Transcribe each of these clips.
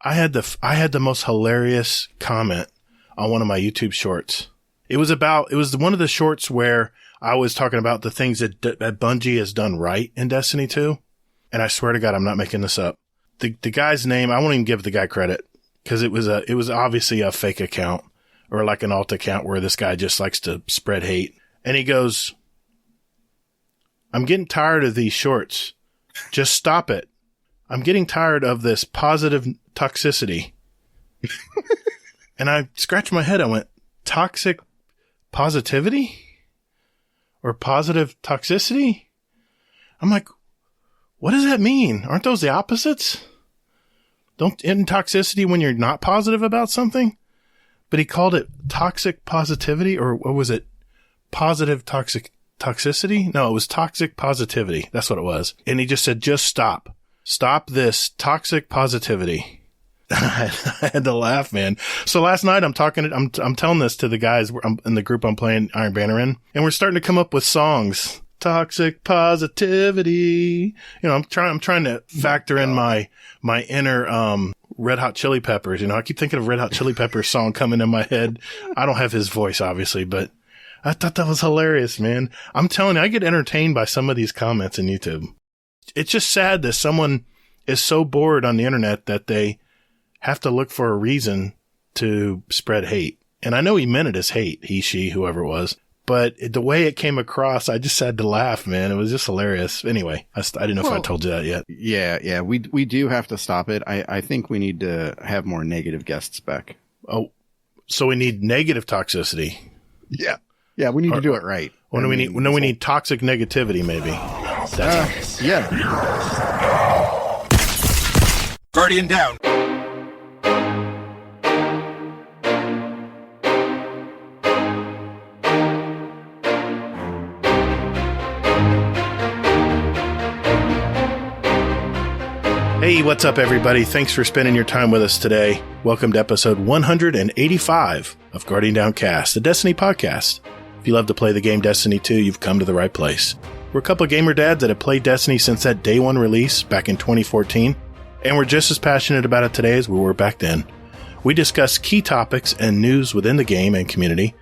I had the most hilarious comment on one of my YouTube shorts. It was one of the shorts where I was talking about the things that Bungie has done right in Destiny 2. And I swear to God, I'm not making this up. The guy's name, I won't even give the guy credit because it was obviously a fake account or like an alt account where this guy just likes to spread hate. And he goes, I'm getting tired of these shorts. Just stop it. I'm getting tired of this positive toxicity. And I scratched my head. I went, toxic positivity? Or positive toxicity? I'm like, what does that mean? Aren't those the opposites? Isn't toxicity when you're not positive about something? But he called it toxic positivity, or what was it? Positive toxicity? No, it was toxic positivity. That's what it was. And he just said, just stop. Stop this toxic positivity. I had to laugh, man. So last night I'm telling this to the guys in the group I'm playing Iron Banner in, and we're starting to come up with songs. Toxic positivity. You know, I'm trying to factor in my inner, Red Hot Chili Peppers. You know, I keep thinking of Red Hot Chili Peppers song coming in my head. I don't have his voice, obviously, but I thought that was hilarious, man. I'm telling you, I get entertained by some of these comments on YouTube. It's just sad that someone is so bored on the internet that they have to look for a reason to spread hate. And I know he meant it as hate, he, she, whoever it was. But the way it came across, I just had to laugh, man. It was just hilarious. Anyway, I didn't know if I told you that yet. Yeah. We do have to stop it. I think we need to have more negative guests back. Oh, so we need negative toxicity. Yeah. Yeah, we need to do it right. We need toxic negativity, maybe. Yeah. Guardian down. Hey, what's up, everybody? Thanks for spending your time with us today. Welcome to episode 185 of Guardian Down Cast, the Destiny podcast. If you love to play the game Destiny 2, you've come to the right place. We're a couple of gamer dads that have played Destiny since that day one release back in 2014, and we're just as passionate about it today as we were back then. We discuss key topics and news within the game and community,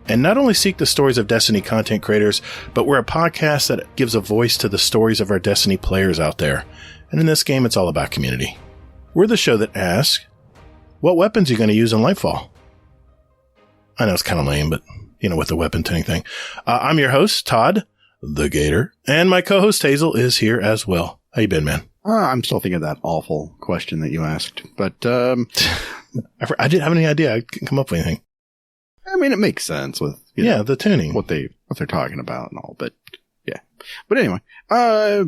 and not only seek the stories of Destiny content creators, but we're a podcast that gives a voice to the stories of our Destiny players out there. And in this game, it's all about community. We're the show that asks, what weapons are you going to use in Lightfall? I know it's kind of lame, but, you know, with the weapon tuning thing. I'm your host, Todd, the Gatr, and my co-host, Hazel, is here as well. How you been, man? I'm still thinking of that awful question that you asked, but I didn't have any idea. I couldn't come up with anything. I mean, it makes sense with the tuning, what they're talking about and all, but yeah. But anyway, I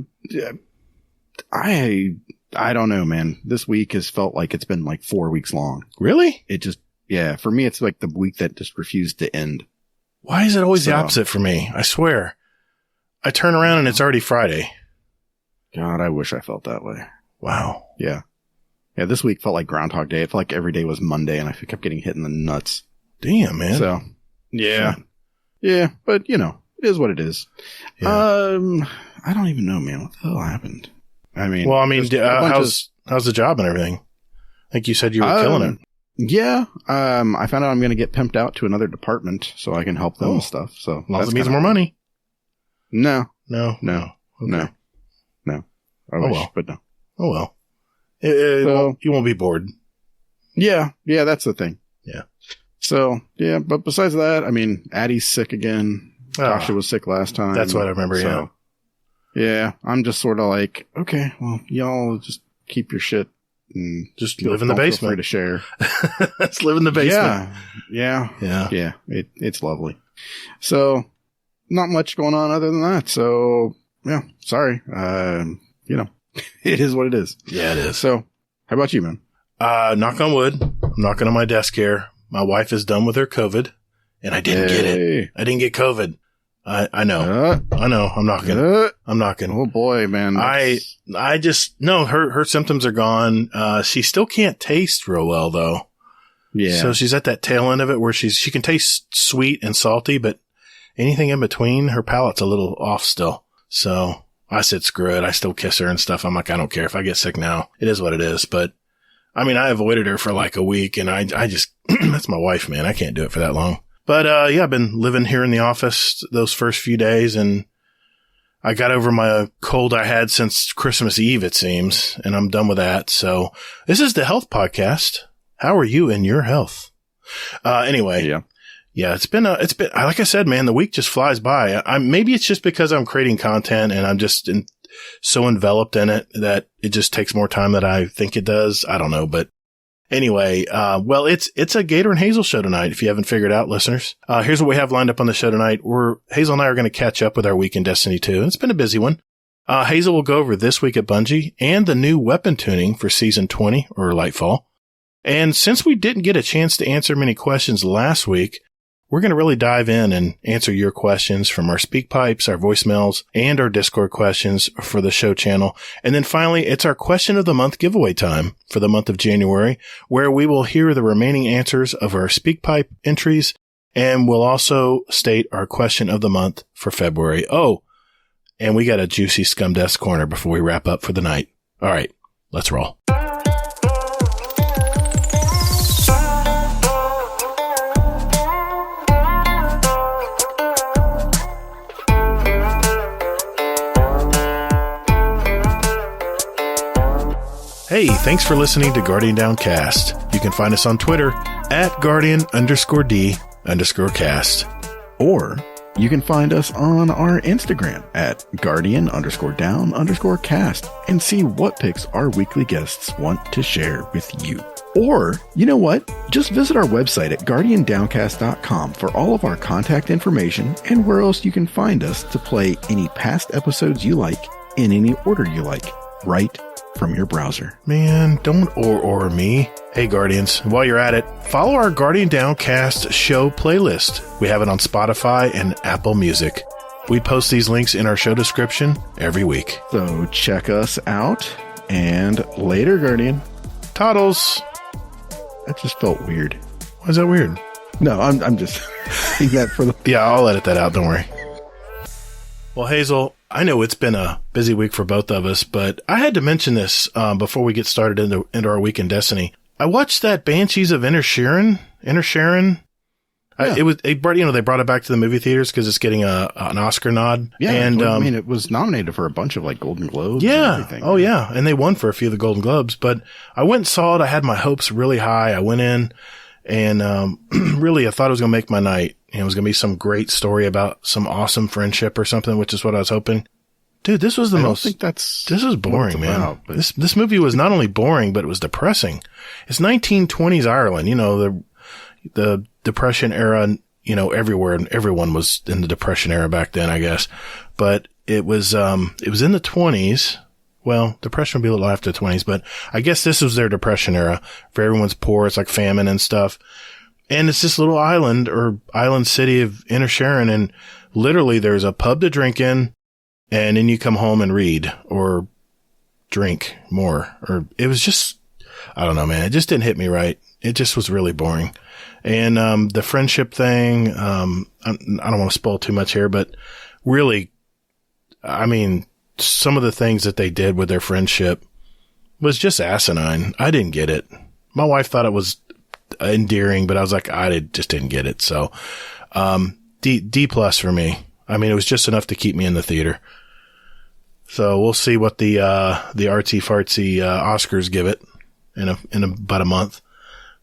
don't know, man. This week has felt like it's been like 4 weeks long. Really? It just, yeah, for me, it's like the week that just refused to end. Why is it always the opposite for me? I swear. I turn around and it's already Friday. God, I wish I felt that way. Wow. Yeah. Yeah, this week felt like Groundhog Day. It felt like every day was Monday and I kept getting hit in the nuts. Damn, man. So, yeah. Yeah, but you know, it is what it is. Yeah. I don't even know, man. What the hell happened? I mean, how's the job and everything? I think you said you were killing it. Yeah. I found out I'm going to get pimped out to another department so I can help them with stuff. So that means more money. No. Okay. No. I wish, but no. Oh, well. You won't be bored. Yeah. Yeah, that's the thing. Yeah. So, yeah, but besides that, I mean, Addie's sick again. Tasha was sick last time. That's what I remember, so, yeah, I'm just sort of like, okay, well, y'all just keep your shit and just live in the basement. Feel free to share. Let's live in the basement. Yeah. It's lovely. So, not much going on other than that. So, yeah, sorry. You know, it is what it is. Yeah, it is. So, how about you, man? Knock on wood. I'm knocking on my desk here. My wife is done with her COVID, and I didn't get it. I didn't get COVID. I know. I'm knocking. I'm knocking. Oh boy, man. I just, no, her symptoms are gone. She still can't taste real well though. Yeah. So she's at that tail end of it where she can taste sweet and salty, but anything in between, her palate's a little off still. So I said, screw it. I still kiss her and stuff. I'm like, I don't care if I get sick now. It is what it is. But, I mean, I avoided her for like a week, and I just, that's my wife, man. I can't do it for that long. But, yeah, I've been living here in the office those first few days, and I got over my cold I had since Christmas Eve, it seems, and I'm done with that. So this is the health podcast. How are you in your health? Anyway. Yeah, it's been, like I said, man, the week just flies by. Maybe it's just because I'm creating content and I'm just so enveloped in it that it just takes more time than I think it does. I don't know. But anyway, well, it's a Gatr and Hazel show tonight. If you haven't figured out, listeners, here's what we have lined up on the show tonight. Hazel and I are going to catch up with our week in Destiny 2. And it's been a busy one. Hazel will go over this week at Bungie and the new weapon tuning for season 20 or Lightfall. And since we didn't get a chance to answer many questions last week, we're going to really dive in and answer your questions from our speak pipes, our voicemails, and our Discord questions for the show channel. And then finally, it's our question of the month giveaway time for the month of January, where we will hear the remaining answers of our speak pipe entries, and we'll also state our question of the month for February. Oh, and we got a juicy Scumdeth corner before we wrap up for the night. All right, let's roll. Hey, thanks for listening to Guardian Downcast. You can find us on Twitter at Guardian_D_cast. Or you can find us on our Instagram at Guardian_Down_cast and see what picks our weekly guests want to share with you. Or, you know what? Just visit our website at guardiandowncast.com for all of our contact information and where else you can find us to play any past episodes you like in any order you like, right from your browser. Man, don't or me. Hey, Guardians, while you're at it, follow our Guardian Downcast show playlist. We have it on Spotify and Apple Music. We post these links in our show description every week. So check us out, and later, Guardian. Toddles. That just felt weird. Why is that weird? No, I'm just saying that for the... Yeah, I'll edit that out, don't worry. Well, Hazel, I know it's been a busy week for both of us, but I had to mention this before we get started into our week in Destiny. I watched that Banshees of Inisherin. Yeah. They brought it back to the movie theaters because it's getting an Oscar nod. Yeah, and I mean, it was nominated for a bunch of like Golden Globes. Yeah, and everything. Oh yeah, and they won for a few of the Golden Globes. But I went and saw it. I had my hopes really high. I went in, and really, I thought it was going to make my night. It was going to be some great story about some awesome friendship or something, which is what I was hoping. Dude, this was this is boring, man. This movie was not only boring, but it was depressing. It's 1920s Ireland, the Depression era, everywhere, and everyone was in the Depression era back then, I guess. But it was in the 20s. Well, Depression would be a little after the 20s, but I guess this was their Depression era. For everyone's poor, it's like famine and stuff. And it's this little island or island city of Inisherin, and literally there's a pub to drink in, and then you come home and read or drink more. Or it was just, I don't know, man. It just didn't hit me right. It just was really boring. And the friendship thing, I don't want to spoil too much here, but really, I mean, some of the things that they did with their friendship was just asinine. I didn't get it. My wife thought it was endearing, but I was like, I just didn't get it. So, D+ for me. I mean, it was just enough to keep me in the theater. So we'll see what the artsy fartsy, Oscars give it in about a month.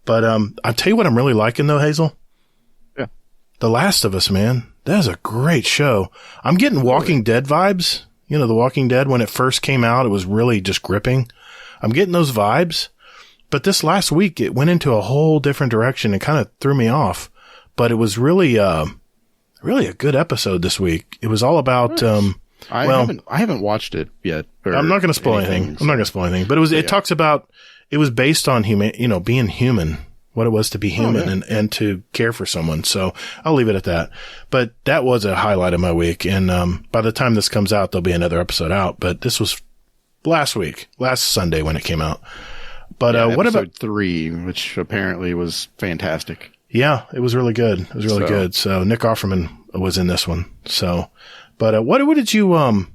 But, I'll tell you what I'm really liking though, Hazel. Yeah. The Last of Us, man. That is a great show. I'm getting Walking Dead vibes. The Walking Dead, when it first came out, it was really just gripping. I'm getting those vibes. But this last week, it went into a whole different direction and kind of threw me off. But it was really a good episode this week. It was all about, I haven't watched it yet. I'm not going to spoil anything. I'm not going to spoil anything. But it talks about, it was based on being human, what it was to be human and to care for someone. So I'll leave it at that. But that was a highlight of my week. And, by the time this comes out, there'll be another episode out. But this was last Sunday when it came out. But, what about 3, which apparently was fantastic? Yeah, it was really good. It was really good. So Nick Offerman was in this one. So, but, what did you, have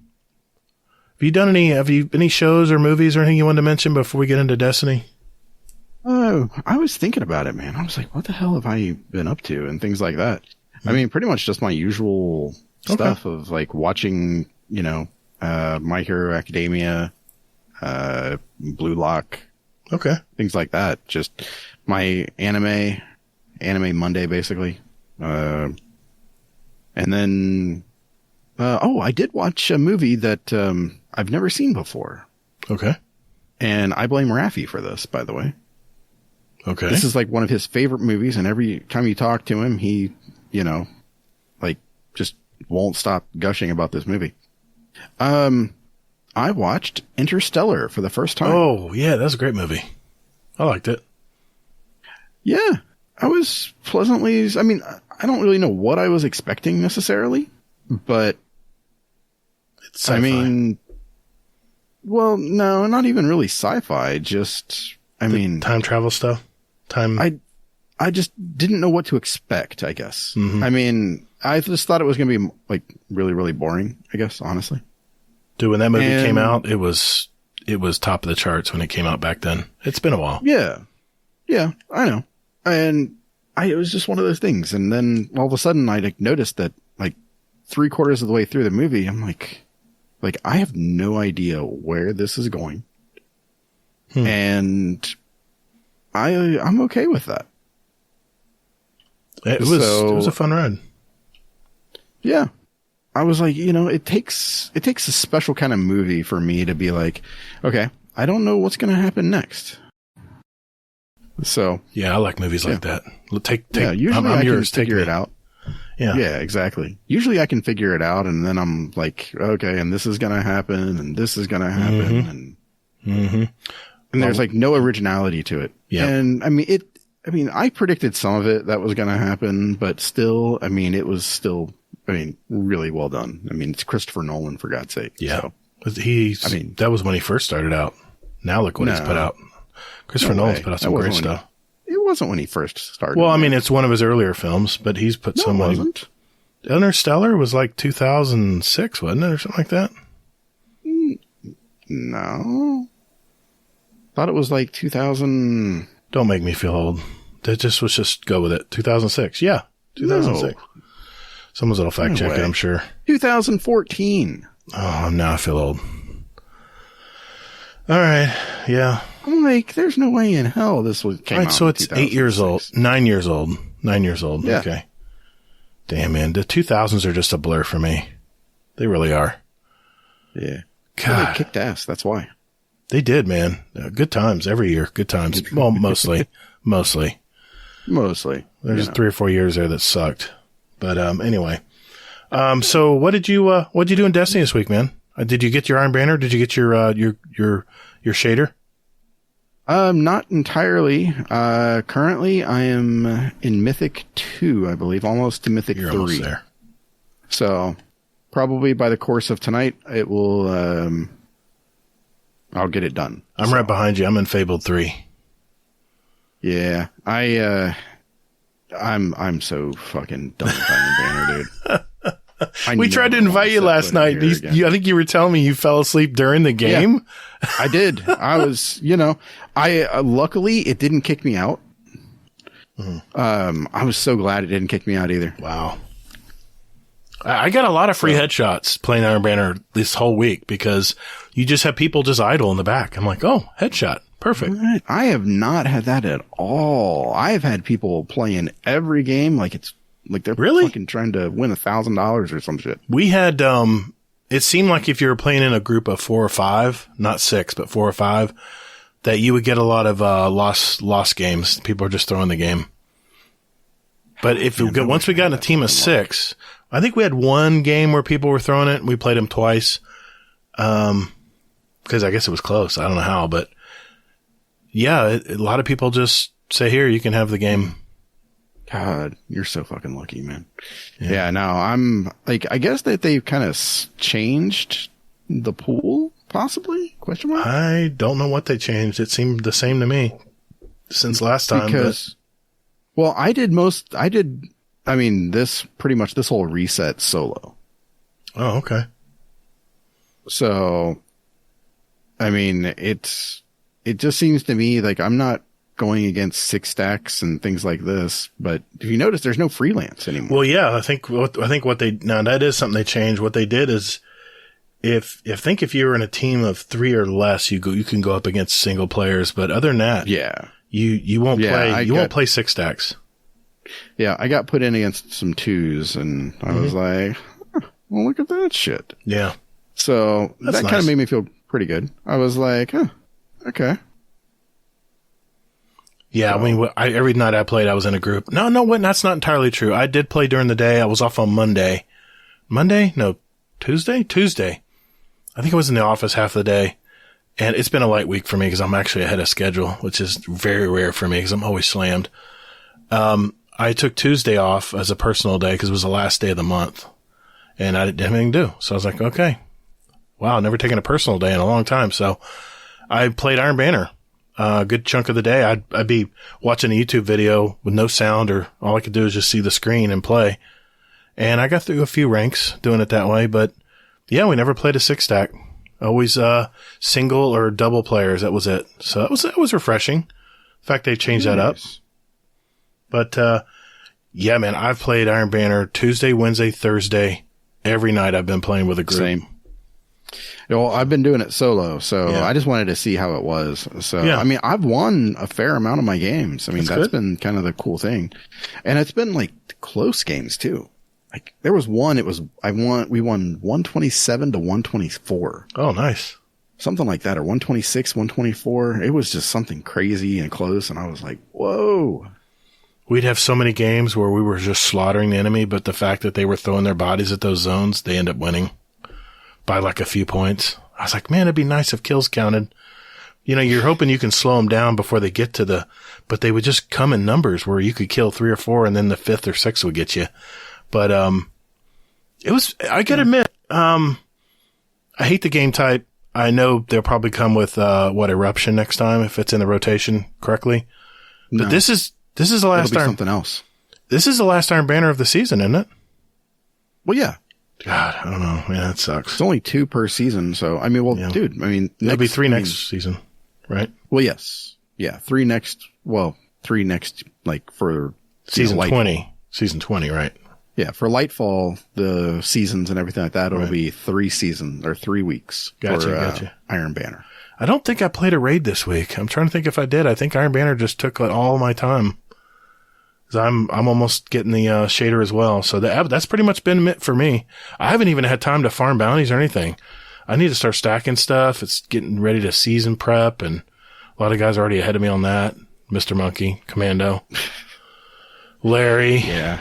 you any shows or movies or anything you wanted to mention before we get into Destiny? Oh, I was thinking about it, man. I was like, what the hell have I been up to and things like that. I mean, pretty much just my usual stuff of like watching, My Hero Academia, Blue Lock. Okay. Things like that. Just my anime Monday, basically. And then, I did watch a movie that, I've never seen before. Okay. And I blame Raffi for this, by the way. Okay. This is like one of his favorite movies, and every time you talk to him, he, just won't stop gushing about this movie. I watched Interstellar for the first time. Oh, yeah, that's a great movie. I liked it. Yeah, I was pleasantly, I don't really know what I was expecting necessarily, but It's sci-fi. Well, no, not even really sci-fi, just, time travel stuff. I just didn't know what to expect, I guess. Mm-hmm. I just thought it was going to be like really, really boring, I guess, honestly. Dude, when that movie came out, it was top of the charts when it came out back then. It's been a while. Yeah. Yeah, I know. And it was just one of those things. And then all of a sudden I noticed that like 3/4 of the way through the movie, I'm like, I have no idea where this is going. And I'm okay with that. It was a fun ride. Yeah. I was like, it takes a special kind of movie for me to be like, okay, I don't know what's going to happen next. So yeah, I like movies like that. Usually I can figure it out. Yeah. Yeah, exactly. Usually I can figure it out, and then I'm like, okay, and this is going to happen, and this is going to happen. And there's like no originality to it. Yeah. And I predicted some of it that was going to happen, but still, it was still, really well done. It's Christopher Nolan, for God's sake. Yeah. So. That was when he first started out. Now look what he's put out. Christopher Nolan's put out some great stuff. It wasn't when he first started. Well, it's one of his earlier films, but he's put some. No, it wasn't. Interstellar was like 2006, wasn't it, or something like that? No. Thought it was like 2000. Don't make me feel old. Let's just go with it. 2006. Yeah. 2006. No. Someone's going to fact check it, I'm sure. 2014. Oh, now I feel old. All right. Yeah. I'm like, there's no way in hell this came out. So it's 8 years old. 9 years old. 9 years old. Yeah. Okay. Damn, man. The 2000s are just a blur for me. They really are. Yeah. God. Well, they kicked ass. That's why. They did, man. Good times every year. Good times. Well, mostly. Mostly. There's 3 or 4 years there that sucked. But anyway. So what did you do in Destiny this week, man? Did you get your Iron Banner? Did you get your shader? Not entirely. Currently I am in Mythic 2, I believe, almost to Mythic 3. Almost there. So probably by the course of tonight, it will, I'll get it done. I'm right behind you. I'm in Fabled 3. Yeah. I'm so fucking done with Iron Banner, dude. We tried to invite you last night. I think you were telling me you fell asleep during the game. Yeah, I did. I was, luckily it didn't kick me out. I was so glad it didn't kick me out either. Wow. I got a lot of free headshots playing Iron Banner this whole week because you just have people just idle in the back. I'm like, oh, headshot. Perfect. Right. I have not had that at all. I've had people playing every game like it's like they're fucking trying to win $1,000 or some shit. We had, it seemed like if you were playing in a group of 4 or 5, not 6, but 4 or 5, that you would get a lot of, lost games. People are just throwing the game. But once we got in a team of 6, I think we had one game where people were throwing it. We played them twice. Cause I guess it was close. I don't know how, but yeah, a lot of people just say, here, you can have the game. God, you're so fucking lucky, man. Yeah, no, I'm like, I guess that they've kind of changed the pool, possibly? Question mark? I don't know what they changed. It seemed the same to me since last time. This whole reset solo. Oh, okay. So, it just seems to me like I'm not going against 6 stacks and things like this. But if you notice, there's no freelance anymore. Well, yeah, I think what they now that is something they changed. What they did is if you were in a team of 3 or less, you can go up against single players. But other than that, you won't play 6 stacks. Yeah, I got put in against some 2s, and I was like, well, look at that shit. Yeah. So that kind of made me feel pretty good. I was like, okay. Yeah, I mean, every night I played, I was in a group. No, that's not entirely true. I did play during the day. I was off on Monday. Monday? No, Tuesday? Tuesday. I think I was in the office half the day. And it's been a light week for me because I'm actually ahead of schedule, which is very rare for me because I'm always slammed. I took Tuesday off as a personal day because it was the last day of the month. And I didn't have anything to do. So I was like, okay. Wow, never taken a personal day in a long time. So I played Iron Banner. A good chunk of the day. I'd be watching a YouTube video with no sound, or all I could do is just see the screen and play. And I got through a few ranks doing it that way, but yeah, we never played a 6-stack. Always, single or double players. That was it. So that was refreshing. In fact, they changed that up. But, yeah, man, I've played Iron Banner Tuesday, Wednesday, Thursday. Every night I've been playing with a group. Same. Well, I've been doing it solo, so I just wanted to see how it was. So, I mean, I've won a fair amount of my games. I mean, that's been kind of the cool thing. And it's been like close games too. Like there was one, we won 127 to 124. Oh, nice. Something like that, or 126, 124. It was just something crazy and close. And I was like, whoa. We'd have so many games where we were just slaughtering the enemy, but the fact that they were throwing their bodies at those zones, they end up winning by like a few points. I was like, man, it'd be nice if kills counted. You know, you're hoping you can slow them down before they get to but they would just come in numbers where you could kill 3 or 4 and then the 5th or 6th would get you. But, I gotta admit, I hate the game type. I know they'll probably come with, Eruption next time if it's in the rotation correctly. But this is the last something else. This is the last Iron Banner of the season, isn't it? Well, yeah. God, I don't know. Man, that sucks. It's only 2 per season. So, I mean, dude, I mean, there'll be 3 next season, right? Well, yes. Yeah. 3 next, like for season 20. Season 20, right? Yeah. For Lightfall, the seasons and everything like that, it'll be 3 seasons or 3 weeks. Gotcha. Iron Banner. I don't think I played a raid this week. I'm trying to think if I did. I think Iron Banner just took all my time. I'm almost getting the shader as well. So that's pretty much been it for me. I haven't even had time to farm bounties or anything. I need to start stacking stuff. It's getting ready to season prep, and a lot of guys are already ahead of me on that. Mr. Monkey, Commando, Larry. Yeah.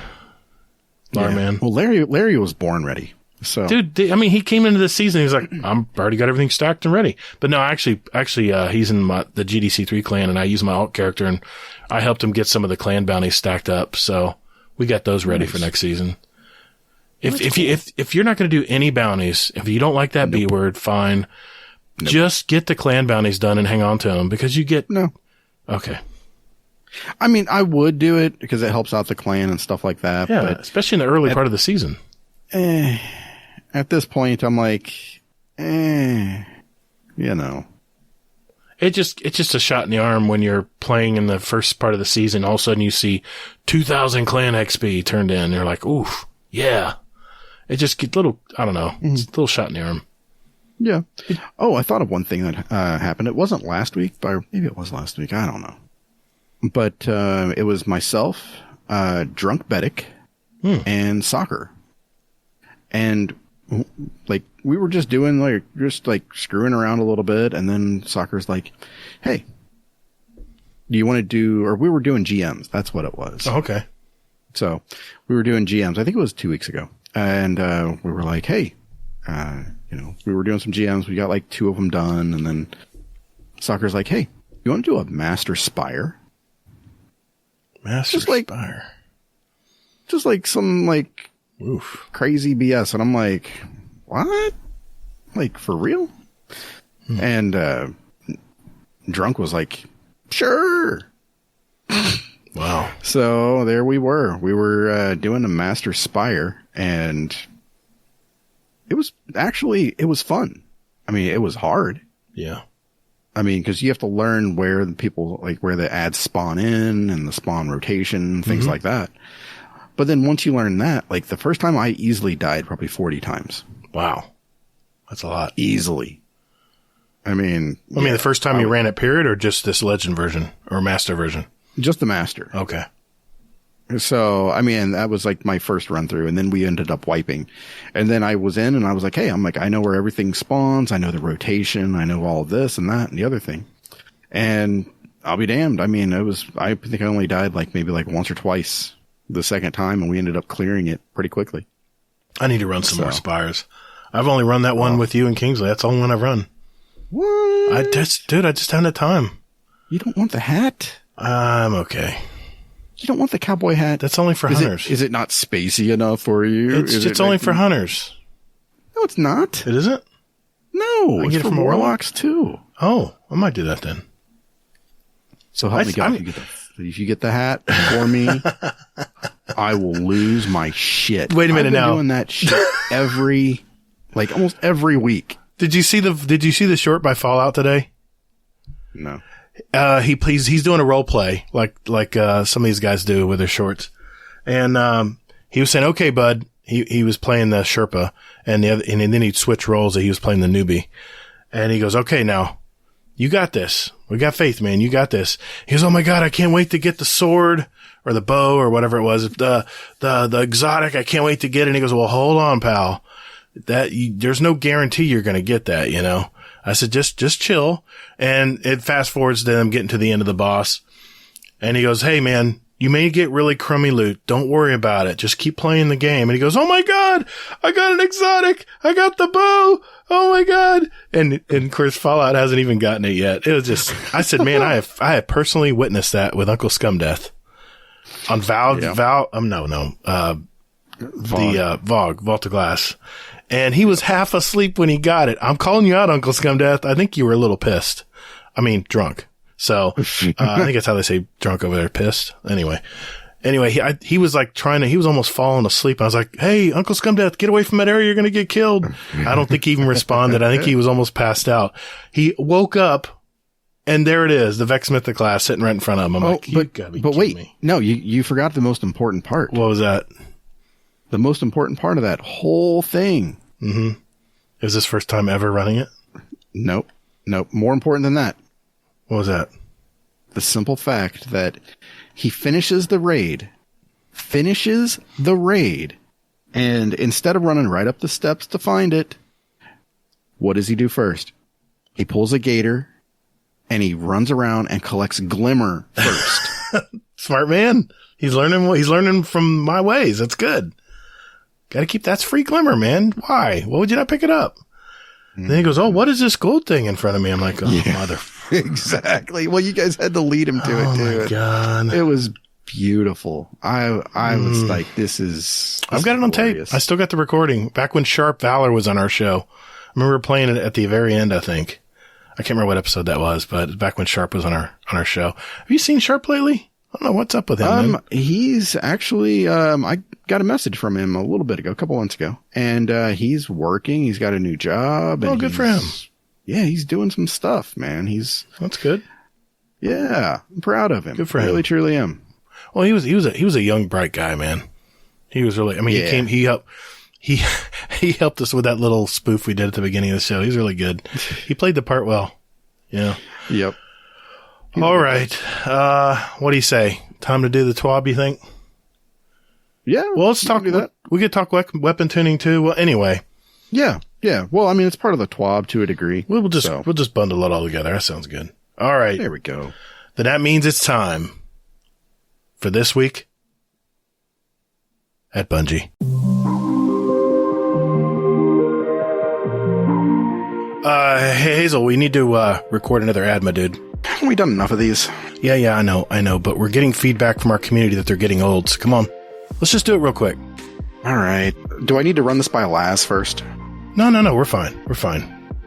Larman. Well, Larry was born ready. So, dude, I mean, he came into the season. He was like, I'm already got everything stacked and ready. But no, actually, he's in the GDC3 clan, and I use my alt character, and I helped him get some of the clan bounties stacked up. So we got those ready for next season. If you're not going to do any bounties, if you don't like that B word, fine. Just get the clan bounties done and hang on to them because you get Okay. I mean, I would do it because it helps out the clan and stuff like that. Yeah, but especially in the early part of the season. At this point, I'm like, you know. It's just a shot in the arm when you're playing in the first part of the season. All of a sudden you see 2,000 clan XP turned in. You're like, oof, yeah. It just gets I don't know. It's a little shot in the arm. Yeah. I thought of one thing that happened. It wasn't last week, but maybe it was last week. I don't know. But it was myself, Drunk Bedic, and Soccer. And like we were just doing screwing around a little bit, and then Soccer's like, "Hey, do you want to do?" Or we were doing GMs. That's what it was. Oh, okay. So we were doing GMs. I think it was 2 weeks ago, and we were like, "Hey, we were doing some GMs. We got like 2 of them done, and then Soccer's like, "Hey, you want to do a Master Spire?" Master Spire. Just like some oof, crazy BS. And I'm like, what? Like, for real? And Drunk was like, sure. Wow. So there we were. We were doing a Master Spire, and it was fun. I mean, it was hard. Yeah. I mean, because you have to learn where the people, like where the ads spawn in and the spawn rotation, things like that. But then once you learn that, like the first time I easily died probably 40 times. Wow. That's a lot. Easily. I mean, the first time you ran it, period, or just this legend version or master version? Just the master. Okay. So, I mean, that was like my first run through, and then we ended up wiping. And then I was in and I was like, hey, I know where everything spawns. I know the rotation. I know all of this and that and the other thing. And I'll be damned. I mean, I think I only died maybe once or twice the second time, and we ended up clearing it pretty quickly. I need to run some more Spires. I've only run that one with you and Kingsley. That's the only one I've run. What? I just haven't had time. You don't want the hat? I'm okay. You don't want the cowboy hat? That's only for hunters. Is it not spacey enough for you? It's only for hunters. No, it's not. It isn't? No, I it's get it for from warlocks too. Oh, I might do that then. So help me God, if you get the hat for me, I will lose my shit. Wait a minute now. I've been doing that shit almost every week. Did you see the short by Fallout today? No. He's doing a role play like some of these guys do with their shorts. And he was saying, "Okay, bud." He was playing the Sherpa and then he'd switch roles. He was playing the newbie. And he goes, "Okay, now you got this. We got faith, man. You got this." He goes, "Oh my God, I can't wait to get the sword or the bow or whatever it was. The exotic. I can't wait to get it." And he goes, "Well, hold on, pal. There's no guarantee you're going to get that, you know." I said, just chill. And it fast forwards to them getting to the end of the boss. And he goes, "Hey man, you may get really crummy loot. Don't worry about it. Just keep playing the game." And he goes, "Oh my God, I got an exotic. I got the bow. Oh my God." And of course, Fallout hasn't even gotten it yet. It was just, I said, man, I have personally witnessed that with Uncle Scumdeth on Vogue, Vault of Glass. And he was half asleep when he got it. I'm calling you out, Uncle Scumdeth. I think you were a little pissed. I mean, drunk. So, I think that's how they say drunk over there, pissed. Anyway, he was he was almost falling asleep. I was like, "Hey, Uncle Scumdeth, get away from that area. You're going to get killed." I don't think he even responded. I think he was almost passed out. He woke up and there it is, the Vex Mythic class sitting right in front of him. I'm like, "You gotta be kidding me." No, you forgot the most important part. What was that? The most important part of that whole thing. Mm-hmm. Is this first time ever running it? Nope. More important than that. What was that? The simple fact that he finishes the raid, and instead of running right up the steps to find it, what does he do first? He pulls a Gatr, and he runs around and collects Glimmer first. Smart man. He's learning from my ways. That's good. Gotta keep, that's free Glimmer, man. Why? Why would you not pick it up? Then he goes, "Oh, what is this gold thing in front of me?" I'm like, "Oh, mother." Exactly. Well, you guys had to lead him to it, too. Oh, my God. It was beautiful. I was like, this is I've got it on tape. I still got the recording. Back when Sharp Valor was on our show. I remember playing it at the very end, I think. I can't remember what episode that was, but back when Sharp was on our show. Have you seen Sharp lately? I don't know what's up with him. Man. He's actually, I got a message from him a little bit ago, a couple months ago, and he's working. He's got a new job. Oh, good for him. Yeah, he's doing some stuff, man. That's good. Yeah, I'm proud of him. Good for him. I really, truly am. Well, he was a young, bright guy, man. He was really, I mean, he helped us with that little spoof we did at the beginning of the show. He's really good. He played the part well. Yeah. Yep. All right. What do you say? Time to do the TWAB, you think? Yeah. Well, let's talk that. We could talk weapon tuning too. Well, anyway. Yeah. Well, I mean, it's part of the TWAB to a degree. We'll just bundle it all together. That sounds good. All right. There we go. Then that means it's time for this week at Bungie. Hey, Hazel, we need to record another ad, my dude. Haven't we done enough of these? Yeah, I know, but we're getting feedback from our community that they're getting old, so come on. Let's just do it real quick. All right. Do I need to run this by Laz first? No, we're fine.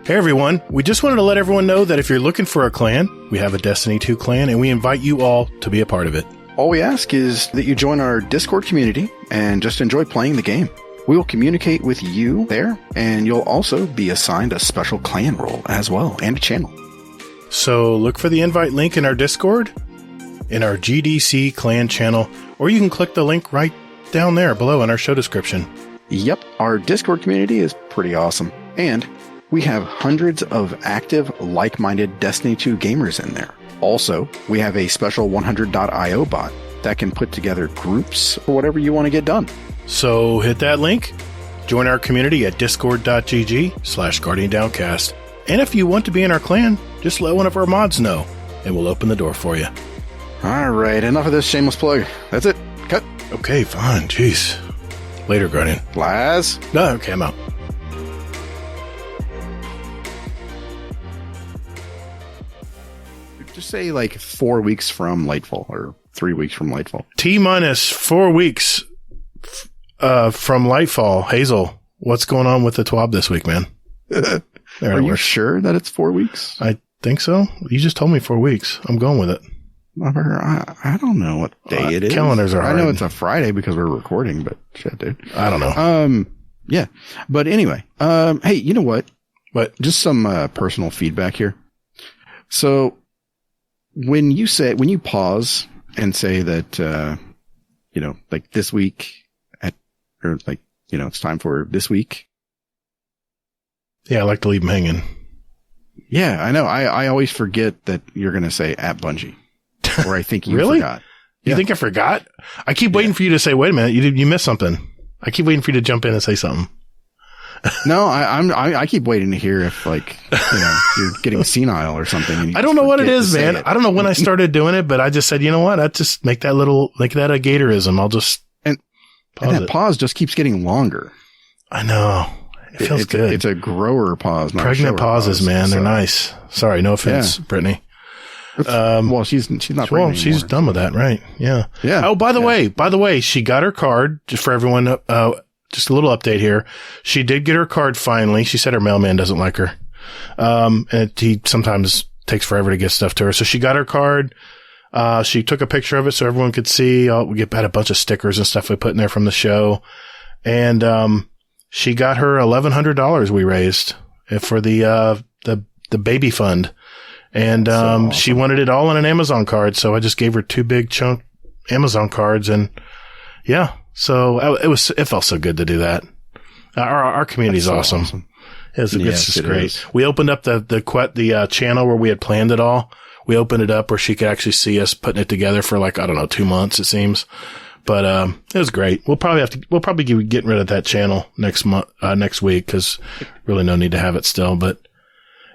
Hey everyone, we just wanted to let everyone know that if you're looking for a clan, we have a Destiny 2 clan, and we invite you all to be a part of it. All we ask is that you join our Discord community and just enjoy playing the game. We will communicate with you there, and you'll also be assigned a special clan role as well, and a channel. So look for the invite link in our Discord, in our GDC clan channel, or you can click the link right down there below in our show description. Yep, our Discord community is pretty awesome. And we have hundreds of active, like-minded Destiny 2 gamers in there. Also, we have a special 100.io bot that can put together groups or whatever you want to get done. So hit that link, join our community at discord.gg/GuardianDowncast. And if you want to be in our clan, just let one of our mods know, and we'll open the door for you. All right, enough of this shameless plug. That's it. Cut. Okay, fine. Jeez. Later, Guardian. Laz? No, okay, I'm out. Just say like 4 weeks from Lightfall or 3 weeks from Lightfall. T-minus 4 weeks from Lightfall. Hazel, what's going on with the TWAB this week, man? Are you sure that it's 4 weeks? I think so. You just told me 4 weeks. I'm going with it. I don't know what day it is. Calendars are hard. I know it's a Friday because we're recording, but shit, dude. I don't know. Yeah. But anyway, hey, you know what? What? Just some personal feedback here. So when you pause and say that, like this week it's time for this week. Yeah, I like to leave them hanging. Yeah, I know. I always forget that you're going to say at Bungie. Or I think you really? forgot. You think I forgot? I keep waiting for you to say, wait a minute, you missed something. I keep waiting for you to jump in and say something. No, I keep waiting to hear if you're getting senile or something. I don't know what it is, man. I don't know when I started doing it, but I just said, you know what? I just make that a Gatorism. I'll just pause just keeps getting longer. I know. It feels good. It's a grower pause, not pregnant pauses, man. They're nice. Sorry, no offense, Brittany. Well, she's not. Well, she's done with that, right? Yeah. Yeah. Oh, by the way, she got her card. Just for everyone, just a little update here. She did get her card finally. She said her mailman doesn't like her, and he sometimes takes forever to get stuff to her. So she got her card. She took a picture of it so everyone could see. We had a bunch of stickers and stuff we put in there from the show, and she got her $1,100 we raised for the baby fund. And, awesome. She wanted it all on an Amazon card. So I just gave her 2 big chunk Amazon cards. And yeah, so it felt so good to do that. Our community is awesome. It's just great. Is. We opened up the channel where we had planned it all. We opened it up where she could actually see us putting it together for 2 months, it seems. But, it was great. We'll probably be getting rid of that channel next week because really no need to have it still. But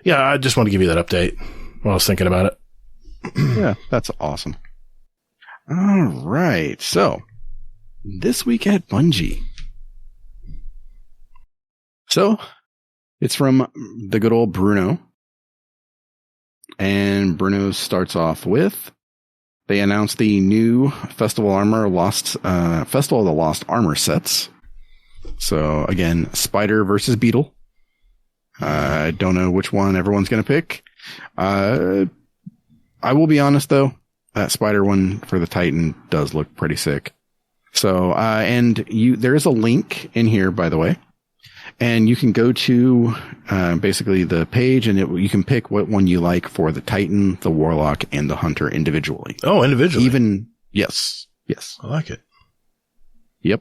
yeah, I just want to give you that update. While I was thinking about it. Yeah, that's awesome. All right. So, this week at Bungie. So, it's from the good old Bruno. And Bruno starts off with, they announced the new Festival of the Lost Armor sets. So, again, Spider versus Beetle. I don't know which one everyone's going to pick. I will be honest though, that Spider one for the Titan does look pretty sick. So, there is a link in here, by the way, and you can go to, basically the page and you can pick what one you like for the Titan, the Warlock, and the Hunter individually. Oh, individually. Yes. I like it. Yep.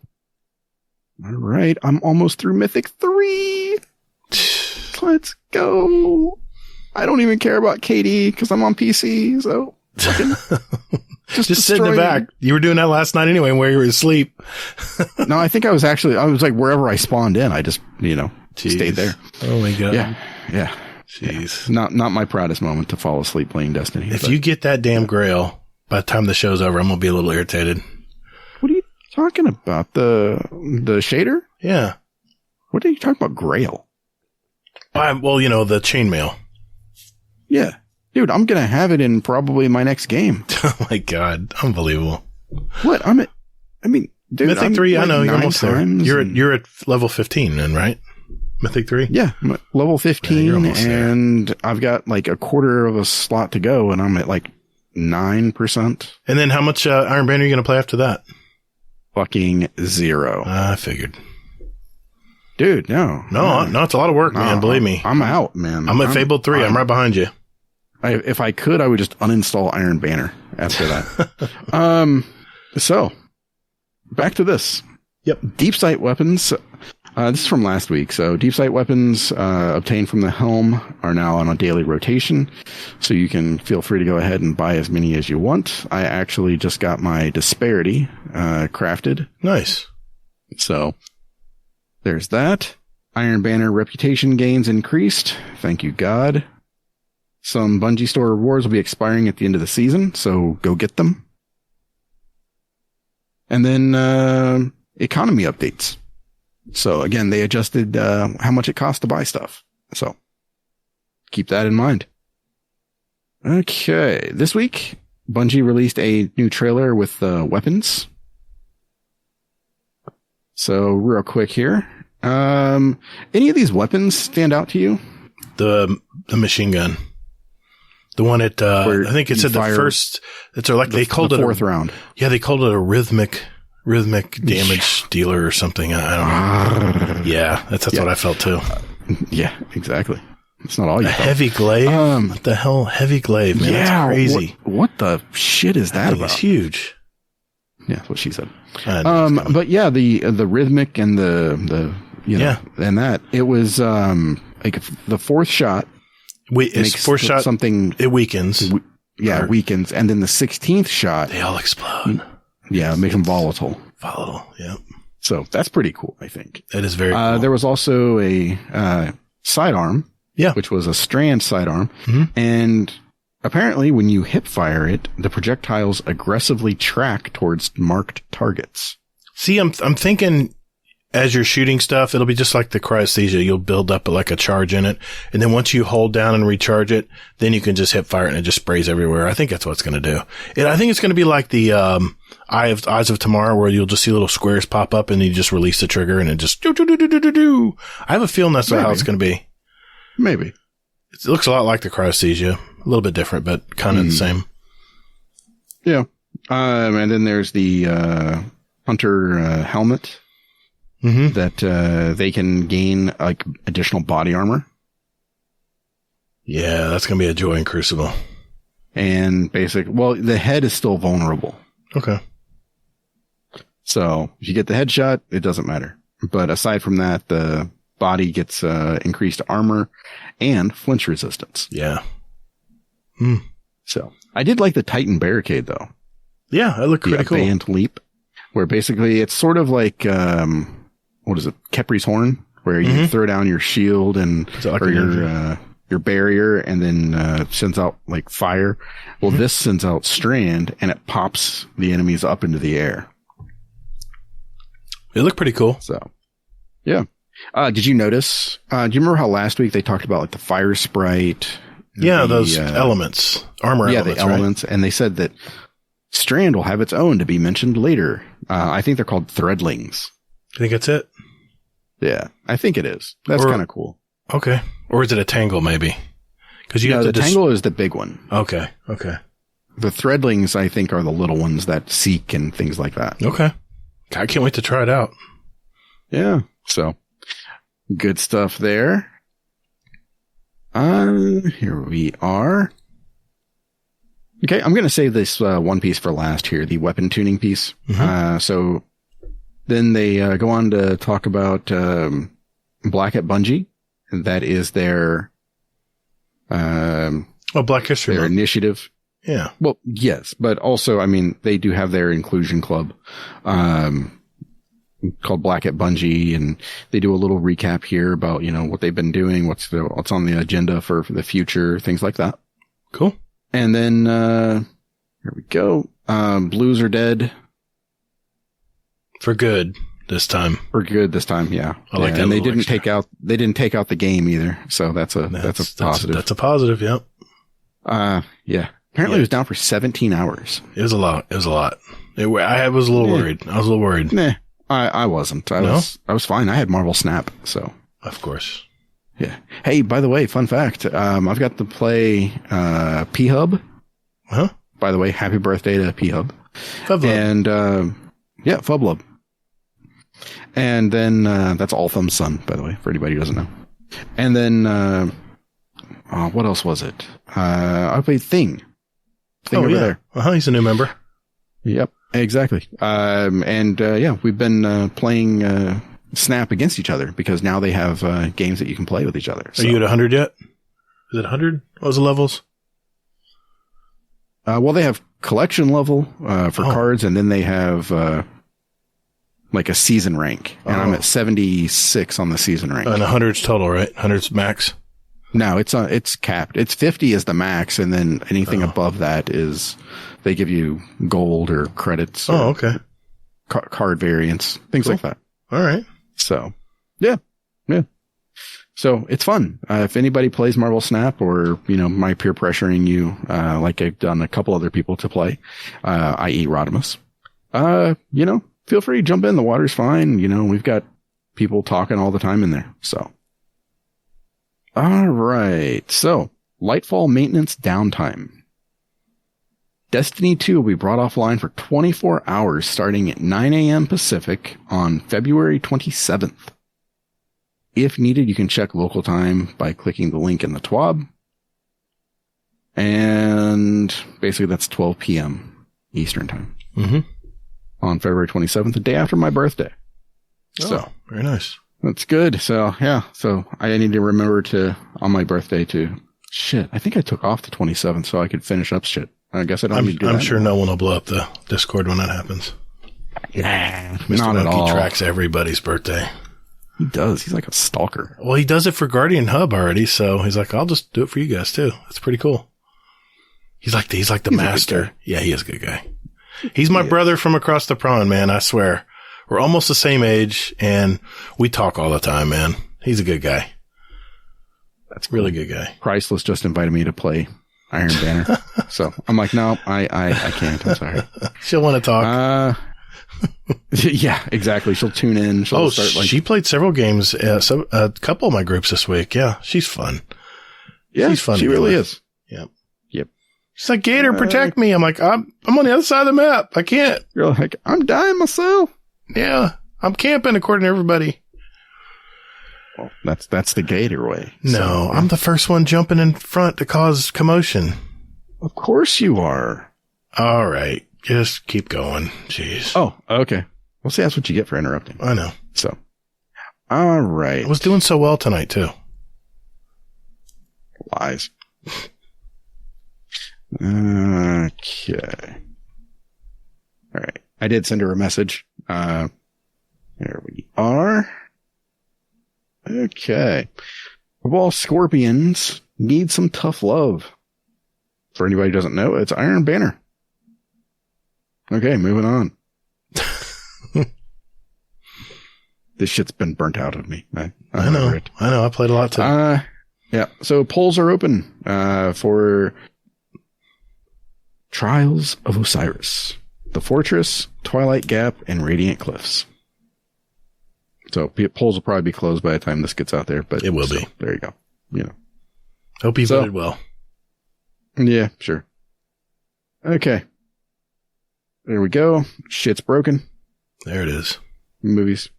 All right. I'm almost through Mythic 3. Let's go. I don't even care about KD because I'm on PC, so just sit in the back. You were doing that last night anyway where you were asleep. No, I think I was like wherever I spawned in, I just, stayed there. Oh my God. Yeah. Jeez. Yeah. Not my proudest moment to fall asleep playing Destiny. If you get that damn grail by the time the show's over, I'm going to be a little irritated. What are you talking about? The shader? Yeah. What are you talking about, grail? Well, the chainmail. Yeah. Dude, I'm going to have it in probably my next game. Oh my God. Unbelievable. What? Dude, Mythic 3, I know, you're almost there. You're at level 15 then, right? Mythic 3? Yeah, I'm at level 15, and I've got a quarter of a slot to go, and I'm at 9%. And then how much Iron Banner are you going to play after that? Fucking 0. I figured. Dude, no, it's a lot of work, man. Believe me. I'm out, man. I'm at Fable 3. I'm right behind you. If I could, I would just uninstall Iron Banner after that. So back to this. Yep. Deep sight weapons. This is from last week. So deep sight weapons obtained from the helm are now on a daily rotation. So you can feel free to go ahead and buy as many as you want. I actually just got my Disparity crafted. Nice. So there's that. Iron Banner reputation gains increased. Thank you, God. Some Bungie store rewards will be expiring at the end of the season, so go get them. And then economy updates. So again, they adjusted how much it costs to buy stuff. So keep that in mind. Okay, this week, Bungie released a new trailer with weapons. So real quick here. Any of these weapons stand out to you? The machine gun. The one at, I think it said the first, it's like they called it the fourth round. Yeah, they called it a rhythmic damage dealer or something. I don't know. Yeah, that's what I felt too. Yeah, exactly. It's not all you felt. Heavy glaive? What the hell? Heavy glaive, man. Yeah, that's crazy. What the shit is that about? It's huge. Yeah, that's what she said. But yeah, the rhythmic and the and that, it was, like the fourth shot. It's fourth shot. Something. It weakens. Weakens. And then the 16th shot. They all explode. Yeah, make them volatile. Yeah. So that's pretty cool, I think. It is very cool. There was also a sidearm. Yeah. Which was a strand sidearm. Mm-hmm. And apparently when you hip fire it, the projectiles aggressively track towards marked targets. See, I'm thinking as you're shooting stuff, it'll be just like the cryesthesia. You'll build up like a charge in it. And then once you hold down and recharge it, then you can just hip fire it and it just sprays everywhere. I think that's what it's going to do. And I think it's going to be like the, Eyes of Tomorrow, where you'll just see little squares pop up and you just release the trigger and it just do. I have a feeling that's how it's going to be. Maybe. It looks a lot like the cryesthesia. A little bit different, but kind of the same. Yeah. And then there's the, Hunter, helmet. Mm-hmm. That they can gain like additional body armor. Yeah, that's gonna be a joy in Crucible. And the head is still vulnerable. Okay. So if you get the headshot, it doesn't matter. But aside from that, the body gets increased armor and flinch resistance. Yeah. So I did like the Titan barricade though. Yeah, that looked pretty cool. Band leap, where basically it's sort of like what is it? Kepri's horn, where you throw down your shield and like your barrier, and then sends out like fire. Well, this sends out strand, and it pops the enemies up into the air. It looked pretty cool. So, yeah. Did you notice? Do you remember how last week they talked about like the fire sprite? Yeah, those elements, armor elements. Yeah, the elements, right? And they said that strand will have its own to be mentioned later. I think they're called threadlings. I think that's it. Yeah, I think it is. That's kind of cool. Okay. Or is it a tangle maybe? Because the tangle is the big one. Okay. The threadlings, I think, are the little ones that seek and things like that. Okay. I can't wait to try it out. Yeah. So good stuff there. Here we are. Okay, I'm going to save this one piece for last here, the weapon tuning piece. Mm-hmm. So then they go on to talk about Black at Bungie. That is their Black History their Month initiative. Yeah. Well, yes, but also, I mean, they do have their inclusion club called Black at Bungie, and they do a little recap here about, what they've been doing, what's on the agenda for the future, things like that. Cool. And then here we go. Blues are dead. For good this time. Yeah. I like that. And they didn't take out the game either. So that's a positive. That's a positive, yep. Yeah. Apparently it was down for 17 hours. It was a lot. I was a little worried. Nah, I wasn't. I was fine. I had Marvel Snap, so. Of course. Yeah. Hey, by the way, fun fact. I've got to play, P-Hub. Huh? By the way, happy birthday to P-Hub. Fublub. And, Fublub. And then, that's All Thumb's son, by the way, for anybody who doesn't know. And then, what else was it? I played Thing. Thing over there. He's a new member. Yep, exactly. We've been playing Snap against each other because now they have games that you can play with each other. So. Are you at 100 yet? Is it 100? What was the levels? Well, they have collection level for cards, and then they have like a season rank. And I'm at 76 on the season rank. And 100's total, right? 100's max? No, it's capped. It's 50 is the max, and then anything above that is they give you gold or credits. Or okay. Card variants, things like that. All right. So, yeah. So it's fun. If anybody plays Marvel Snap or, my peer pressuring you, like I've done a couple other people to play, i.e. Rodimus, feel free to jump in. The water's fine. We've got people talking all the time in there. So, all right. So Lightfall maintenance downtime. Destiny 2 will be brought offline for 24 hours starting at 9 a.m. Pacific on February 27th. If needed, you can check local time by clicking the link in the TWAB. And basically that's 12 p.m. Eastern time. Mm-hmm. On February 27th, the day after my birthday. So very nice. That's good. So, yeah. So I need to remember on my birthday I think I took off the 27th so I could finish up shit. I guess I don't need to do that. I'm sure no one will blow up the Discord when that happens. Yeah. Mr. Not Monkey at all. tracks everybody's birthday. He does. He's like a stalker. Well, he does it for Guardian Hub already, so he's like, I'll just do it for you guys too. That's pretty cool. He's like the master. Yeah, he is a good guy. He's my brother from across the pond, man. I swear. We're almost the same age, and we talk all the time, man. He's a good guy. That's a really good guy. Priceless just invited me to play Iron Banner. So I'm like, no, I can't. I'm sorry. She'll want to talk. Yeah, exactly. She'll tune in. She played several games, a couple of my groups this week. Yeah, she's fun. Yeah, she's fun. She really is. Yep. She's like, Gatr, protect me. I'm like, I'm on the other side of the map. I can't. You're like, I'm dying myself. Yeah, I'm camping according to everybody. Well, that's the Gatr way. No, I'm the first one jumping in front to cause commotion. Of course you are. All right. Just keep going. Jeez. Oh, okay. Well, see, that's what you get for interrupting. I know. So, all right. I was doing so well tonight, too. Lies. Okay. All right. I did send her a message. Here we are. Okay. Well, Scorpions need some tough love. For anybody who doesn't know, it's Iron Banner. Okay, moving on. This shit's been burnt out of me. I know. I played a lot too. Yeah. So polls are open for Trials of Osiris, The Fortress, Twilight Gap, and Radiant Cliffs. So polls will probably be closed by the time this gets out there, but it will be. There you go. Hope you voted well. Yeah, sure. Okay. There we go. Shit's broken. There it is. Movies.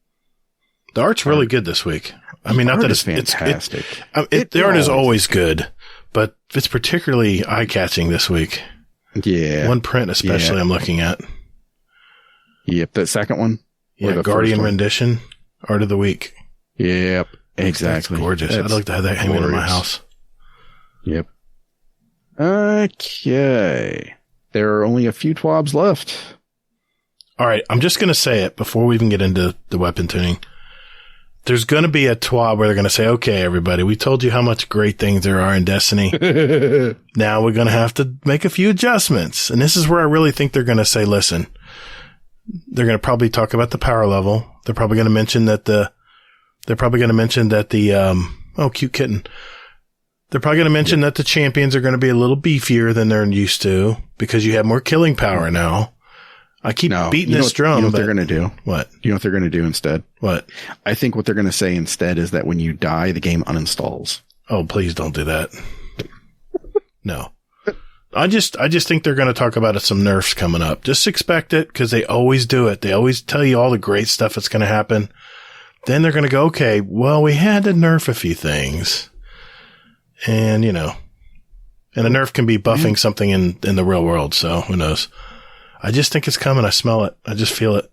The art's really good this week. I mean, not that it's fantastic. The art is always good, but it's particularly eye-catching this week. Yeah. One print especially I'm looking at. Yep, that second one. Yeah, the Guardian rendition, art of the week. Yep, exactly. That's gorgeous. I'd like to have that hanging in my house. Yep. Okay. There are only a few TWABs left. All right, I'm just going to say it before we even get into the weapon tuning. There's going to be a TWAB where they're going to say, okay, everybody, we told you how much great things there are in Destiny. Now we're going to have to make a few adjustments. And this is where I really think they're going to say, listen, they're going to probably talk about the power level. They're probably going to mention that oh, cute kitten. They're probably going to mention that the champions are going to be a little beefier than they're used to because you have more killing power now. I keep beating this drum. You know what they're going to do? What? You know what they're going to do instead? What? I think what they're going to say instead is that when you die, the game uninstalls. Oh, please don't do that. No. I just think they're going to talk about some nerfs coming up. Just expect it because they always do it. They always tell you all the great stuff that's going to happen. Then they're going to go, okay, well, we had to nerf a few things. And, and a nerf can be buffing something in the real world. So who knows? I just think it's coming. I smell it. I just feel it.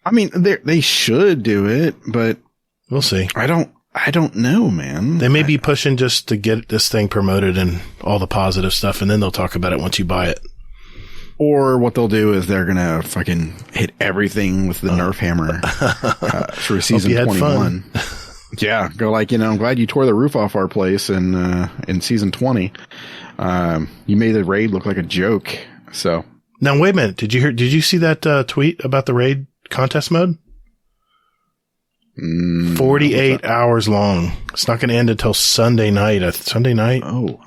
I mean, they should do it, but we'll see. I don't know, man. They may be pushing just to get this thing promoted and all the positive stuff, and then they'll talk about it once you buy it. Or what they'll do is they're going to fucking hit everything with the Nerf hammer for season 21. Yeah, go like, I'm glad you tore the roof off our place in season 20. You made the raid look like a joke. So now wait a minute. Did you see that tweet about the raid contest mode? 48 hours long. It's not going to end until Sunday night. Sunday night? Oh.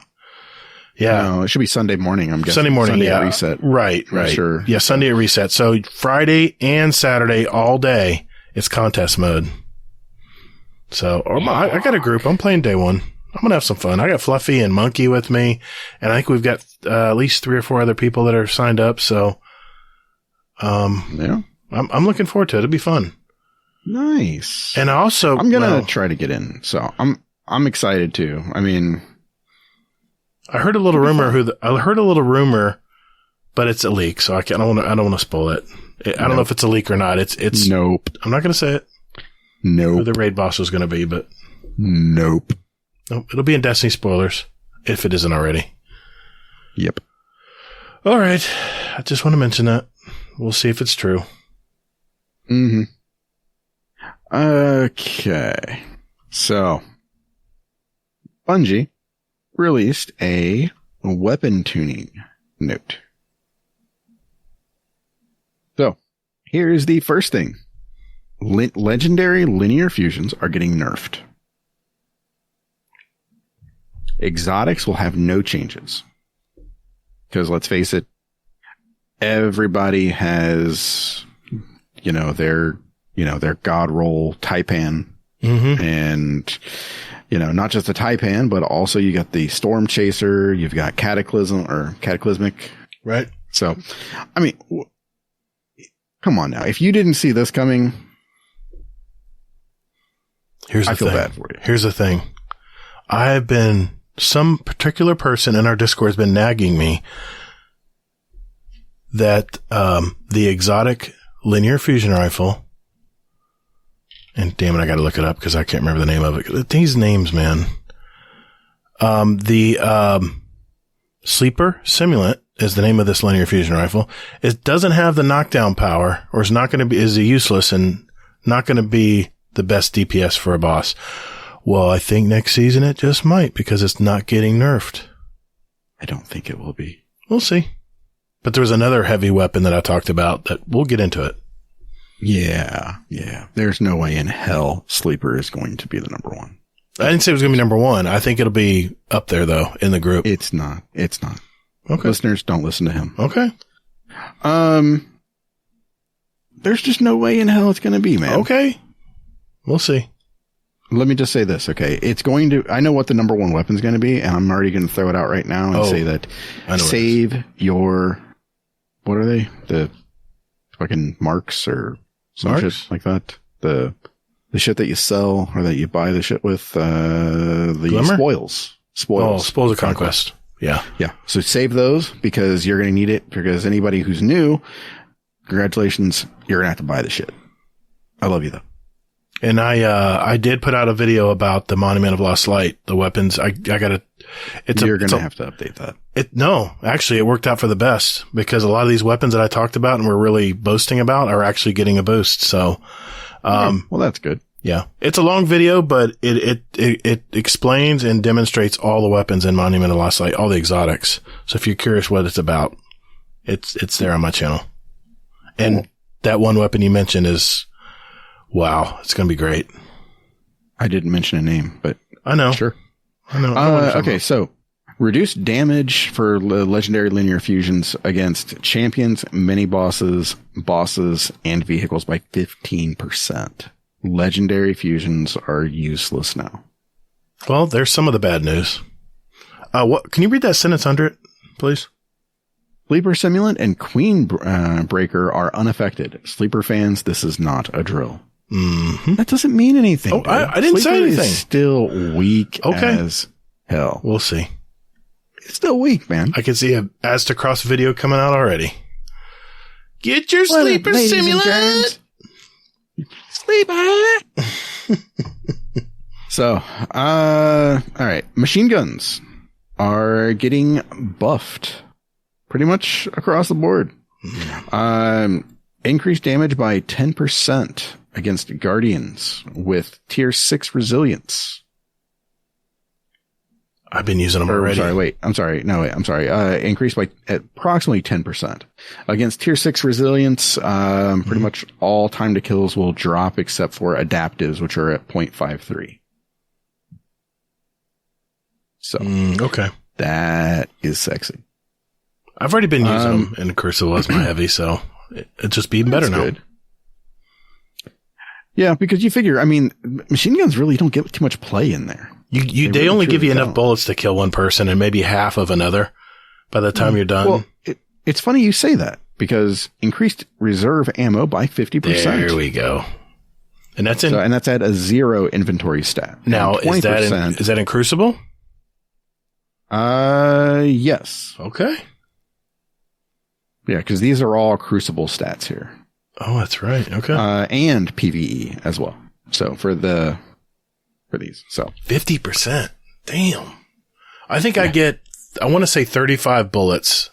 Yeah. No, it should be Sunday morning, I'm guessing. Sunday morning, Sunday yeah. At reset. Right. Sure. Yeah, Sunday at reset. So Friday and Saturday all day, it's contest mode. So I got a group. I'm playing day one. I'm going to have some fun. I got Fluffy and Monkey with me, and I think we've got at least 3 or 4 other people that are signed up. So yeah. I'm looking forward to it. It'll be fun. Nice. And also, I'm going to try to get in. So I'm excited too. I mean, I heard a little rumor, but it's a leak, so I don't want to spoil it. I don't know if it's a leak or not. It's nope. I'm not going to say it. Nope. Who the raid boss was going to be, but nope. It'll be in Destiny spoilers if it isn't already. Yep. All right. I just want to mention that. We'll see if it's true. Mm-hmm. Okay. So, Bungie released a weapon tuning note. So, here's the first thing. Legendary linear fusions are getting nerfed. Exotics will have no changes. Because let's face it, everybody has, their god roll Taipan. Mm-hmm. And, not just the Taipan, but also you got the Storm Chaser, you've got Cataclysmic. Right. So, I mean, come on now. If you didn't see this coming, I feel bad for you. Here's the thing. Some particular person in our Discord has been nagging me that the exotic linear fusion rifle, and damn it, I got to look it up because I can't remember the name of it. These names, man. The Sleeper Simulant is the name of this linear fusion rifle. It doesn't have the knockdown power, or is useless and not going to be the best DPS for a boss. Well, I think next season it just might because it's not getting nerfed. I don't think it will be. We'll see. But there was another heavy weapon that I talked about that we'll get into it. Yeah. There's no way in hell Sleeper is going to be the number one. I didn't say it was going to be number one. I think it'll be up there though in the group. It's not. Okay. Listeners, don't listen to him. Okay. There's just no way in hell it's going to be, man. Okay. We'll see. Let me just say this, okay? I know what the number one weapon is going to be, and I'm already going to throw it out right now and say that save your, what are they? The fucking marks or some shit like that? The shit that you sell or that you buy the shit with, the Glimmer? spoils. Spoils of Conquest. Yeah. Yeah. So save those because you're going to need it, because anybody who's new, congratulations, you're going to have to buy the shit. I love you though. And I did put out a video about the Monument of Lost Light, the weapons. You're going to have to update that. No, actually it worked out for the best because a lot of these weapons that I talked about and we're really boasting about are actually getting a boost. So, well, that's good. Yeah. It's a long video, but it explains and demonstrates all the weapons in Monument of Lost Light, all the exotics. So if you're curious what it's about, it's there on my channel. And that one weapon you mentioned is, wow, it's going to be great. I didn't mention a name, but I know. Sure. I know. Okay, so reduce damage for legendary linear fusions against champions, mini bosses, and vehicles by 15%. Legendary fusions are useless now. Well, there's some of the bad news. Can you read that sentence under it, please? Sleeper Simulant and Queen Breaker are unaffected. Sleeper fans, this is not a drill. Mm-hmm. That doesn't mean anything. Oh, I didn't say anything. Is still weak as hell. We'll see. It's still weak, man. I can see a Astacross video coming out already. Get your sleeper simulant. Sleeper. So, all right. Machine guns are getting buffed pretty much across the board. Increased damage by 10% against Guardians with tier 6 resilience. I've been using them already. I'm sorry. Increased by approximately 10%. Against tier 6 resilience, pretty much all time to kills will drop except for adaptives, which are at 0.53. So, okay. That is sexy. I've already been using them in Crucible as my heavy, so it's just being better now. Good. Yeah, because you figure, I mean, machine guns really don't get too much play in there. They really only give you enough bullets to kill one person and maybe half of another by the time you're done. Well, it's funny you say that because increased reserve ammo by 50%. There we go. And that's and that's at a 0 inventory stat. Now, is that in Crucible? Yes. Okay. Yeah, because these are all Crucible stats here. Oh, that's right. Okay. And PvE as well. So for these. So 50%. Damn. I think I want to say 35 bullets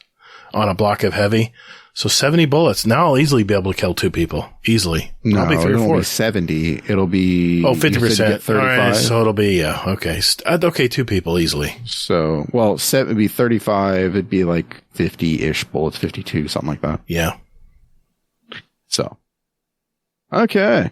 on a block of heavy. So 70 bullets. Now I'll easily be able to kill 2 people. Easily. No, Probably 3 or 4. It'll be 70. It'll be 50%. 35. All right, so it'll be okay. Okay, 2 people easily. So, it'd be 35. It'd be like 50-ish bullets, 52, something like that. Yeah. So, okay.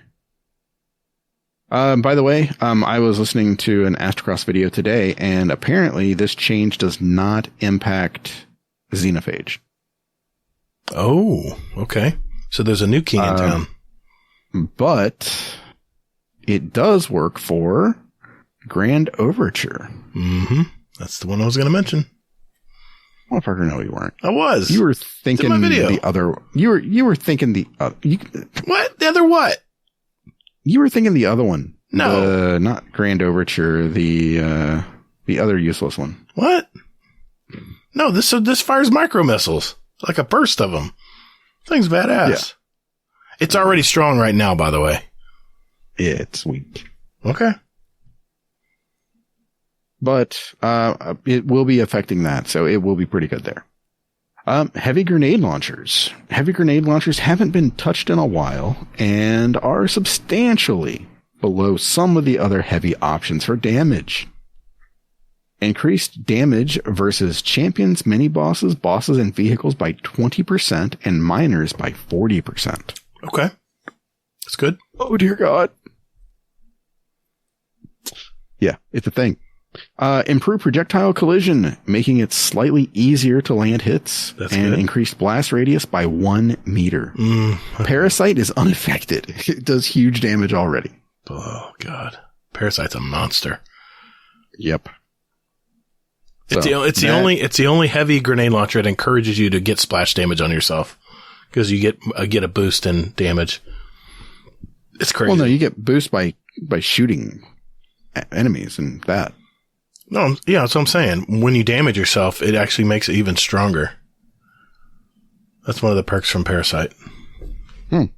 By the way, I was listening to an Astacross video today, and apparently this change does not impact Xenophage. Oh, okay. So there's a new king in town. But it does work for Grand Overture. Mm-hmm. That's the one I was going to mention. Motherfucker, no, you weren't. I was. You were thinking the other. You were thinking the. What? The other what? You were thinking the other one. No, not Grand Overture. The other useless one. What? No, this fires micro missiles. Like a burst of them. Thing's badass. Yeah. It's already strong right now, by the way. It's weak. Okay. But it will be affecting that, so it will be pretty good there. Heavy grenade launchers. Heavy grenade launchers haven't been touched in a while and are substantially below some of the other heavy options for damage. Increased damage versus champions, mini-bosses, bosses, and vehicles by 20% and miners by 40%. Okay. That's good. Oh, dear God. Yeah, it's a thing. Improved projectile collision, making it slightly easier to land hits. That's and good. Increased blast radius by 1 meter. Parasite is unaffected. It does huge damage already. Oh, God. Parasite's a monster. Yep. It's the only heavy grenade launcher that encourages you to get splash damage on yourself because you get a boost in damage. It's crazy. Well, no, you get boost by shooting enemies and that. No, yeah, that's what I'm saying. When you damage yourself, it actually makes it even stronger. That's one of the perks from Parasite. You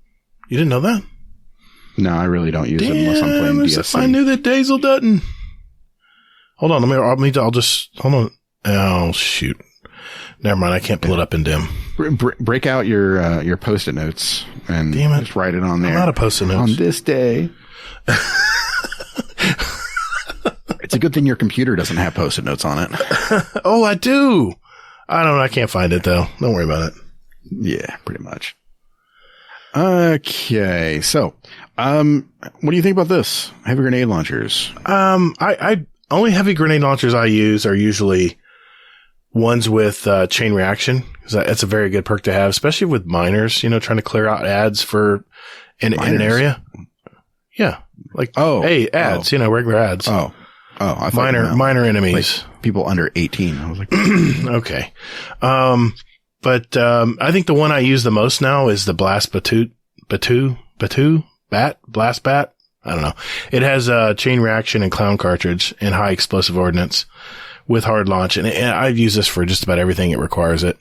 didn't know that? No, I really don't use it unless I'm playing DSC. I knew that Hazel doesn't. Hold on, I'll just hold on. Oh shoot! Never mind. I can't pull it up in dim. Break out your Post-it notes and just write it on there. I'm out of Post-it notes on this day. It's a good thing your computer doesn't have Post-it notes on it. Oh, I do. I don't know. I can't find it though. Don't worry about it. Yeah, pretty much. Okay, so what do you think about this? Heavy grenade launchers. I only heavy grenade launchers I use are usually ones with chain reaction. That's a very good perk to have, especially with miners, trying to clear out ads for in an area. Yeah. Like, ads, regular ads. I thought minor enemies. Like people under 18. I was like, okay. But I think the one I use the most now is the Blast Blast Bat. I don't know. It has chain reaction and clown cartridge and high explosive ordnance with hard launch. And I've used this for just about everything it requires it.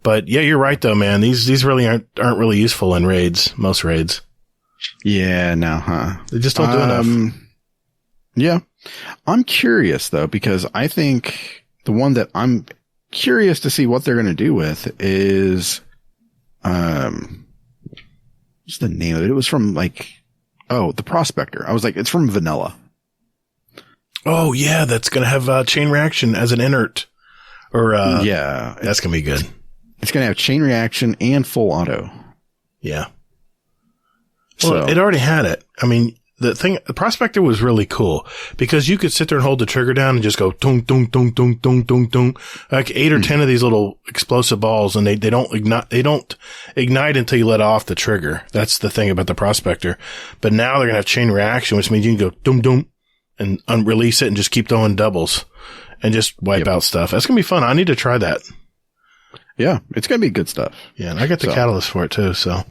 But yeah, you're right though, man. These really aren't really useful in raids, most raids. Yeah, no, huh? They just don't do enough. Yeah. I'm curious though, because I think the one that I'm curious to see what they're going to do with is, what's the name of it? It was from the Prospector. I was like, it's from Vanilla. Oh yeah, that's going to have chain reaction as an inert. Or yeah, that's going to be good. It's going to have chain reaction and full auto. Yeah. Well, it already had it. I mean, the Prospector was really cool because you could sit there and hold the trigger down and just go tung, tung, tung, tung, tung, tung, tung, like 8 or 10 of these little explosive balls, and they don't ignite until you let off the trigger. That's the thing about the Prospector. But now they're going to have chain reaction, which means you can go dum dum and unrelease it and just keep throwing doubles and just wipe out stuff. That's going to be fun. I need to try that. Yeah, it's going to be good stuff. Yeah, and I got the catalyst for it too, so.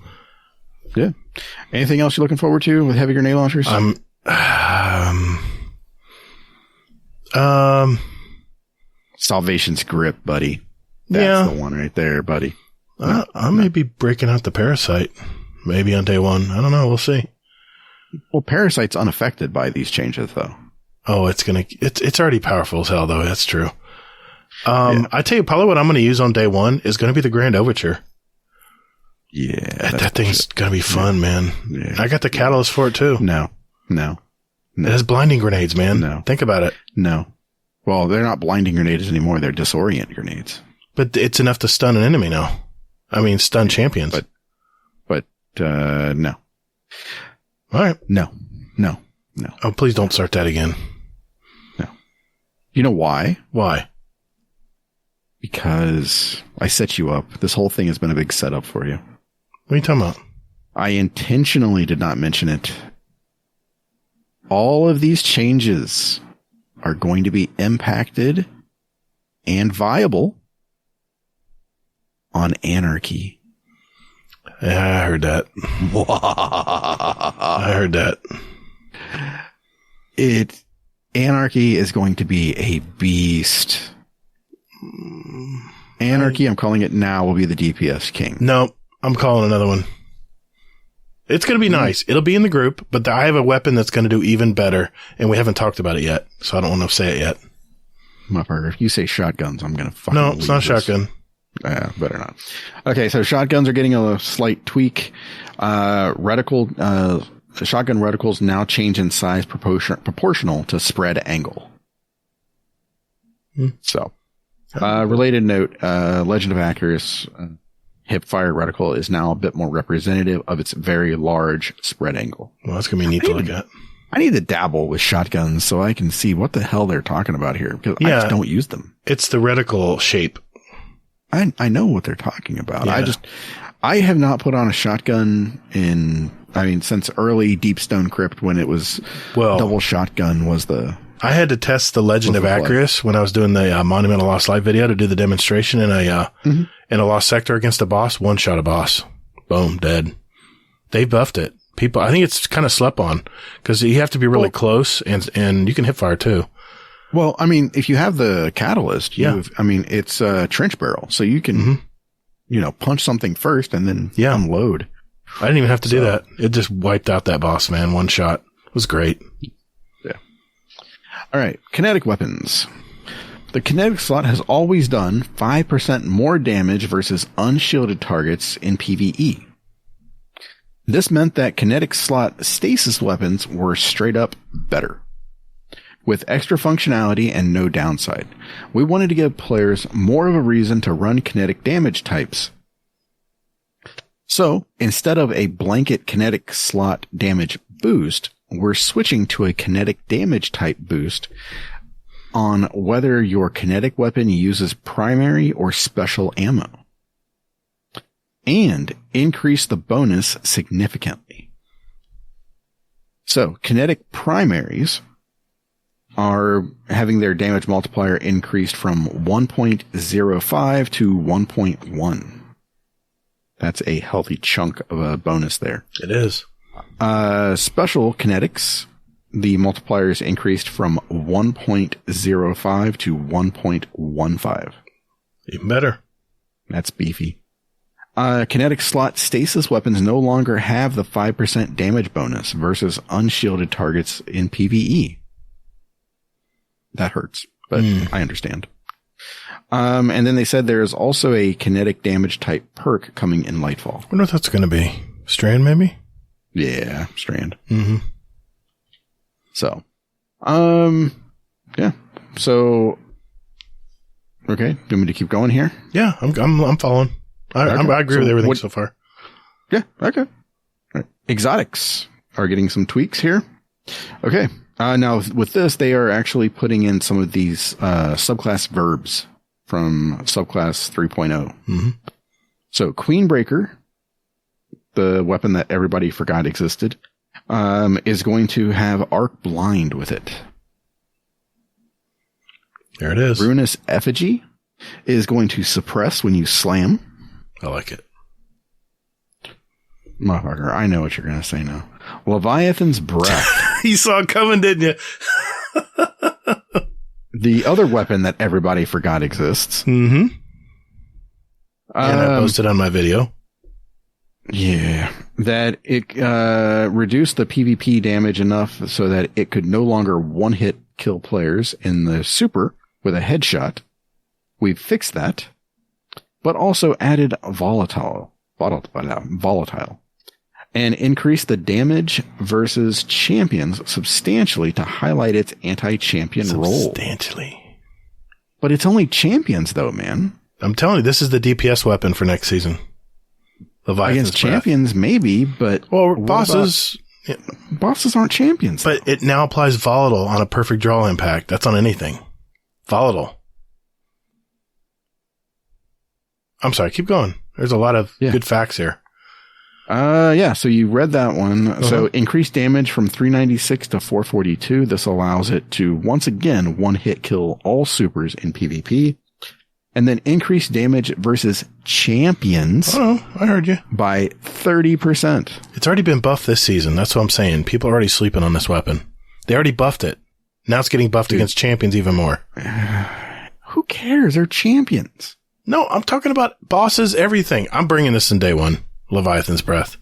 Yeah. Anything else you're looking forward to with heavy grenade launchers? Salvation's Grip, buddy. That's the one right there, buddy. I may be breaking out the Parasite maybe on day one. I don't know. We'll see. Well, Parasite's unaffected by these changes, though. Oh, it's already powerful as hell, though. That's true. I tell you, probably what I'm going to use on day one is going to be the Grand Overture. Yeah. That thing's going to be fun, man. Yeah. I got the catalyst for it, too. No. It has blinding grenades, man. No. Think about it. No. Well, they're not blinding grenades anymore. They're disorient grenades. But it's enough to stun an enemy now. I mean, stun champions. But no. All right. No. Oh, please don't start that again. No. You know why? Why? Because I set you up. This whole thing has been a big setup for you. What are you talking about? I intentionally did not mention it. All of these changes are going to be impacted and viable on Anarchy. Yeah, I heard that. I heard that. Anarchy is going to be a beast. Anarchy, I'm calling it now, will be the DPS king. No, I'm calling another one. It's going to be nice. It'll be in the group, but I have a weapon that's going to do even better, and we haven't talked about it yet, so I don't want to say it yet. Motherfucker, if you say shotguns, I'm going to fucking No, it's not shotgun. Better not. Okay, so shotguns are getting a slight tweak. Shotgun reticles now change in size proportional to spread angle. So, related note, Legend of Acurus hipfire reticle is now a bit more representative of its very large spread angle. Well, that's going to be neat to look at. I need to dabble with shotguns so I can see what the hell they're talking about here, because I just don't use them. It's the reticle shape. I know what they're talking about. Yeah. I have not put on a shotgun since early Deep Stone Crypt, when it was double shotgun was the... I had to test the Legend of Acurus when I was doing the Monumental Lost Live video to do the demonstration in a Lost Sector against a boss. One shot a boss. Boom, dead. They buffed it. People, I think it's kind of slept on because you have to be really close and you can hip fire too. Well, I mean, if you have the catalyst, it's a trench barrel, so you can, punch something first and then unload. I didn't even have to do that. It just wiped out that boss, man. One shot. It was great. Yeah. All right. Kinetic weapons. The kinetic slot has always done 5% more damage versus unshielded targets in PvE. This meant that kinetic slot stasis weapons were straight up better, with extra functionality and no downside. We wanted to give players more of a reason to run kinetic damage types. So, instead of a blanket kinetic slot damage boost, we're switching to a kinetic damage type boost on whether your kinetic weapon uses primary or special ammo, and increase the bonus significantly. So, kinetic primaries are having their damage multiplier increased from 1.05 to 1.1. That's a healthy chunk of a bonus there. It is. Special kinetics, the multiplier is increased from 1.05 to 1.15. Even better. That's beefy. Kinetic slot stasis weapons no longer have the 5% damage bonus versus unshielded targets in PvE. That hurts, but I understand. And then they said there is also a kinetic damage type perk coming in Lightfall. I wonder what that's going to be. Strand, maybe? Yeah, Strand. Mm-hmm. So, yeah. So, okay. Do you want me to keep going here? Yeah, I'm following. I agree with everything so far. Yeah, okay. All right. Exotics are getting some tweaks here. Okay. Now, with this, they are actually putting in some of these subclass verbs from subclass 3.0. Mm-hmm. So, Queenbreaker, the weapon that everybody forgot existed, is going to have Arc Blind with it. There it is. Ruinous Effigy is going to suppress when you slam. I like it. Motherfucker, I know what you're going to say now. Leviathan's Breath. You saw it coming, didn't you? The other weapon that everybody forgot exists. Mm-hmm. And I posted on my video. Yeah. That it reduced the PvP damage enough so that it could no longer one-hit kill players in the super with a headshot. We've fixed that. But also added volatile, and increased the damage versus champions substantially to highlight its anti-champion role. Substantially. But it's only champions, though, man. I'm telling you, this is the DPS weapon for next season. Leviathan's Against champions, maybe, but... Well, bosses... Bosses aren't champions. But it now applies volatile on a perfect draw impact. That's on anything. Volatile. I'm sorry, keep going. There's a lot of good facts here. Yeah, so you read that one. Uh-huh. So increased damage from 396 to 442. This allows it to once again one-hit kill all supers in PvP. And then increased damage versus champions. Oh, I heard you. By 30%. It's already been buffed this season. That's what I'm saying. People are already sleeping on this weapon. They already buffed it. Now it's getting buffed against champions even more. Who cares? They're champions. No, I'm talking about bosses, everything. I'm bringing this in day one. Leviathan's Breath.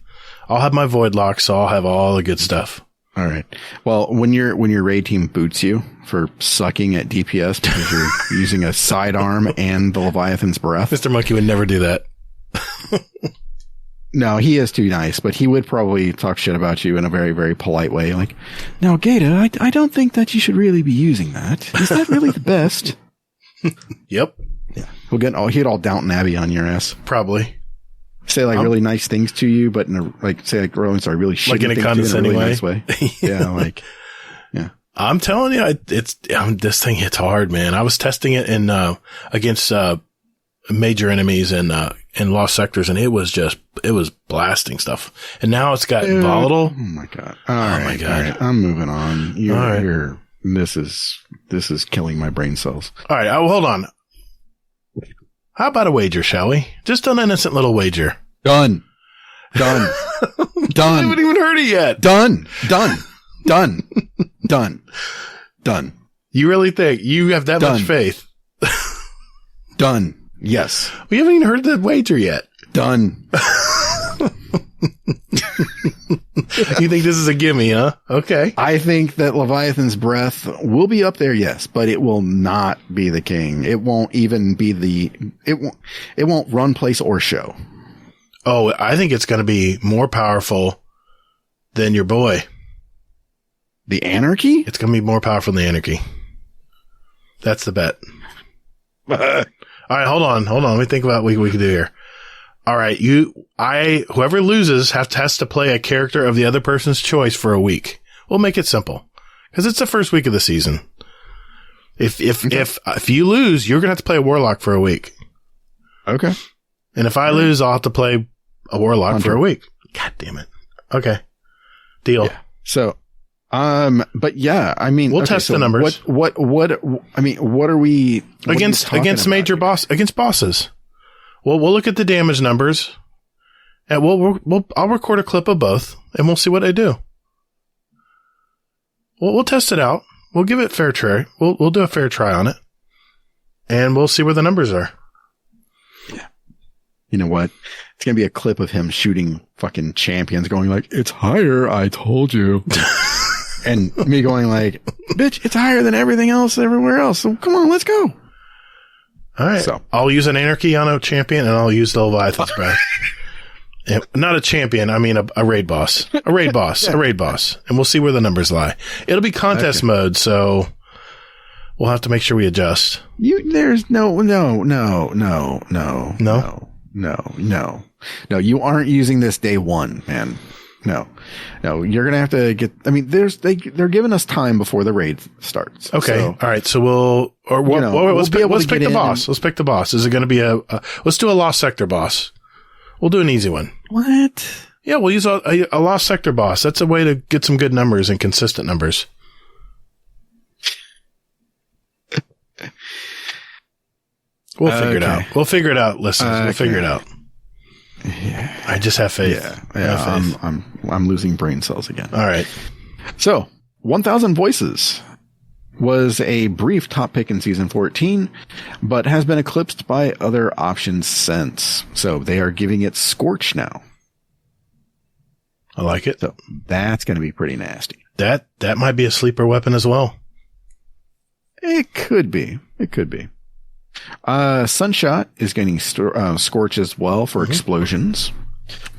I'll have my void lock, so I'll have all the good stuff. All right. Well, when your raid team boots you for sucking at DPS because you're using a sidearm and the Leviathan's Breath. Mr. Monkey would never do that. No, he is too nice, but he would probably talk shit about you in a very, very polite way. Like, now, Gatr, I don't think that you should really be using that. Is that really the best? Yep. Yeah. He'd all Downton Abbey on your ass. Probably. Say really nice things to you, but in a, really shitty like in a condescending really nice way. Yeah, yeah. I'm telling you, this thing hits hard, man. I was testing it in against major enemies in lost sectors, and it was blasting stuff. And now it's got volatile. Oh my god! My god! All right. I'm moving on. This is killing my brain cells. All right, hold on. How about a wager, shall we? Just an innocent little wager. Done. Done. I haven't even heard it yet. Done. You really think you have that much faith? Done. Yes. We haven't even heard the wager yet. Done. You think this is a gimme, huh? Okay. I think that Leviathan's Breath will be up there, yes, but it will not be the king. It won't even be it won't run, place, or show. Oh, I think it's going to be more powerful than your boy. The Anarchy? It's going to be more powerful than the Anarchy. That's the bet. All right, hold on. Let me think about what we can do here. All right, whoever loses has to play a character of the other person's choice for a week. We'll make it simple because it's the first week of the season. If you lose, you're gonna have to play a warlock for a week. Okay. And if I lose, I'll have to play a warlock for a week. God damn it. Okay. Deal. Yeah. So, but yeah, I mean, we'll test the numbers. What are we against bosses? Well, we'll look at the damage numbers And I'll record a clip of both, and we'll see what they do. We'll test it out. We'll give it fair try. We'll do a fair try on it, and we'll see where the numbers are. Yeah. You know what? It's gonna be a clip of him shooting fucking champions, going like, "It's higher, I told you," and me going like, "Bitch, it's higher than everything else everywhere else. So come on, let's go." All right. So I'll use an anarchy on a champion, and I'll use the Leviathan's breath. Not a champion. I mean a raid boss. A raid boss. A raid boss. And we'll see where the numbers lie. It'll be contest mode, so we'll have to make sure we adjust. There's no. You aren't using this day one, man. No. You're gonna have to get. I mean, they're giving us time before the raid starts. Okay. So, all right. So let's pick the boss. Let's pick the boss. Is it going to be let's do a Lost Sector boss. We'll do an easy one. What? Yeah, we'll use a Lost Sector boss. That's a way to get some good numbers and consistent numbers. We'll figure it out. We'll figure it out, listeners. We'll figure it out. Yeah. I just have faith. Yeah. I'm losing brain cells again. All right. So 1,000 Voices was a brief top pick in season 14, but has been eclipsed by other options since. So they are giving it Scorch now. I like it. So that's going to be pretty nasty. That might be a sleeper weapon as well. It could be. Sunshot is getting Scorch as well for explosions.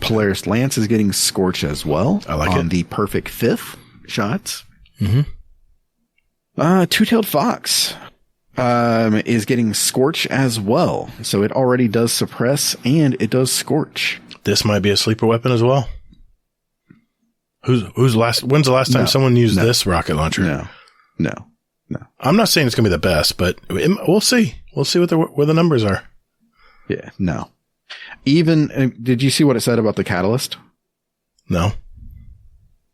Polaris Lance is getting Scorch as well. I like on it. the perfect fifth shots. Mm-hmm. Two-tailed Fox is getting Scorch as well. So it already does suppress and it does Scorch. This might be a sleeper weapon as well. When's the last time someone used this rocket launcher? No. I'm not saying it's going to be the best, but we'll see. We'll see where the numbers are. Yeah, no. Even, did you see what it said about the catalyst? No.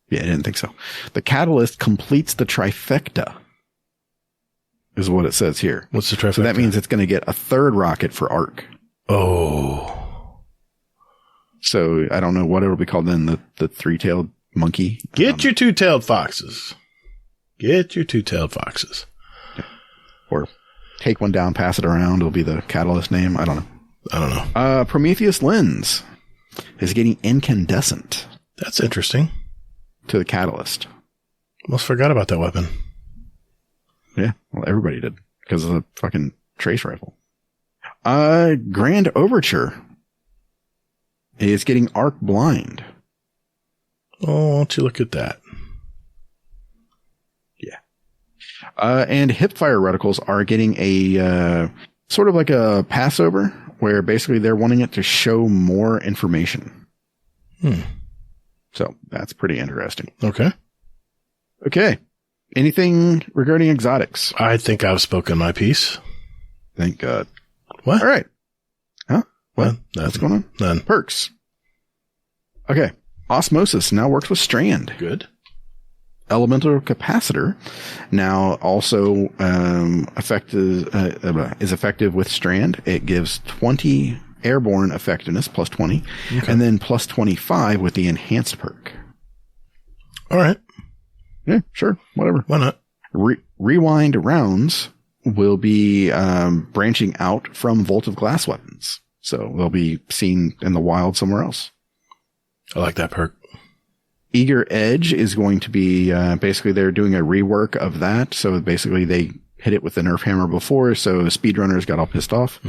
Yeah, I didn't think so. The catalyst completes the trifecta, is what it says here. What's the trifecta? So that means it's going to get a third rocket for Arc. Oh. So I don't know what it'll be called then, the three-tailed monkey. Get your two-tailed foxes. Get your two-tailed foxes. Yeah. Or take one down, pass it around. It'll be the catalyst name. I don't know. Prometheus Lens is getting incandescent. That's interesting. To the catalyst. Almost forgot about that weapon. Yeah, well, everybody did because of the fucking trace rifle. Grand Overture is getting arc blind. Oh, why don't you look at that? Yeah. And hipfire reticles are getting a sort of like a passover where basically they're wanting it to show more information. So that's pretty interesting. Okay. Anything regarding exotics? I think I've spoken my piece. Thank God. What? All right. Huh? What? What's going on? None. Perks. Okay. Osmosis now works with Strand. Good. Elemental Capacitor now also is effective with Strand. It gives 20 airborne effectiveness, plus 20, and then plus 25 with the enhanced perk. All right. Yeah, sure. Whatever. Why not? Rewind rounds will be branching out from Vault of Glass weapons. So they'll be seen in the wild somewhere else. I like that perk. Eager Edge is going to be basically they're doing a rework of that. So basically they hit it with the Nerf hammer before, so speedrunners got all pissed off.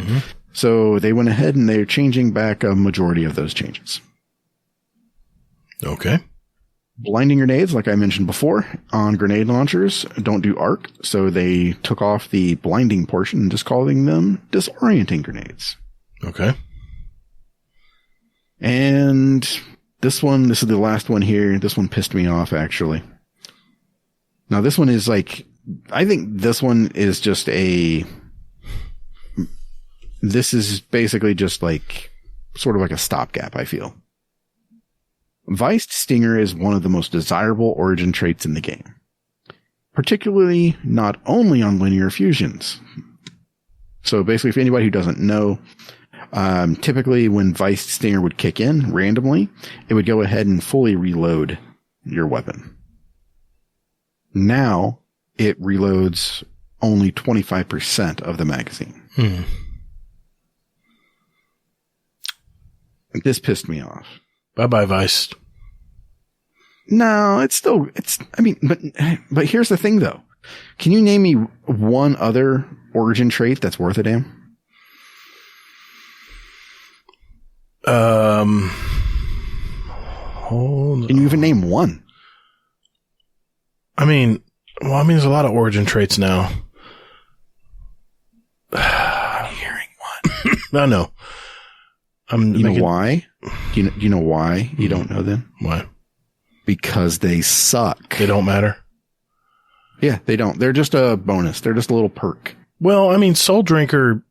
So they went ahead and they're changing back a majority of those changes. Okay. Blinding grenades, like I mentioned before, on grenade launchers don't do arc, so they took off the blinding portion and just calling them disorienting grenades. Okay. And this is the last one here. This one pissed me off, actually. Now, this one is like, I think this one is just this is basically just like, sort of like a stopgap, I feel. Viced Stinger is one of the most desirable origin traits in the game. Particularly not only on linear fusions. So basically, if anybody who doesn't know, Typically, when Vice Stinger would kick in randomly, it would go ahead and fully reload your weapon. Now, it reloads only 25% of the magazine. This pissed me off. Bye-bye, Vice. No, but here's the thing, though. Can you name me one other origin trait that's worth a damn? Hold on. Can you even name one? I mean, there's a lot of origin traits now. I'm hearing one. No, no. You know why? Do you know why you don't know then? Why? Because they suck. They don't matter? Yeah, they don't. They're just a bonus. They're just a little perk. Well, I mean, Soul Drinker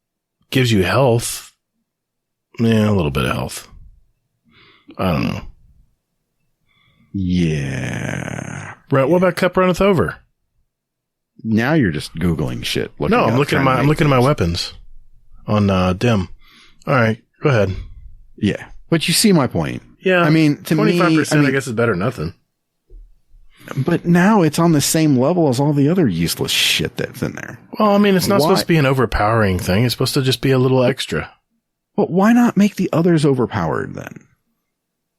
gives you health. Yeah, a little bit of health. I don't know. Yeah. Right. What about Cup Runneth Over? Now you're just Googling shit. No, I'm looking at my weapons on Dim. All right, go ahead. Yeah, but you see my point. Yeah, I mean, to 25%, I guess is better than nothing. But now it's on the same level as all the other useless shit that's in there. Well, I mean, it's not supposed to be an overpowering thing. It's supposed to just be a little extra. But why not make the others overpowered then?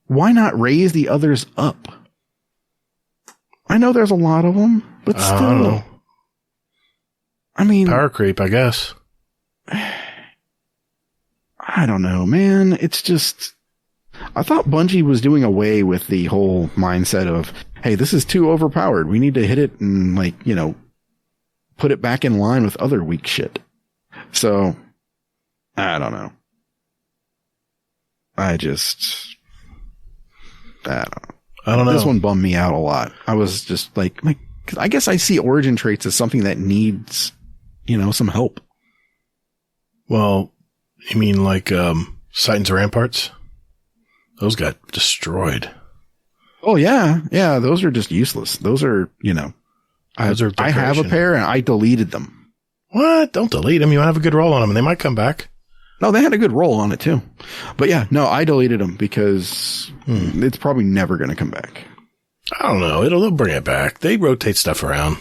Why not raise the others up? I know there's a lot of them, but still. I don't know. I mean, power creep, I guess. I don't know, man. It's just, I thought Bungie was doing away with the whole mindset of, hey, this is too overpowered. We need to hit it and put it back in line with other weak shit. So, I don't know. I don't know. This one bummed me out a lot. I was just like, I guess I see origin traits as something that needs, some help. Well, you mean like Titans Ramparts? Those got destroyed. Oh, yeah. Yeah, those are just useless. Those are, I have a pair and I deleted them. What? Don't delete them. You want to have a good roll on them and they might come back. No, they had a good roll on it too. But yeah, no, I deleted them because it's probably never going to come back. I don't know. They'll bring it back. They rotate stuff around.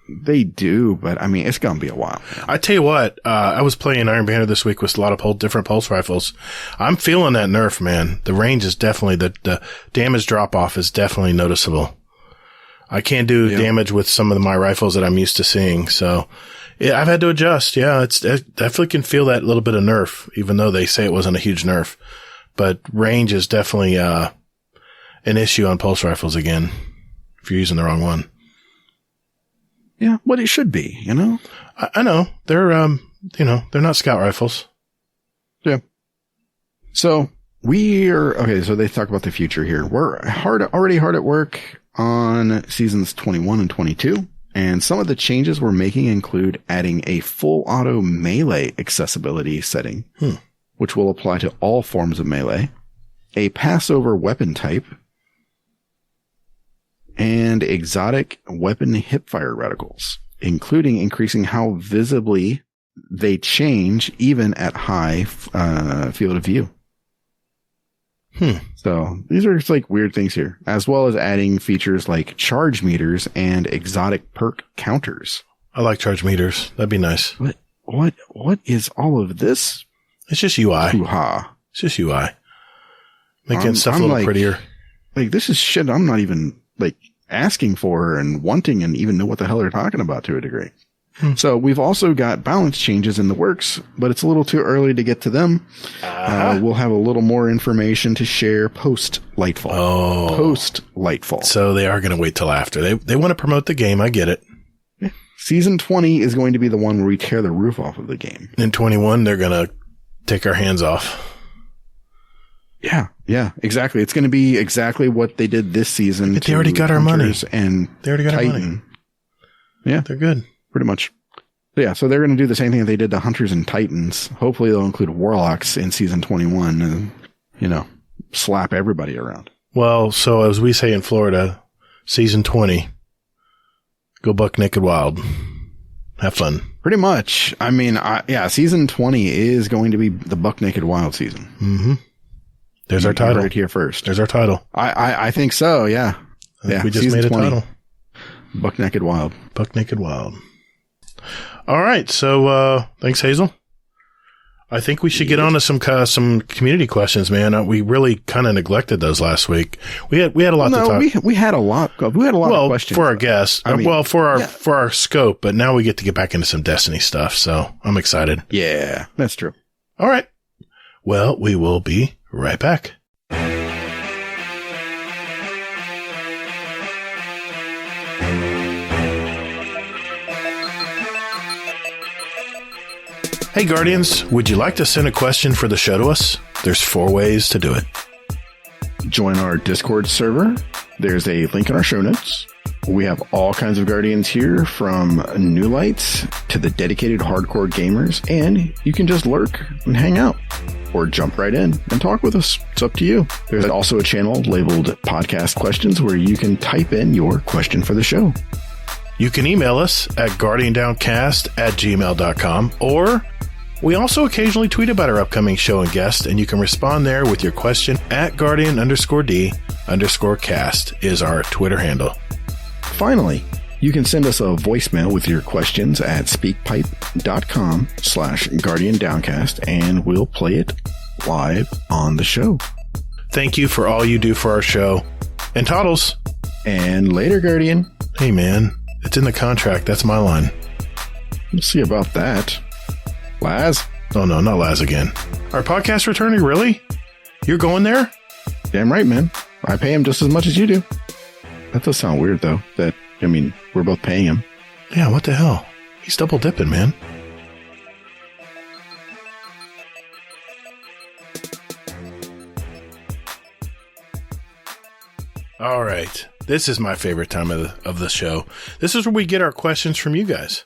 They do, but I mean, it's going to be a while. I tell you what, I was playing Iron Banner this week with a lot of different pulse rifles. I'm feeling that nerf, man. The range is definitely, the damage drop off is definitely noticeable. I can't do damage with some of my rifles that I'm used to seeing. So yeah, I've had to adjust. Yeah, I definitely can feel that little bit of nerf, even though they say it wasn't a huge nerf. But range is definitely an issue on pulse rifles again, if you're using the wrong one. Yeah, what it should be, I know. They're, they're not scout rifles. Yeah. So so they talk about the future here. We're already hard at work on seasons 21 and 22. And some of the changes we're making include adding a full auto melee accessibility setting, which will apply to all forms of melee, a passover weapon type, and exotic weapon hipfire reticles, including increasing how visibly they change even at high field of view. So these are just like weird things here, as well as adding features like charge meters and exotic perk counters. I like charge meters. That'd be nice. What is all of this? It's just UI. Hoo-ha. It's just UI. Making stuff a little prettier. Like, this is shit I'm not even asking for and wanting and even know what the hell they're talking about to a degree. So we've also got balance changes in the works, but it's a little too early to get to them. We'll have a little more information to share post Lightfall. Oh. Post Lightfall. So they are going to wait till after. They want to promote the game. I get it. Yeah. Season 20 is going to be the one where we tear the roof off of the game. In 21, they're going to take our hands off. Yeah, exactly. It's going to be exactly what they did this season. But they already got our money. And they already got Titan. our money. Yeah. They're good. Pretty much. So they're going to do the same thing that they did to Hunters and Titans. Hopefully they'll include Warlocks in season 21 and, slap everybody around. Well, so as we say in Florida, season 20, go buck naked wild. Have fun. Pretty much. I mean, season 20 is going to be the Buck Naked Wild season. Mm-hmm. There's our title. Right here first. There's our title. I think so. Yeah. We just made a 20. Title. Buck Naked Wild. Buck Naked Wild. All right. So, thanks, Hazel. I think we should get on to some community questions, man. We really kind of neglected those last week. We had a lot to talk. We had a lot of questions for our guests. For our scope, but now we get to get back into some Destiny stuff. So I'm excited. Yeah, that's true. All right. Well, we will be right back. Hey Guardians, would you like to send a question for the show to us? There's 4 ways to do it. Join our Discord server. There's a link in our show notes. We have all kinds of Guardians here, from new lights to the dedicated hardcore gamers, and you can just lurk and hang out or jump right in and talk with us. It's up to you. There's also a channel labeled Podcast Questions where you can type in your question for the show. You can email us at guardiandowncast@gmail.com, or we also occasionally tweet about our upcoming show and guest, and you can respond there with your question at guardian_d_cast is our Twitter handle. Finally, you can send us a voicemail with your questions at speakpipe.com/guardiandowncast, and we'll play it live on the show. Thank you for all you do for our show. And Toddles. And later, Guardian. Hey, man. It's in the contract. That's my line. We'll see about that. Laz? Oh, no, not Laz again. Our podcast attorney, really? You're going there? Damn right, man. I pay him just as much as you do. That does sound weird, though. We're both paying him. Yeah, what the hell? He's double dipping, man. All right. This is my favorite time of the show. This is where we get our questions from you guys,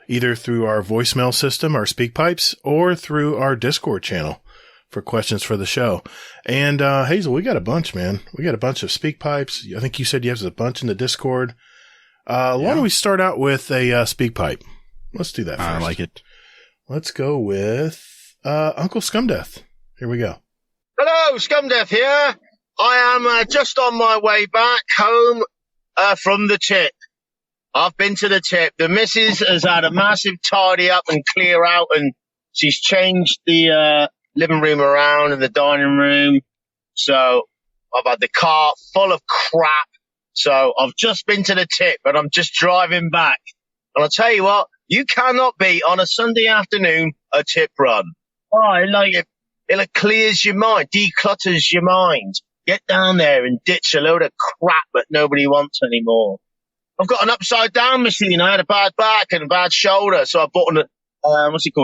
either through our voicemail system, our speak pipes, or through our Discord channel for questions for the show. And Hazel, we got a bunch, man. We got a bunch of speak pipes. I think you said you have a bunch in the Discord. Why don't we start out with a speak pipe? Let's do that first. I like it. Let's go with Uncle Scumdeth. Here we go. Hello, Scumdeth here. I am just on my way back home from the tip. I've been to the tip. The missus has had a massive tidy up and clear out, and she's changed the living room around and the dining room. So I've had the car full of crap. So I've just been to the tip, but I'm just driving back. And I'll tell you what, you cannot beat on a Sunday afternoon a tip run. Oh, I like it. It clears your mind, declutters your mind. Get down there and ditch a load of crap that nobody wants anymore. I've got an upside down machine. I had a bad back and a bad shoulder, so I bought an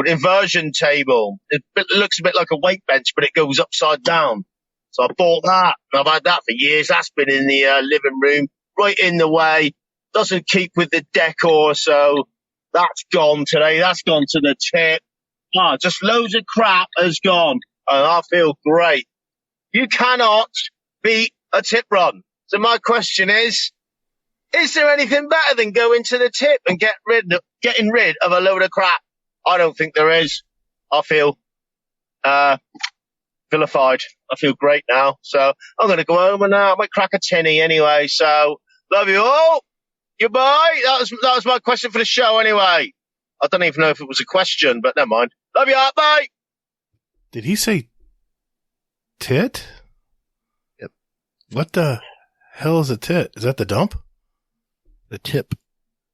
inversion table. It looks a bit like a weight bench, but it goes upside down. So I bought that, and I've had that for years. That's been in the living room, right in the way. Doesn't keep with the decor, so that's gone today. That's gone to the tip. Just loads of crap has gone, and I feel great. You cannot beat a tip run. So my question is there anything better than going to the tip and getting rid of a load of crap? I don't think there is. I feel vilified. I feel great now. So I'm going to go home and I might crack a tinny anyway. So love you all. Goodbye. That was my question for the show anyway. I don't even know if it was a question, but never mind. Love you all. Bye. Did he say tit? Yep. What the hell is a tit? Is that the dump? The tip.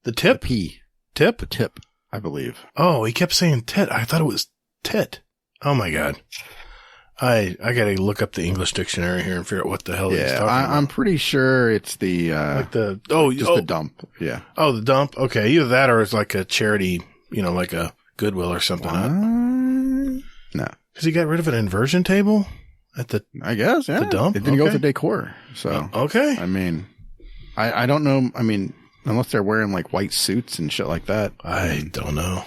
The tip? The P. Tip? The tip, I believe. Oh, he kept saying tit. I thought it was tit. Oh my God. I gotta look up the English dictionary here and figure out what the hell he's talking about. I'm pretty sure it's the the dump. Yeah. Oh, the dump. Okay, either that or it's like a charity, like a Goodwill or something. No. Because he got rid of an inversion table at the. I guess, yeah. The dump. It didn't go with the decor. So okay. I mean, I don't know. I mean, unless they're wearing like white suits and shit like that. I don't know.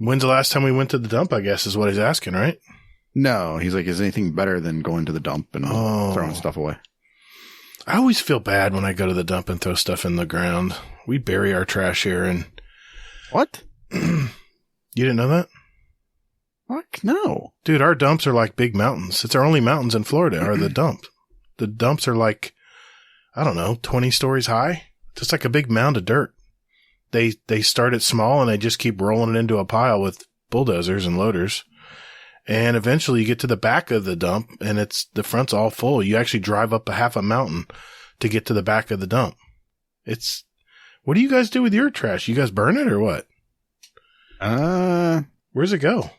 When's the last time we went to the dump, I guess, is what he's asking, right? No. He's like, is anything better than going to the dump and throwing stuff away? I always feel bad when I go to the dump and throw stuff in the ground. We bury our trash here, and What? You didn't know that? Fuck no. Dude, our dumps are like big mountains. It's our only mountains in Florida are the dump. The dumps are like, I don't know, 20 stories high. Just like a big mound of dirt. They start it small and they just keep rolling it into a pile with bulldozers and loaders. And eventually you get to the back of the dump and the front's all full. You actually drive up a half a mountain to get to the back of the dump. What do you guys do with your trash? You guys burn it or what? Where's it go?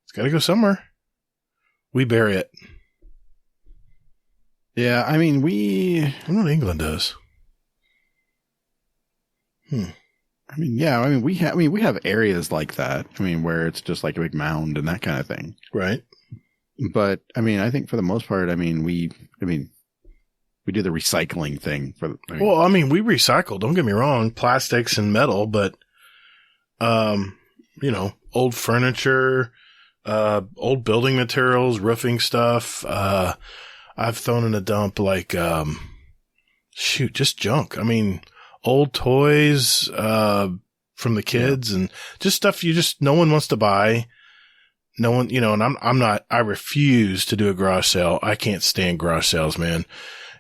It's got to go somewhere. We bury it. Yeah, I mean, I wonder what England does. we have areas like that. I mean, where it's just like a big mound and that kind of thing. Right. But I mean, I think for the most part, we do the recycling thing we recycle, don't get me wrong, plastics and metal, but, old furniture, old building materials, roofing stuff. I've thrown in a dump like, just junk. I mean, old toys, from the kids and just stuff no one wants to buy. No one, and I refuse to do a garage sale. I can't stand garage sales, man.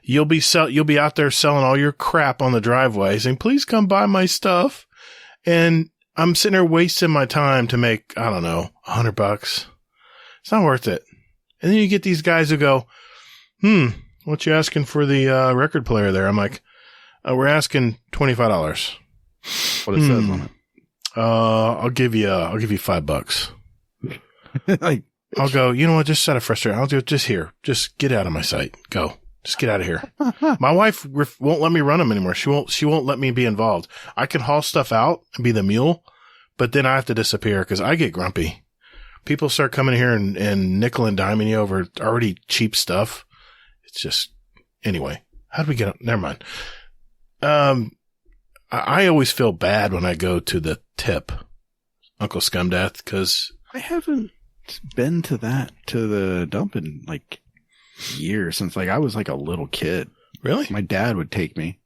You'll be out there selling all your crap on the driveway saying, please come buy my stuff. And I'm sitting there wasting my time to make, I don't know, $100. It's not worth it. And then you get these guys who go, what you asking for the record player there? I'm like, we're asking $25. What it says on it. I'll give you $5. Like, I'll go, you know what? Just out of frustration. I'll do it just here. Just get out of my sight. Go. Just get out of here. My wife won't let me run them anymore. She won't let me be involved. I can haul stuff out and be the mule, but then I have to disappear because I get grumpy. People start coming here and nickel and diming you over already cheap stuff. It's just, anyway, how do we get, never mind. I always feel bad when I go to the tip, Uncle Scumdeth, because I haven't been to the dump in like years since like I was like a little kid. Really? My dad would take me.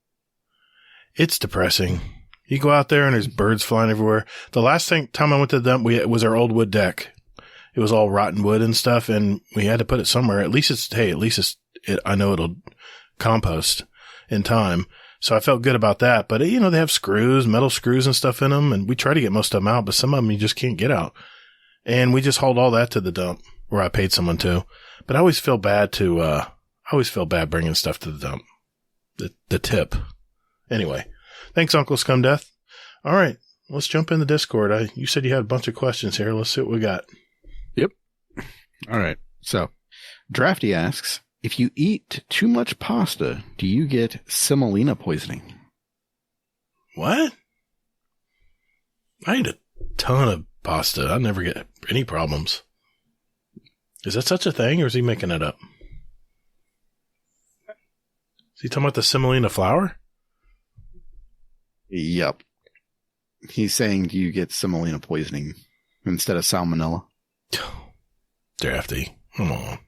It's depressing. You go out there and there's birds flying everywhere. The last time I went to the dump, it was our old wood deck. It was all rotten wood and stuff, and we had to put it somewhere. At least I know it'll compost in time. So I felt good about that. But, they have screws, metal screws and stuff in them, and we try to get most of them out, but some of them you just can't get out. And we just hauled all that to the dump where I paid someone to. But I always feel bad bringing stuff to the dump. The tip. Anyway, thanks, Uncle Scumdeth. All right, let's jump in the Discord. You said you had a bunch of questions here. Let's see what we got. Yep. All right. So, Drafty asks, if you eat too much pasta, do you get semolina poisoning? What? I eat a ton of pasta. I never get any problems. Is that such a thing, or is he making it up? Is he talking about the semolina flour? Yep. He's saying, do you get semolina poisoning instead of salmonella? Drafty. Come on.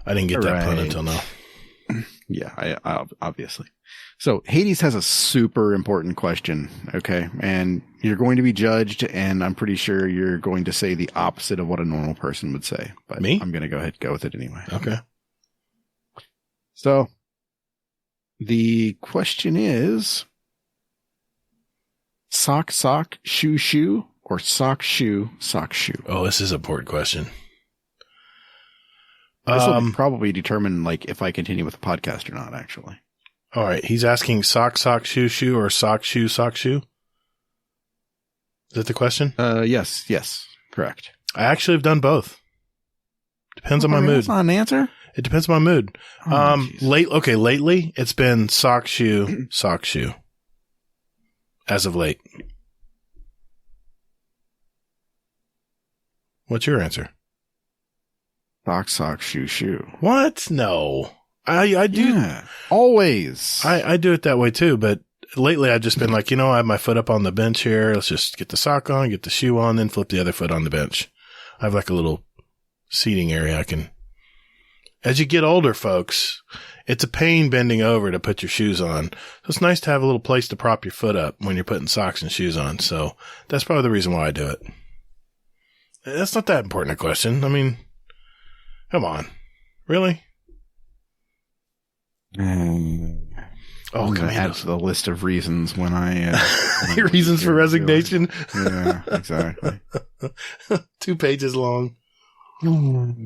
I didn't get that pun until now. Yeah, I obviously. So Hades has a super important question, okay? And you're going to be judged, and I'm pretty sure you're going to say the opposite of what a normal person would say. But me? I'm going to go ahead and go with it anyway. Okay. So the question is sock, shoe, shoe, or sock, shoe, sock, shoe? Oh, this is an important question. This will probably determine like if I continue with the podcast or not, actually. All right. He's asking sock, shoe, shoe, or sock, shoe, sock, shoe. Is that the question? Yes. Correct. I actually have done both. Depends on my mood. That's not an answer? It depends on my mood. Lately it's been sock, shoe, sock, shoe. As of late. What's your answer? Sock, shoe, shoe. What? No. I do. Yeah, always. I do it that way too, but lately I've just been like, I have my foot up on the bench here. Let's just get the sock on, get the shoe on, then flip the other foot on the bench. I have like a little seating area I can. As you get older, folks, It's a pain bending over to put your shoes on. So it's nice to have a little place to prop your foot up when you're putting socks and shoes on. So that's probably the reason why I do it. That's not that important a question. I mean, come on. Really? Oh, can I add to the list of reasons when I... reasons for resignation? Yeah, exactly. 2 pages long. All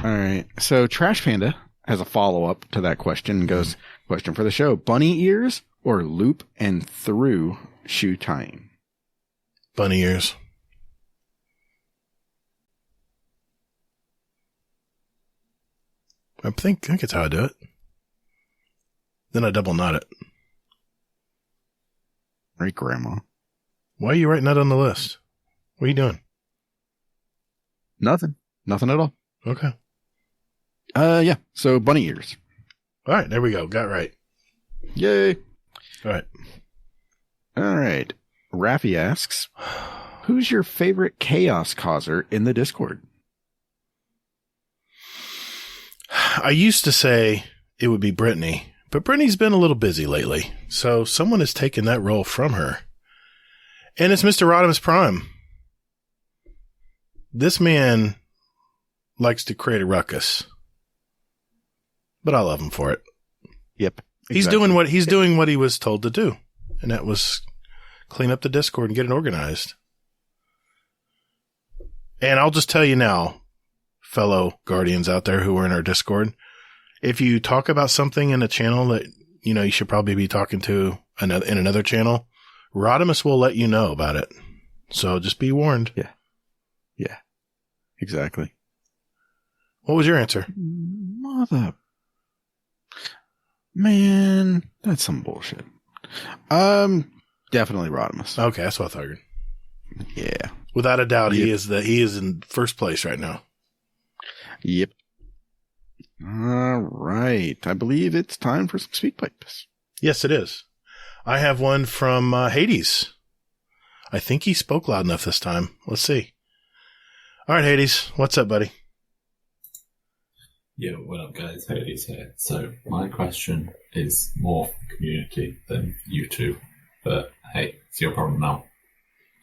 right. So Trash Panda has a follow-up to that question and goes, question for the show, bunny ears or loop and through shoe tying? Bunny ears. I think it's how I do it. Then I double knot it. Right, Grandma. Why are you writing that on the list? What are you doing? Nothing. Nothing at all. Okay. Yeah. So bunny ears. All right. There we go. Got it right. Yay. All right. All right. Raffi asks, who's your favorite chaos causer in the Discord? I used to say it would be Brittany, but Brittany's been a little busy lately. So someone has taken that role from her. And it's Mr. Rodimus Prime. This man likes to create a ruckus. But I love him for it. Yep. He's doing what he was told to do. And that was clean up the Discord and get it organized. And I'll just tell you now, fellow Guardians out there who are in our Discord, if you talk about something in a channel that, you know, you should probably be talking to in another channel, Rodimus will let you know about it. So just be warned. Yeah. Yeah. Exactly. What was your answer? Mother. Man, that's some bullshit. Definitely Rodimus. Okay, that's what I figured. Yeah. Without a doubt, Yep. he is in first place right now. Yep. All right. I believe it's time for some speak pipes. Yes, it is. I have one from Hades. I think he spoke loud enough this time. Let's see. All right, Hades. What's up, buddy? Yo, what up, guys? Hades here. So, my question is more for the community than you two. But, hey, it's your problem now.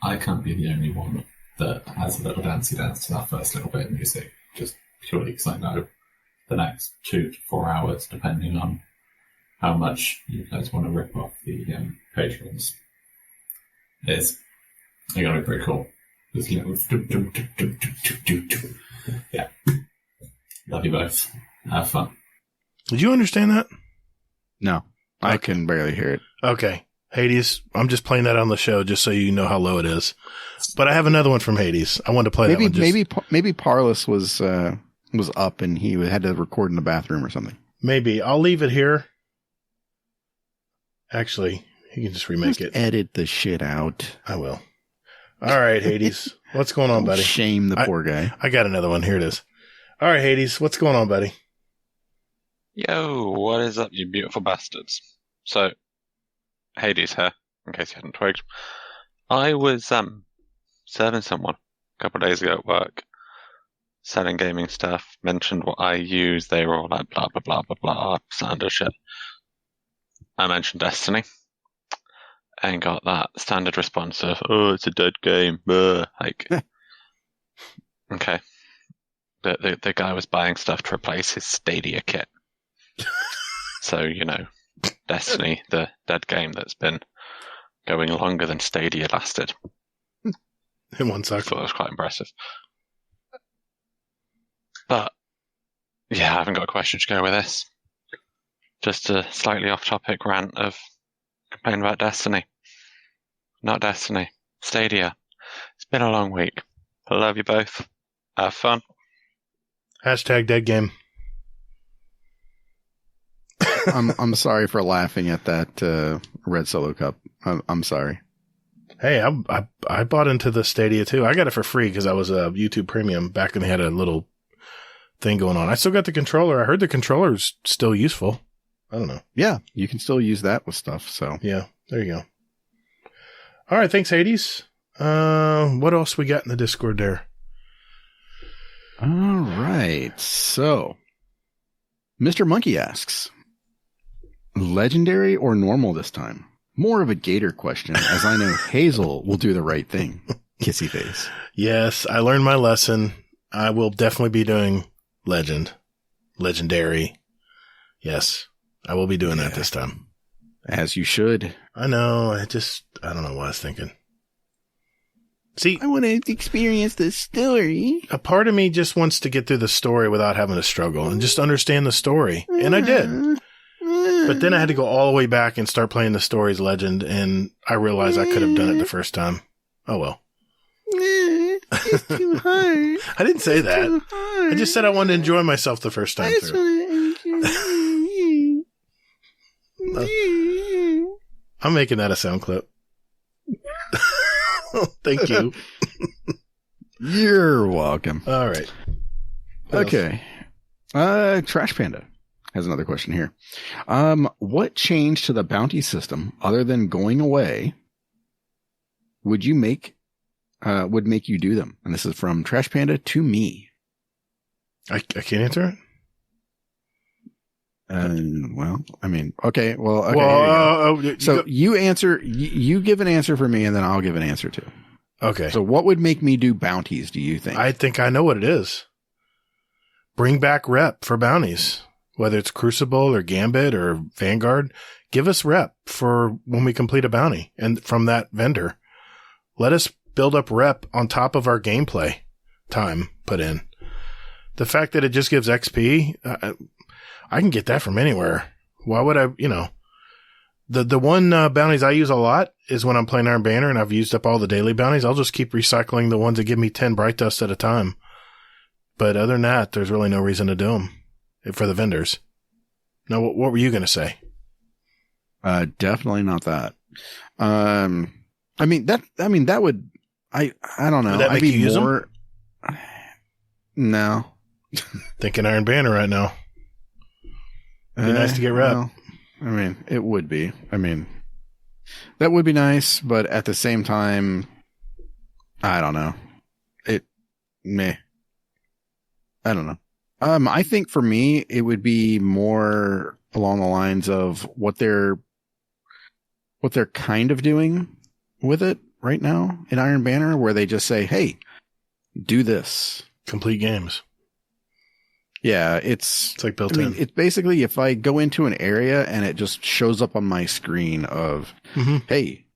I can't be the only one that has a little dancey dance to that first little bit of music. Just purely because I know the next 2 to 4 hours, depending on how much you guys want to rip off the patrons, is going to be pretty cool. This little yeah. Love you both. Have fun. Did you understand that? No, I can barely hear it. Okay. Hades, I'm just playing that on the show just so you know how low it is. But I have another one from Hades. I wanted to play that one. Maybe Parlus was up and he had to record in the bathroom or something. Maybe. I'll leave it here. Actually, you can just remake it. Edit the shit out. I will. All right, Hades. What's going on, buddy? Shame the poor guy. I got another one. Here it is. All right, Hades. What's going on, buddy? Yo, what is up, you beautiful bastards? So, Hades here, in case you hadn't twigged. I was serving someone a couple of days ago at work, selling gaming stuff, mentioned what I use, they were all like blah blah blah blah blah, standard shit. I mentioned Destiny, and got that standard response of, oh, it's a dead game, like, okay. The guy was buying stuff to replace his Stadia kit. So, you know, Destiny, the dead game that's been going longer than Stadia lasted. In 1 I second. thought that was quite impressive. But, yeah, I haven't got a question to go with this. Just a slightly off-topic rant of complaining about Destiny. Not Destiny. Stadia. It's been a long week. I love you both. Have fun. Hashtag dead game. I'm sorry for laughing at that red Solo Cup. I'm sorry. Hey, I bought into the Stadia too. I got it for free because I was a YouTube Premium back when they had a little thing going on. I still got the controller. I heard the controller's still useful. I don't know. Yeah, you can still use that with stuff. So Yeah, there you go. All right, thanks, Hades. What else we got in the Discord there? all right. So Mr. Monkey asks, legendary or normal this time? More of a Gatr question, as I know Hazel will do the right thing. Kissy face. Yes, I learned my lesson. I will definitely be doing legendary. Yes, I will be doing that this time. As you should. I know. I don't know what I was thinking. See, I want to experience the story. A part of me just wants to get through the story without having to struggle and just understand the story. And I did. But then I had to go all the way back and start playing the story's legend, and I realized I could have done it the first time. Oh, well. It's too hard. I didn't say that. I just said I wanted to enjoy myself the first time through. I'm making that a sound clip. Thank you. You're welcome. All right. Okay. Trash Panda has another question here. What change to the bounty system, other than going away, would make you do them? And this is from Trash Panda to me. I can't answer it. Well, I mean, okay. Well, okay. Well, so you answer. You give an answer for me, and then I'll give an answer too. Okay. So what would make me do bounties? Do you think? I think I know what it is. Bring back rep for bounties, whether it's Crucible or Gambit or Vanguard. Give us rep for when we complete a bounty, and from that vendor, let us build up rep on top of our gameplay time put in. The fact that it just gives XP, I can get that from anywhere. Why would I, the one bounties I use a lot is when I'm playing Iron Banner and I've used up all the daily bounties. I'll just keep recycling the ones that give me 10 Bright Dust at a time. But other than that, there's really no reason to do them for the vendors. Now, what were you going to say? Definitely not that. I don't know. Would that make you use them? No. Thinking Iron Banner right now. It'd be nice to get rep. Well, I mean, it would be. I mean, that would be nice, but at the same time, I don't know. I don't know. I think for me, it would be more along the lines of what they're kind of doing with it right now in Iron Banner, where they just say, "Hey, do this." Complete games. Yeah, it's like built in. It's basically if I go into an area and it just shows up on my screen of, hey,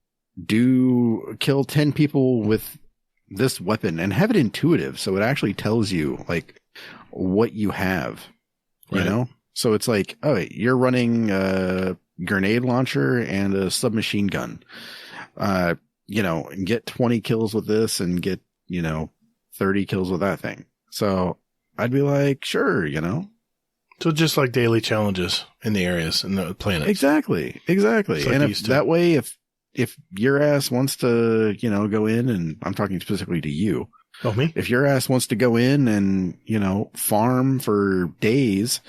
kill 10 people with this weapon, and have it intuitive, so it actually tells you like what you have, you know? So it's like, oh, you're running a grenade launcher and a submachine gun. Get 20 kills with this and get, 30 kills with that thing. So I'd be like, sure, So just like daily challenges in the areas and the planets. Exactly. Like, and if that way, if your ass wants to, go in, and I'm talking specifically to you. Oh, me? If your ass wants to go in and, farm for days,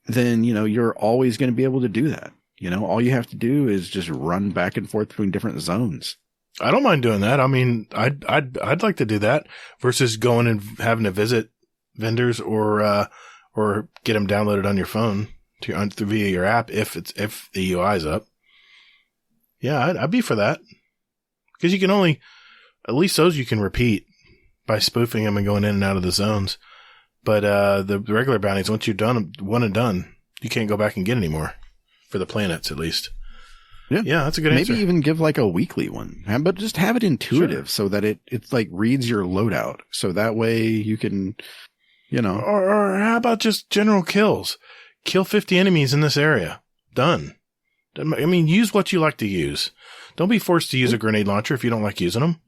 then, you're always going to be able to do that. All you have to do is just run back and forth between different zones. I don't mind doing that. I mean, I'd like to do that versus going and having to visit vendors or get them downloaded on your phone via your app if the UI's up. Yeah, I'd be for that, because you can only, at least those you can repeat by spoofing them and going in and out of the zones. But the regular bounties, once you're done one and done, you can't go back and get any more for the planets, at least. Yeah, that's a good answer. Maybe even give like a weekly one, but just have it intuitive so that it's like reads your loadout. So that way you can, Or how about just general kills? Kill 50 enemies in this area. Done. I mean, use what you like to use. Don't be forced to use a grenade launcher if you don't like using them.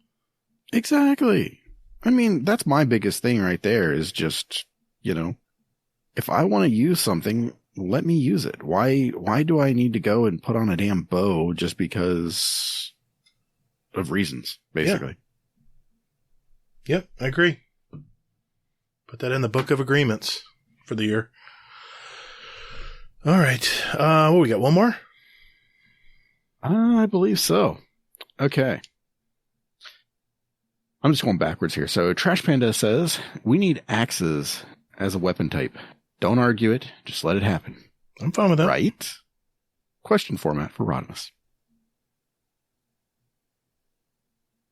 Exactly. I mean, that's my biggest thing right there is just, if I want to use something, let me use it. Why do I need to go and put on a damn bow just because of reasons, basically? Yep, I agree. Put that in the book of agreements for the year. All right. What we got? One more? I believe so. Okay. I'm just going backwards here. So Trash Panda says, we need axes as a weapon type. Don't argue it. Just let it happen. I'm fine with that. Right? Question format for Rodimus.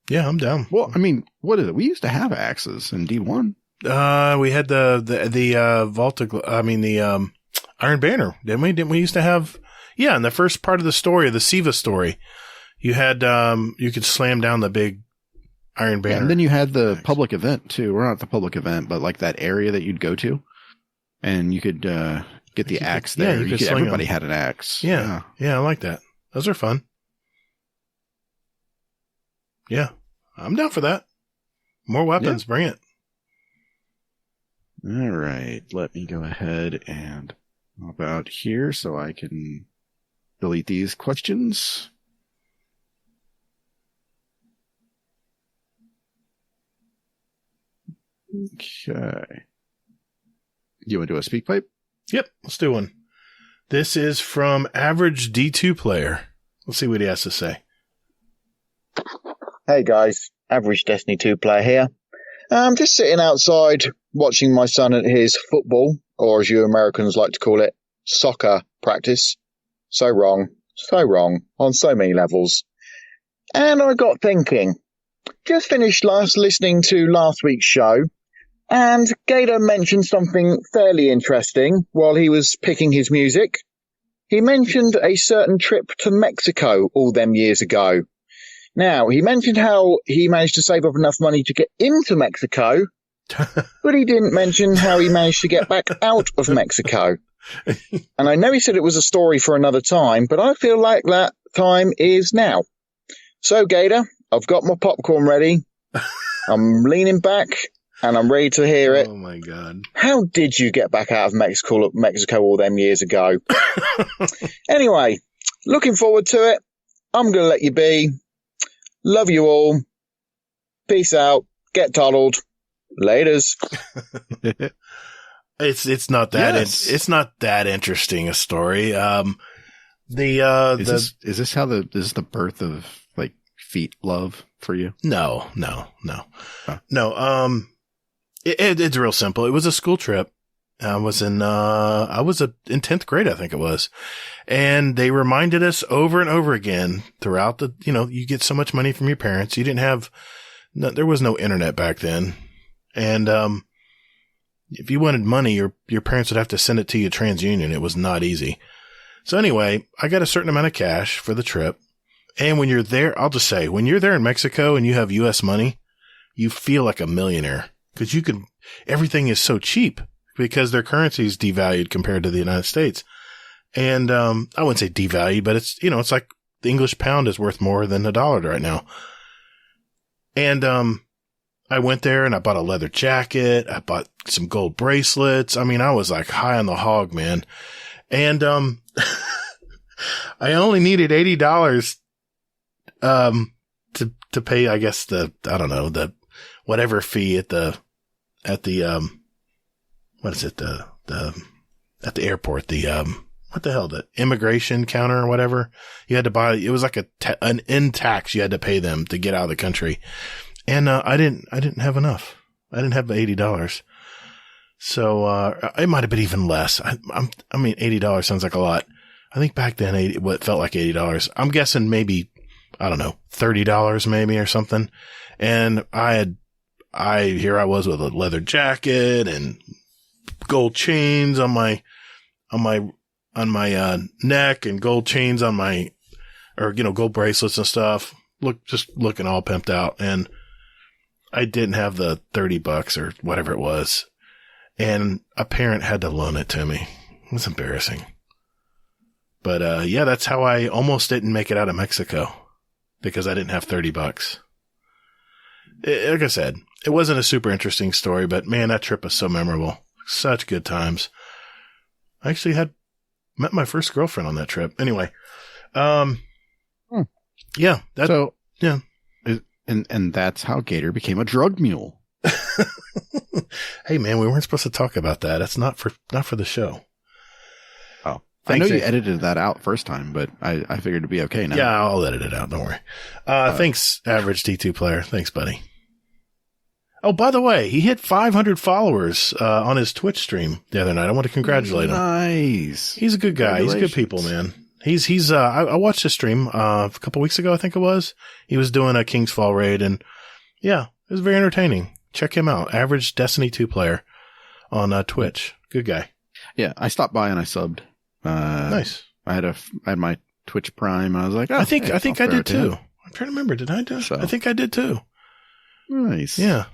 Yeah, I'm down. Well, I mean, what is it? We used to have axes in D1. We had the Iron Banner, didn't we? Didn't we used to have? Yeah, in the first part of the story, the Siva story, you had you could slam down the big Iron Banner. Yeah, and then you had the public event too. Or not the public event, but like that area that you'd go to, and you could get the axe there. Yeah, everybody had an axe. Yeah, I like that. Those are fun. Yeah, I'm down for that. More weapons, bring it. All right, let me go ahead and hop out here so I can delete these questions. Okay. You want to do a speak pipe? Yep, let's do one. This is from Average D2 Player. Let's see what he has to say. Hey guys, Average Destiny 2 Player here. I'm just sitting outside watching my son at his football, or as you Americans like to call it, soccer practice. So wrong on so many levels. And I got thinking, just finished listening to last week's show, and Gatr mentioned something fairly interesting while he was picking his music. He mentioned a certain trip to Mexico all them years ago. Now, he mentioned how he managed to save up enough money to get into Mexico, but he didn't mention how he managed to get back out of Mexico. And I know he said it was a story for another time, but I feel like that time is now. So, Gatr, I've got my popcorn ready. I'm leaning back, and I'm ready to hear it. Oh, my God. How did you get back out of Mexico all them years ago? Anyway, looking forward to it. I'm going to let you be. Love you all. Peace out. Get toddled. Laters. It's not that it's not that interesting a story. Is this the birth of like feet love for you? No. Huh. No. It's real simple. It was a school trip. I was in 10th grade, I think it was. And they reminded us over and over again throughout you get so much money from your parents. There was no internet back then. And, if you wanted money, your parents would have to send it to you TransUnion. It was not easy. So anyway, I got a certain amount of cash for the trip. And when you're there, I'll just say, when you're there in Mexico and you have U.S. money, you feel like a millionaire because everything is so cheap because their currency is devalued compared to the United States. And, I wouldn't say devalued, but it's, it's like the English pound is worth more than the dollar right now. And, I went there and I bought a leather jacket. I bought some gold bracelets. I mean, I was like high on the hog, man. And, I only needed $80, to pay, I guess the whatever fee at the at the airport, what the hell, the immigration counter or whatever. You had to buy, it was like an in tax you had to pay them to get out of the country. And, I didn't have enough. I didn't have the $80. So, it might have been even less. I mean, $80 sounds like a lot. I think back then it felt like $80. I'm guessing maybe, I don't know, $30 maybe or something. And here I was with a leather jacket and gold chains on my neck and gold chains on gold bracelets and stuff. Just looking all pimped out. And I didn't have the $30 or whatever it was. And a parent had to loan it to me. It was embarrassing. But, yeah, that's how I almost didn't make it out of Mexico because I didn't have $30. Like I said, it wasn't a super interesting story, but man, that trip was so memorable. Such good times. I actually met my first girlfriend on that trip. Anyway, yeah, yeah. And that's how Gatr became a drug mule. Hey man, we weren't supposed to talk about that. That's not for the show. Oh, thanks, I know you edited that out first time, but I figured it'd be okay now. Yeah, I'll edit it out. Don't worry. Thanks, Average D2 Player. Thanks, buddy. Oh, by the way, he hit 500 followers on his Twitch stream the other night. I want to congratulate him. Nice. He's a good guy. He's good people, man. He's I watched his stream a couple weeks ago, I think it was. He was doing a King's Fall raid, and yeah, it was very entertaining. Check him out. Average Destiny 2 player on Twitch. Good guy. Yeah, I stopped by and I subbed. Nice. I had my Twitch Prime, and I was like, oh, I think I did too. him. I'm trying to remember. Did I do? So. I think I did too. Nice. Yeah.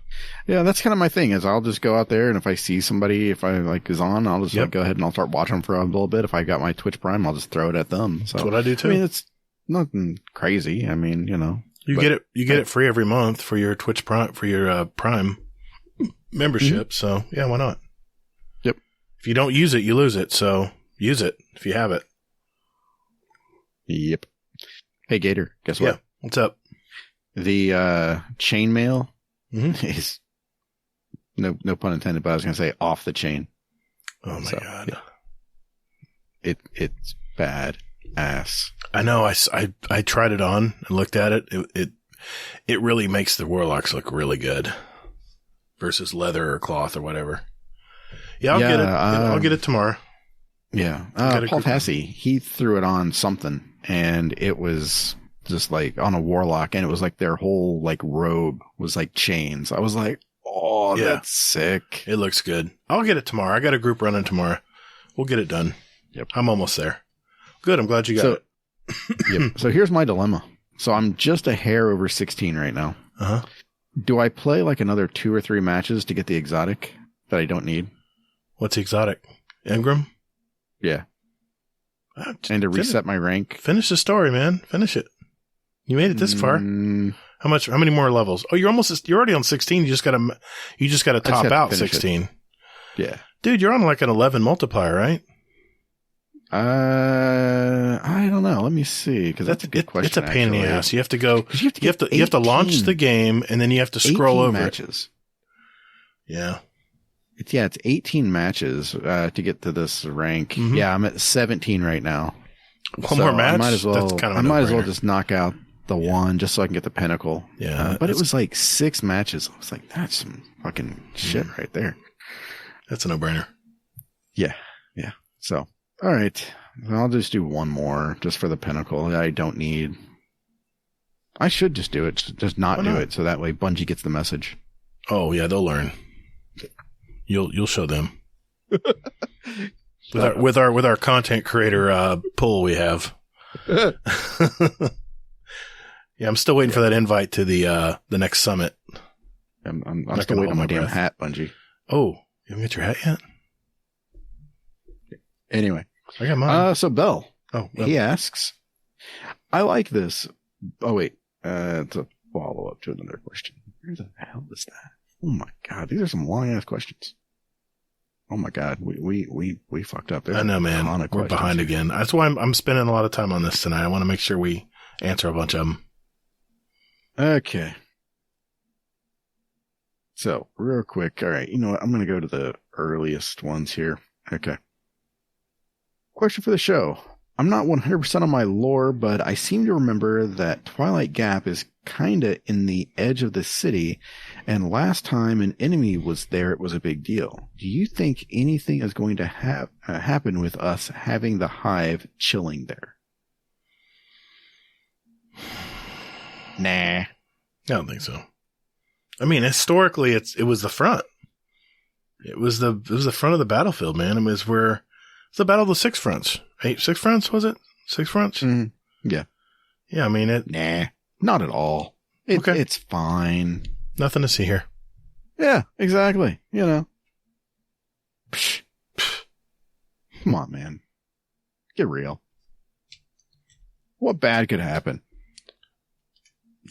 Yeah, that's kind of my thing is I'll just go out there, and if I see somebody, if I like is on, I'll just like go ahead and I'll start watching them for a little bit. If I got my Twitch Prime, I'll just throw it at them. So That's what I do too. I mean, it's nothing crazy. I mean, you know. You get it free every month for your Twitch Prime, for your Prime membership. So yeah, why not? Yep. If you don't use it, you lose it. So use it if you have it. Yep. Hey, Gatr, guess what? Yeah. What's up? The chainmail Mm-hmm. is no pun intended, but I was going to say off the chain. Oh my God. Yeah. It's bad ass. I know. I tried it on and looked at it. It really makes the warlocks look really good versus leather or cloth or whatever. Yeah, I'll get it. I'll get it tomorrow. Yeah. Paul Tassi, he threw it on something, and it was just like on a warlock, and it was like their whole like robe was like chains. I was like, oh, that's sick. It looks good. I'll get it tomorrow. I got a group running tomorrow. We'll get it done. Yep. I'm almost there. Good. I'm glad you got it. Yep. So here's my dilemma. So I'm just a hair over 16 right now. Uh-huh. Do I play like another 2 or 3 matches to get the exotic that I don't need? What's the exotic? Ingram? Yeah. And to reset my rank. Finish the story, man. Finish it. You made it this far. How many more levels? Oh, you're already on 16. You just gotta top out 16. Yeah. Dude, you're on like an 11 multiplier, right? I don't know. Let me see, because that's a good question. It's a pain in the ass. You have to go. You have to launch the game, and then you have to scroll over matches. Yeah. It's 18 matches to get to this rank. Mm-hmm. Yeah, I'm at 17 right now. One more match. I might as well. That's kind of I might as well just knock out the one just so I can get the pinnacle. Yeah, but it was like 6 matches. I was like, that's some fucking shit right there. That's a no-brainer. Yeah. So, all right, I'll just do one more just for the pinnacle. I don't need. I should just do it. Just not do it, so that way Bungie gets the message. Oh yeah, they'll learn. You'll show them. with our content creator pool we have. Yeah, I'm still waiting for that invite to the next summit. I'm still waiting on my damn hat, Bungie. Oh, you haven't got your hat yet? Anyway, I got mine. So Bell, he well. asks, I like this. Oh wait, it's a follow up to another question. Where the hell is that? Oh my God, these are some long ass questions. Oh my God, we fucked up. I know, man. We're behind again. That's why I'm spending a lot of time on this tonight. I want to make sure we answer a bunch of them. Okay. So real quick. All right. You know what? I'm going to go to the earliest ones here. Okay. Question for the show. I'm not 100% on my lore, but I seem to remember that Twilight Gap is kind of in the edge of the city, and last time an enemy was there, it was a big deal. Do you think anything is going to happen with us having the hive chilling there? Nah. I don't think so. I mean, historically, it was the front. It was the front of the battlefield, man. It was the Battle of the Six Fronts. 6 fronts, was it? 6 fronts? Yeah. Yeah, I mean it. Nah, not at all. Okay. It's fine. Nothing to see here. Yeah, exactly. You know. Psh. Come on, man. Get real. What bad could happen?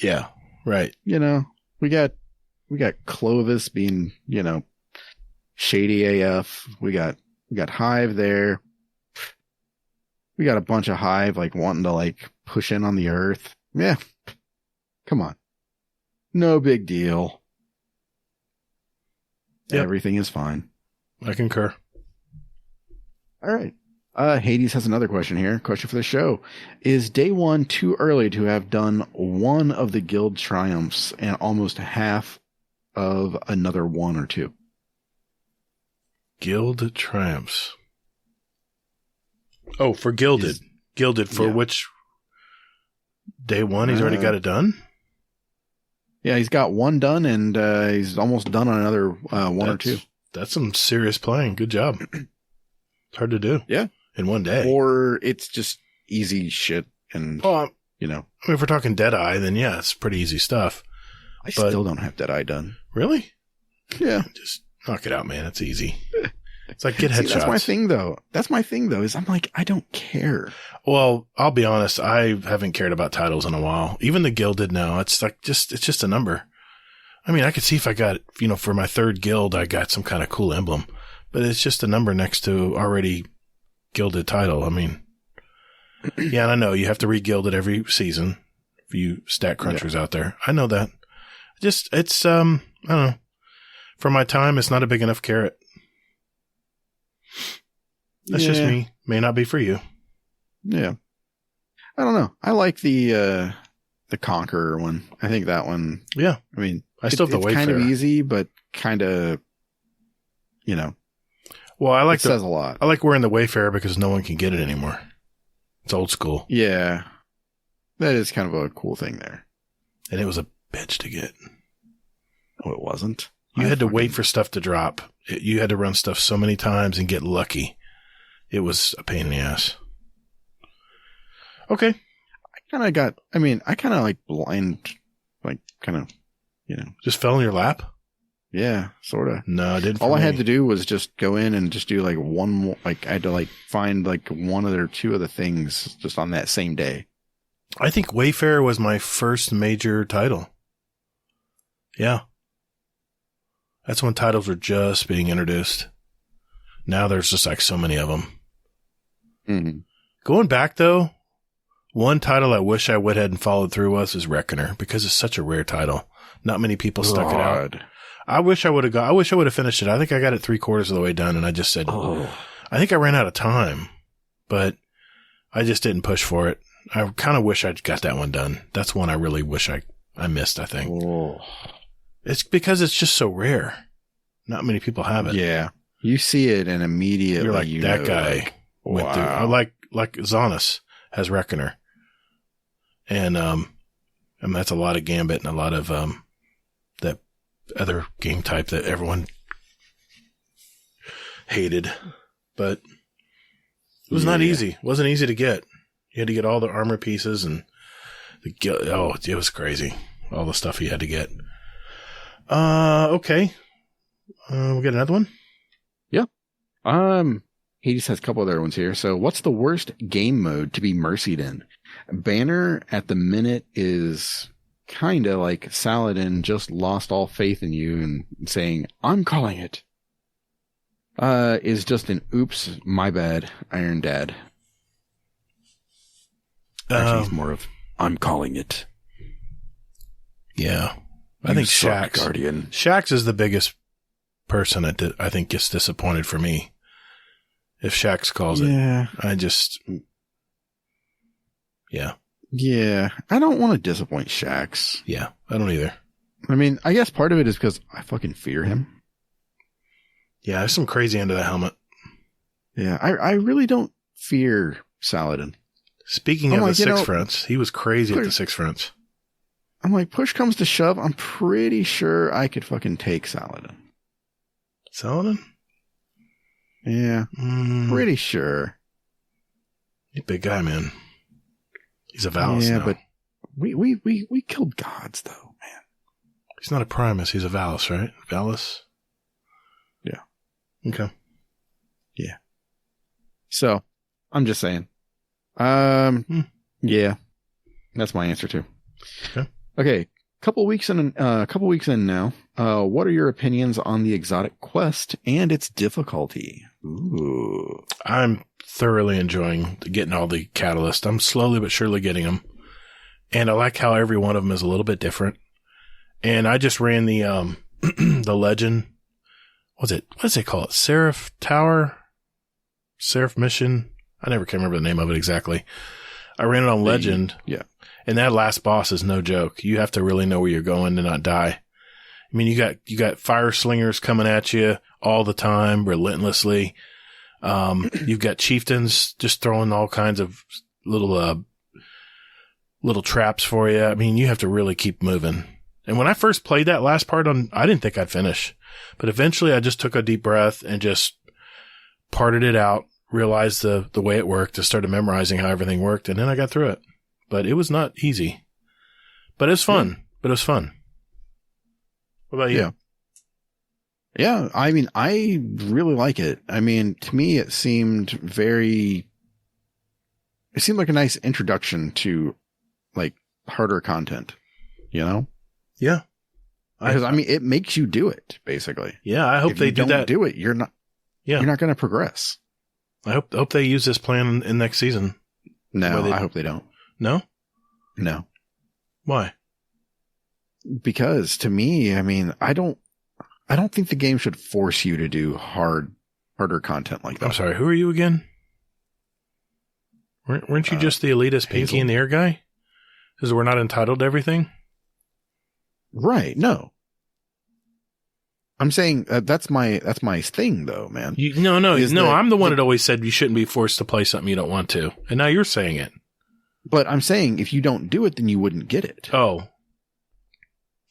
Yeah, right. You know, we got Clovis being, you know, shady AF. We got Hive there. We got a bunch of Hive like wanting to like push in on the Earth. Yeah. Come on. No big deal. Yep. Everything is fine. I concur. All right. Hades has another question here. Question for the show. Is day 1 too early to have done one of the guild triumphs and almost half of another 1 or 2. Guild Triumphs. Oh, for Gilded. Gilded for which day 1? He's already got it done? Yeah, he's got 1 done, and he's almost done on another 1 or 2. That's some serious playing. Good job. It's hard to do. Yeah. In one day. Or it's just easy shit, and, you know. I mean, if we're talking Deadeye, then yeah, it's pretty easy stuff. I still don't have Deadeye done. Really? Yeah. Just knock it out, man. It's easy. It's like get headshots. That's my thing, though, is I'm like, I don't care. Well, I'll be honest. I haven't cared about titles in a while. Even the Gilded now, it's like it's just a number. I mean, I could see if I got, for my 3rd guild, I got some kind of cool emblem, but it's just a number next to already gilded title. I mean, yeah, and I know you have to re-guild it every season for you stat crunchers out there. I know that. It's, I don't know. For my time, it's not a big enough carrot. That's just me. May not be for you. Yeah. I don't know. I like the Conqueror one. I think that one. Yeah. I mean, I still have the Wayfarer. It's kind of easy, but kind of, Well, I like it says a lot. I like wearing the Wayfarer because no one can get it anymore. It's old school. Yeah. That is kind of a cool thing there. And it was a bitch to get. Oh, it wasn't? You had to wait for stuff to drop. You had to run stuff so many times and get lucky. It was a pain in the ass. Okay. I kind of like blind, like kind of, Just fell in your lap? Yeah, sort of. No, I didn't. All I had to do was just go in and just do like one more, like I had to like find like 1 or 2 of the things just on that same day. I think Wayfarer was my first major title. Yeah. That's when titles were just being introduced. Now there's just like so many of them. Mm-hmm. Going back though, one title I wish I would have and followed through is Reckoner, because it's such a rare title. Not many people stuck it out. I wish I would have finished it. I think I got it 3/4 of the way done, and I just said, I think I ran out of time, but I just didn't push for it. I kind of wish I'd got that one done. That's one I really wish I missed, I think. Oh. It's because it's just so rare. Not many people have it. Yeah. You see it and immediately you're like, that guy went through. I like Zanus has Reckoner. And that's a lot of Gambit and a lot of that other game type that everyone hated. But it was not easy. It wasn't easy to get. You had to get all the armor pieces and it was crazy. All the stuff you had to get. Okay. We'll get another one? Yeah. Hades has a couple other ones here. So what's the worst game mode to be mercied in? Banner at the minute is kind of like Saladin just lost all faith in you and saying, I'm calling it. Is just an oops, my bad, Iron Dad. Actually, he's more of, I'm calling it. Yeah. I think Shax. Guardian. Shax is the biggest person that I think gets disappointed for me. If Shax calls it. I just. Yeah. Yeah. I don't want to disappoint Shax. Yeah. I don't either. I mean, I guess part of it is because I fucking fear him. Yeah. There's some crazy under the helmet. Yeah. I really don't fear Saladin. Speaking of the Six Fronts, he was crazy at the Six Fronts. I'm like, push comes to shove, I'm pretty sure I could fucking take Saladin. Saladin? Yeah. Pretty sure. He's a big guy, man. He's a Valis now. But we killed gods, though, man. He's not a Primus, he's a Valis, right? Valis? Yeah. Okay. Yeah. So, I'm just saying. Yeah. That's my answer, too. Okay. Couple weeks in now. What are your opinions on the exotic quest and its difficulty? Ooh. I'm thoroughly enjoying getting all the catalysts. I'm slowly but surely getting them. And I like how every one of them is a little bit different. And I just ran the, the legend. What does they call it? Seraph Tower? Seraph Mission? I never can remember the name of it exactly. I ran it on legend. Yeah. And that last boss is no joke. You have to really know where you're going to not die. I mean, you got fire slingers coming at you all the time, relentlessly. You've got chieftains just throwing all kinds of little traps for you. I mean, you have to really keep moving. And when I first played that last part I didn't think I'd finish, but eventually I just took a deep breath and just parted it out, realized the way it worked, just started memorizing how everything worked, and then I got through it. But it was not easy. But it was fun. What about you? Yeah, I mean, I really like it. I mean, to me, it seemed like a nice introduction to like harder content, you know? Yeah. Because I mean, it makes you do it basically. Yeah. I hope if they you do don't that. Do it. You're not going to progress. I hope they use this plan in next season. No, I hope they don't. No? No. Why? Because to me, I mean, I don't think the game should force you to do harder content like that. I'm sorry, who are you again? Weren't you just the elitist Pinky Hazel. in the Air guy? Because we're not entitled to everything? Right, no. I'm saying that's my thing though, man. No, I'm the one that always said you shouldn't be forced to play something you don't want to. And now you're saying it. But I'm saying if you don't do it, then you wouldn't get it. Oh.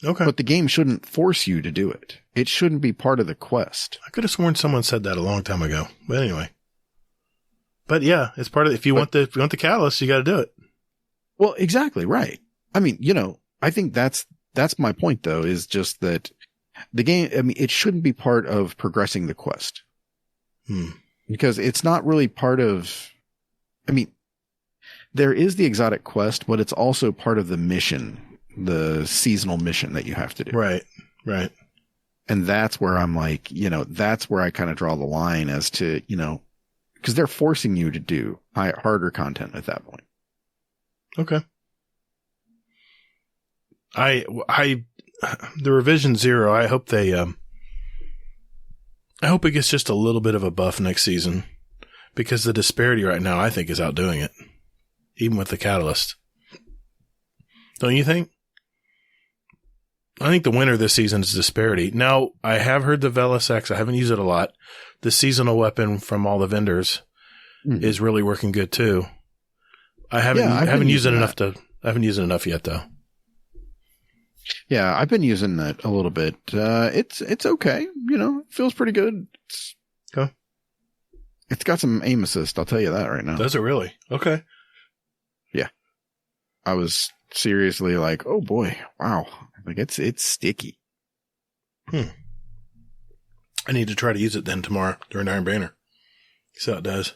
Okay. But the game shouldn't force you to do it. It shouldn't be part of the quest. I could have sworn someone said that a long time ago. But anyway. But yeah, it's part of if you want the catalyst, you got to do it. Well, exactly, right. I mean, I think that's my point though, is just that the game, I mean, it shouldn't be part of progressing the quest. Because it's not really part of, I mean, there is the exotic quest, but it's also part of the mission, the seasonal mission that you have to do. Right. Right. And that's where I'm like, that's where I kind of draw the line as to, because they're forcing you to do harder content at that point. Okay. The revision 0, I hope it gets just a little bit of a buff next season, because the disparity right now, I think, is outdoing it, even with the catalyst. Don't you think? I think the winner this season is disparity. Now, I have heard the Velis X. I haven't used it a lot. The seasonal weapon from all the vendors is really working good too. I haven't used it enough yet though. Yeah, I've been using that a little bit. It's okay. It feels pretty good. It's got some aim assist. I'll tell you that right now. Does it really? Okay. Yeah. I was seriously like, oh boy, wow. Like it's sticky. I need to try to use it then tomorrow during Iron Banner. See how it does.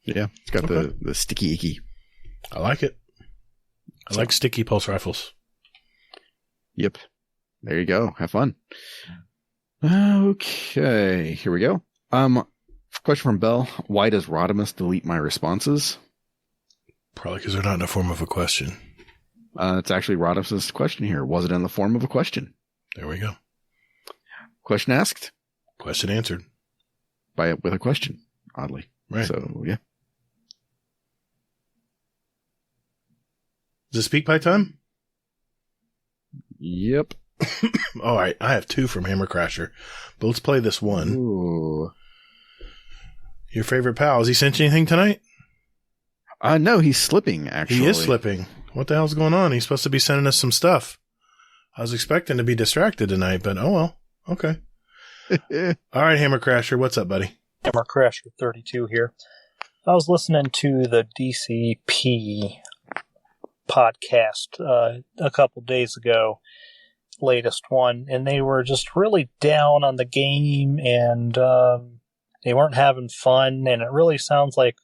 Yeah, it's got the sticky icky. I like it. I like sticky pulse rifles. Yep. There you go. Have fun. Okay, here we go. Question from Bell. Why does Rodimus delete my responses? Probably because they're not in the form of a question. It's actually Rodimus's question here. Was it in the form of a question? There we go. Question asked. Question answered. With a question, oddly. Right. So, yeah. Is it speak pipe time? Yep. All right. I have 2 from Hammer Crasher, but let's play this one. Ooh. Your favorite pal. Has he sent you anything tonight? No, he's slipping, actually. He is slipping. What the hell's going on? He's supposed to be sending us some stuff. I was expecting to be distracted tonight, but oh well. Okay. All right, Hammer Crasher. What's up, buddy? Hammer Crasher 32 here. I was listening to the DCP podcast a couple days ago, latest one, and they were just really down on the game, and they weren't having fun, and it really sounds like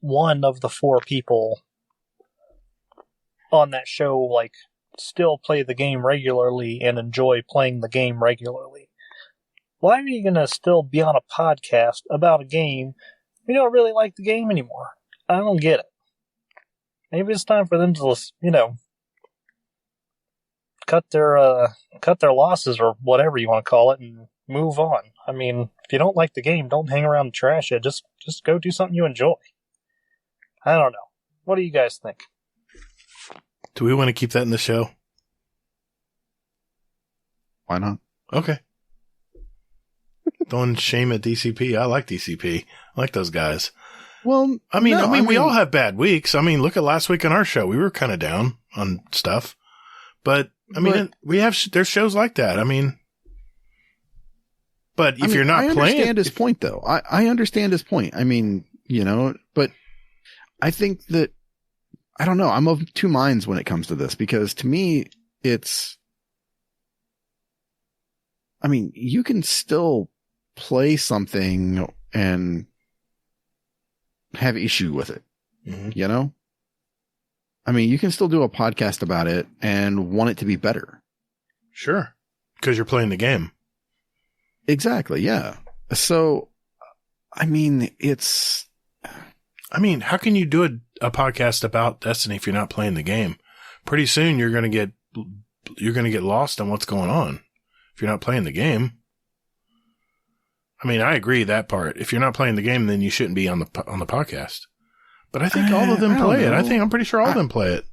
one of the 4 people on that show still play the game regularly and enjoy playing the game regularly. Why are you going to still be on a podcast about a game if you don't really like the game anymore? I don't get it. Maybe it's time for them to, cut their losses or whatever you want to call it and move on. I mean, if you don't like the game, don't hang around and trash it. Just go do something you enjoy. I don't know. What do you guys think? Do we want to keep that in the show? Why not? Okay. Throwing shame at DCP. I like DCP. I like those guys. Well, I mean, we all have bad weeks. I mean, look at last week on our show. We were kind of down on stuff. But, I mean, there's shows like that. I mean, but if you're not playing. I understand his point, though. I understand his point. I mean, but I think that, I don't know. I'm of two minds when it comes to this, because to me, you can still play something and have issue with it, I mean, you can still do a podcast about it and want it to be better. Sure. Because you're playing the game. Exactly. Yeah. So, I mean, how can you do a podcast about Destiny if you're not playing the game? Pretty soon you're going to get lost on what's going on if you're not playing the game. I mean, I agree that part. If you're not playing the game, then you shouldn't be on the podcast. But I think all of them play it. I'm pretty sure all of them play it.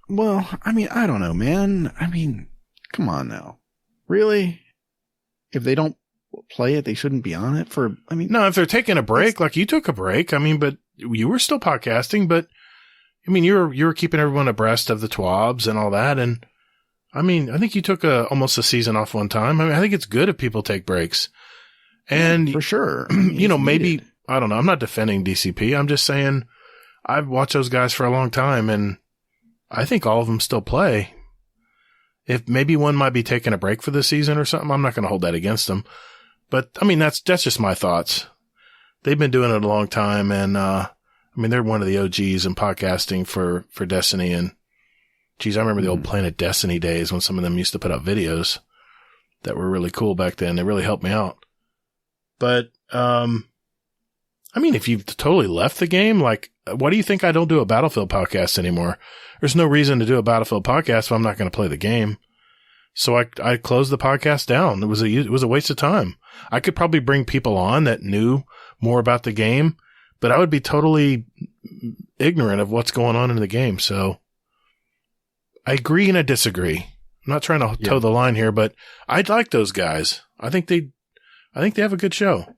Well, I mean, I don't know, man. I mean, come on now. Really? If they don't play it, they shouldn't be on it no, if they're taking a break, like you took a break, I mean, but you were still podcasting, but I mean, you were keeping everyone abreast of the TWABs and all that. And I mean, I think you took almost a season off one time. I mean, I think it's good if people take breaks. And for sure, maybe, I don't know. I'm not defending DCP. I'm just saying I've watched those guys for a long time, and I think all of them still play. If maybe one might be taking a break for the season or something, I'm not going to hold that against them. But I mean, that's just my thoughts. They've been doing it a long time, and I mean, they're one of the OGs in podcasting for Destiny. And geez, I remember the old Planet Destiny days when some of them used to put out videos that were really cool back then. They really helped me out. But I mean, if you've totally left the game, like, why do you think I don't do a Battlefield podcast anymore? There's no reason to do a Battlefield podcast if I'm not going to play the game. So I closed the podcast down. It was a waste of time. I could probably bring people on that knew more about the game, but I would be totally ignorant of what's going on in the game. So I agree and I disagree. I'm not trying to toe the line here, but I like those guys. I think they have a good show.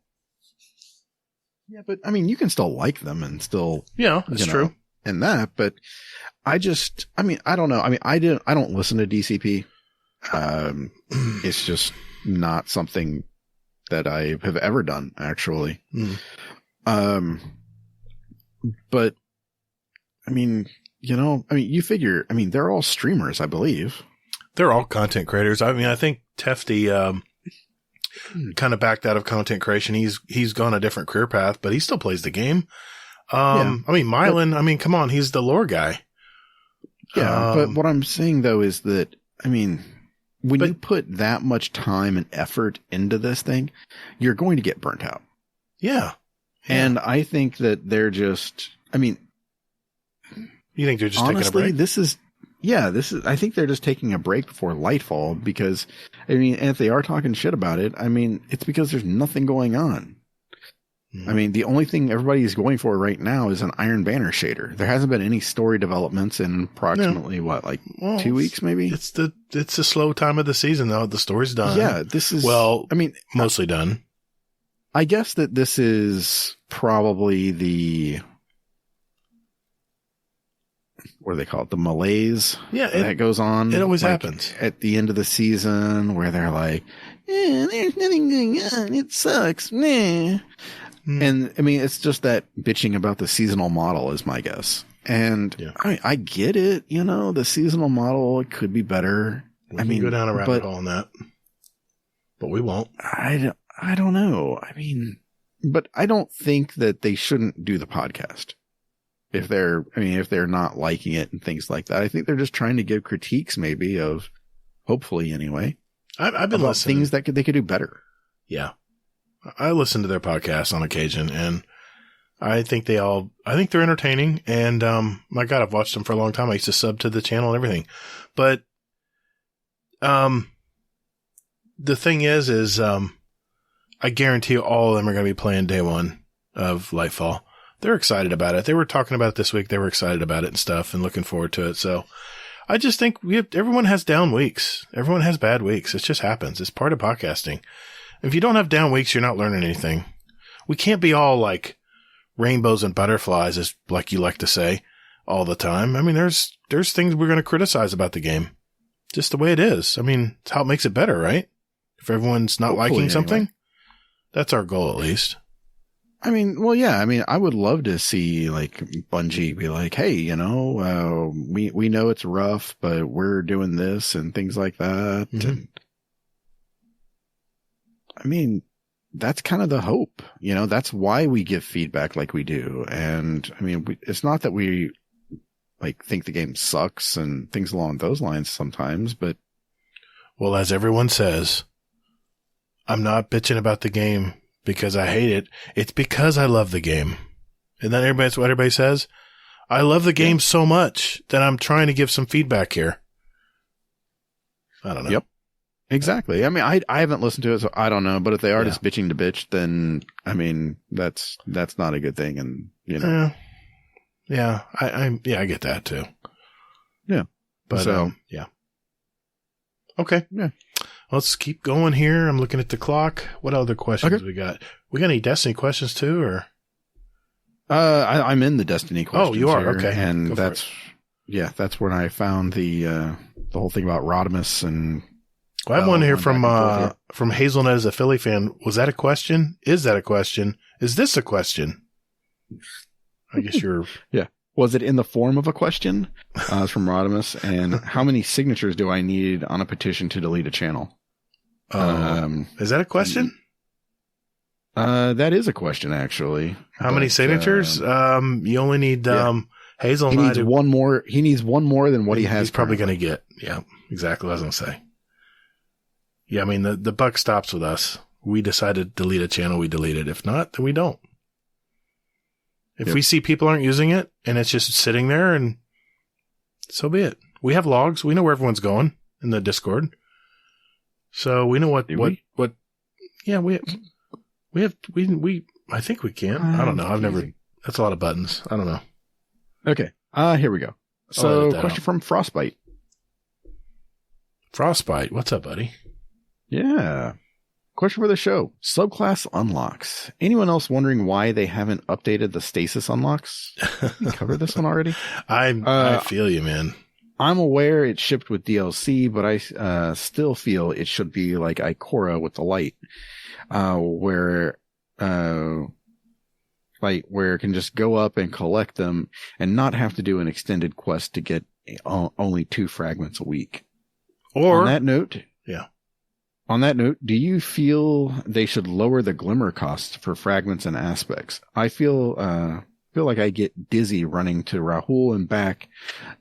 Yeah, but I mean, you can still like them and still, that's true. And that, but I don't know. I mean, I don't listen to DCP. It's just not something that I have ever done, actually. But I mean, you figure, I mean, they're all streamers, I believe. They're all content creators. I mean, I think Tefty, kind of backed out of content creation. He's gone a different career path, but he still plays the game. I mean, Mylan, come on, he's the lore guy. Yeah, but what I'm saying though is that, I mean, when you put that much time and effort into this thing, you're going to get burnt out. Yeah. And I think that they're just, I mean, you think they're just honestly, taking a break? I think they're just taking a break before Lightfall because, I mean, and if they are talking shit about it, I mean, it's because there's nothing going on. I mean, the only thing everybody is going for right now is an Iron Banner shader. There hasn't been any story developments in approximately 2 weeks, maybe? It's a slow time of the season though. The story's done. Yeah, this is, mostly done. I guess that this is probably what do they call it? The malaise that goes on. It always happens at the end of the season where they're like, there's nothing going on. It sucks. Nah. And I mean, it's just that bitching about the seasonal model is my guess. And I get it. The seasonal model could be better. We can go down a rabbit hole on that, but we won't. I don't know. I mean, but I don't think that they shouldn't do the podcast. If they're not liking it and things like that, I think they're just trying to give critiques, maybe hopefully anyway. I've been listening. Things that they could do better. Yeah, I listen to their podcasts on occasion, and I think they're entertaining. And my God, I've watched them for a long time. I used to sub to the channel and everything, but the thing is I guarantee you all of them are going to be playing day one of Lightfall. They're excited about it. They were talking about it this week. They were excited about it and stuff and looking forward to it. So I just think everyone has down weeks. Everyone has bad weeks. It just happens. It's part of podcasting. If you don't have down weeks, you're not learning anything. We can't be all like rainbows and butterflies, as like you like to say, all the time. I mean, there's things we're going to criticize about the game. Just the way it is. I mean, it's how it makes it better, right? If everyone's not liking something, that's our goal at least. I mean, well, yeah. I mean, I would love to see like Bungie be like, "Hey, we know it's rough, but we're doing this and things like that." Mm-hmm. And I mean, that's kind of the hope. That's why we give feedback like we do. And I mean, it's not that we like think the game sucks and things along those lines sometimes, but well, as everyone says, I'm not bitching about the game because I hate it. It's because I love the game. And then that's what everybody says. I love the game so much that I'm trying to give some feedback here. I don't know. Yep. Exactly. I mean, I haven't listened to it, so I don't know. But if they are just bitching to bitch, then I mean, that's not a good thing. And I get that too. Yeah. But yeah. Okay. Yeah. Let's keep going here. I'm looking at the clock. What other questions we got? We got any Destiny questions too, or? I'm in the Destiny questions. Oh, you are? Here, okay. And that's when I found the whole thing about Rodimus and. Well, I have one here from Hazelnut as a Philly fan. Was that a question? Is that a question? Is this a question? I guess you're. Yeah. Was it in the form of a question? It's from Rodimus. And how many signatures do I need on a petition to delete a channel? Is that a question? That is a question, actually. How many signatures? You only need Hazelnut. He needs one more. He needs one more than what he has. He's probably going to get. Yeah, exactly what I was going to say. Yeah, I mean, the buck stops with us. We decide to delete a channel, we delete it. If not, then we don't. If we see people aren't using it and it's just sitting there, and so be it. We have logs. We know where everyone's going in the Discord. So we know what, yeah, we I think we can. I don't know. That's a lot of buttons. I don't know. Okay. Here we go. So question from Frostbite. Frostbite. What's up, buddy? Yeah. Question for the show. Subclass unlocks. Anyone else wondering why they haven't updated the stasis unlocks? You covered this one already? I feel you, man. I'm aware it shipped with DLC, but I still feel it should be like Ikora with the light, where it can just go up and collect them and not have to do an extended quest to get only 2 fragments a week. Or on that note, do you feel they should lower the glimmer cost for fragments and aspects? I feel like I get dizzy running to Rahul and back,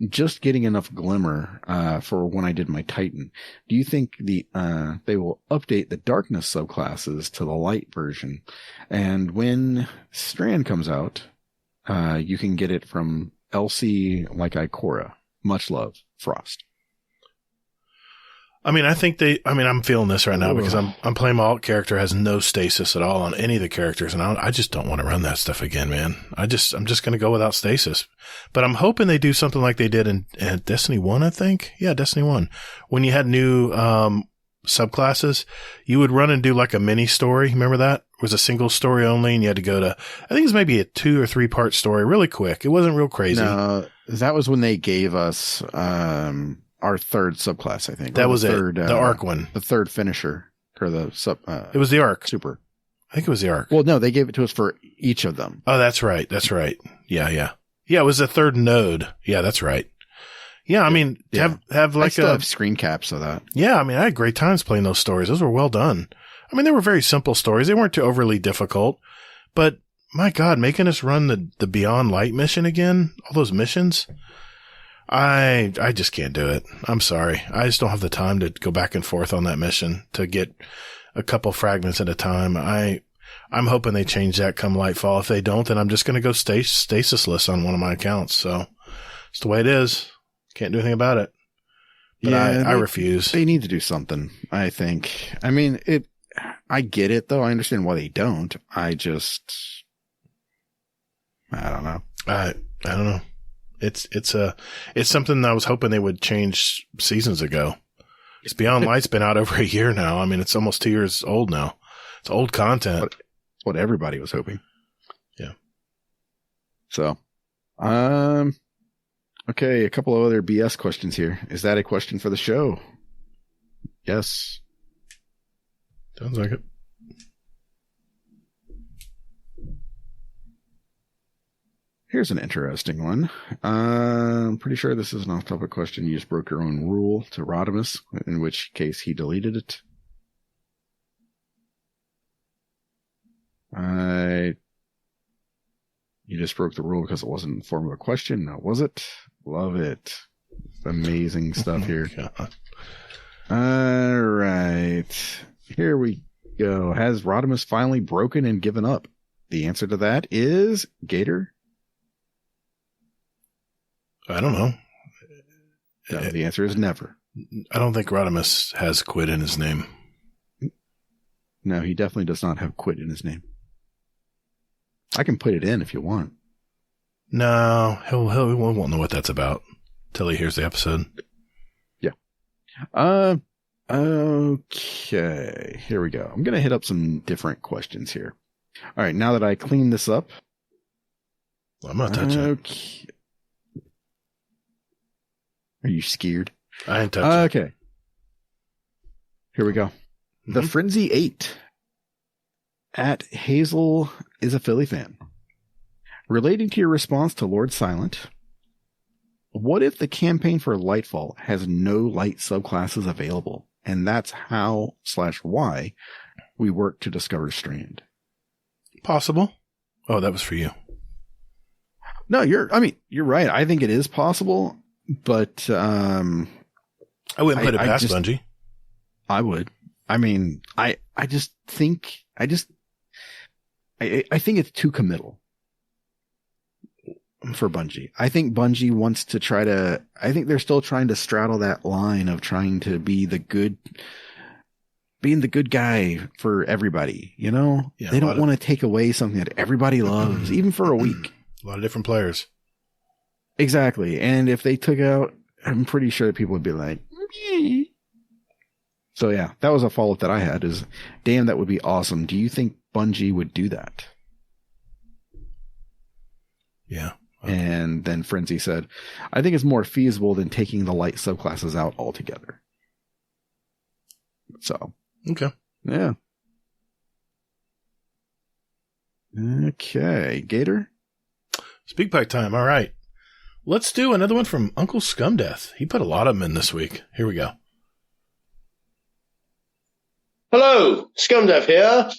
just getting enough glimmer for when I did my Titan. Do you think they will update the darkness subclasses to the light version? And when Strand comes out, you can get it from LC like Ikora. Much love, Frost. I mean, I'm feeling this right now because I'm playing my alt character has no stasis at all on any of the characters, and I just don't want to run that stuff again, man. I'm just going to go without stasis. But I'm hoping they do something like they did in Destiny 1, I think. Yeah, Destiny 1. When you had new subclasses, you would run and do like a mini story. Remember that? It was a single story only, and you had to go to, I think it was maybe a 2 or 3 part story, really quick. It wasn't real crazy. No, that was when they gave us our third subclass, I think. That was the Arc one. The third finisher. Or the sub. It was the Arc. Super. I think it was the Arc. Well, no, they gave it to us for each of them. Oh, that's right. Yeah. Yeah, it was the third node. Yeah, that's right. Yeah, I mean, have like I still have screen caps of that. Yeah, I mean, I had great times playing those stories. Those were well done. I mean, they were very simple stories. They weren't too overly difficult. But, my God, making us run the Beyond Light mission again, all those missions, I just can't do it. I'm sorry. I just don't have the time to go back and forth on that mission to get a couple fragments at a time. I'm hoping they change that come Lightfall. If they don't, then I'm just going to go stasisless on one of my accounts. So it's the way it is. Can't do anything about it. But I refuse. They need to do something, I think. I mean, I get it, though. I understand why they don't. I don't know. I don't know. It's something I was hoping they would change seasons ago. It's Beyond Light's been out over a year now. I mean, it's almost 2 years old now. It's old content. It's what everybody was hoping. Yeah. So, okay, a couple of other BS questions here. Is that a question for the show? Yes. Sounds like it. Here's an interesting one. I'm pretty sure this is an off-topic question. You just broke your own rule to Rodimus, in which case he deleted it. You just broke the rule because it wasn't in the form of a question. Now, was it? Love it. Amazing stuff here. All right. Here we go. Has Rodimus finally broken and given up? The answer to that is Gatr. I don't know. No, the answer is never. I don't think Rodimus has quit in his name. No, he definitely does not have quit in his name. I can put it in if you want. No, he won't know what that's about till he hears the episode. Yeah. Okay. Here we go. I'm going to hit up some different questions here. All right. Now that I clean this up. I'm not touching it. Okay. Are you scared? I ain't touching it. Okay. Here we go. Mm-hmm. The Frenzy 8 at Hazel is a Philly fan. Relating to your response to Lord Silent, what if the campaign for Lightfall has no light subclasses available, and that's how/why we work to discover Strand? Possible. Oh, that was for you. No, you're right. I think it is possible, but I wouldn't put it past Bungie. I would. I mean, I think it's too committal for Bungie. I think Bungie wants to I think they're still trying to straddle that line of trying to be being the good guy for everybody, you know? Yeah, they don't want to take away something that everybody loves, even for a week. A lot of different players. Exactly. And if they took out, I'm pretty sure people would be like, meh. So yeah, that was a follow-up that I had is, damn, that would be awesome. Do you think Bungie would do that? Yeah. And then Frenzy said, I think it's more feasible than taking the light subclasses out altogether. So. Okay. Yeah. Okay. Gatr? Speak pipe time. All right. Let's do another one from Uncle Scumdeth. He put a lot of them in this week. Here we go. Hello, Scumdeth here.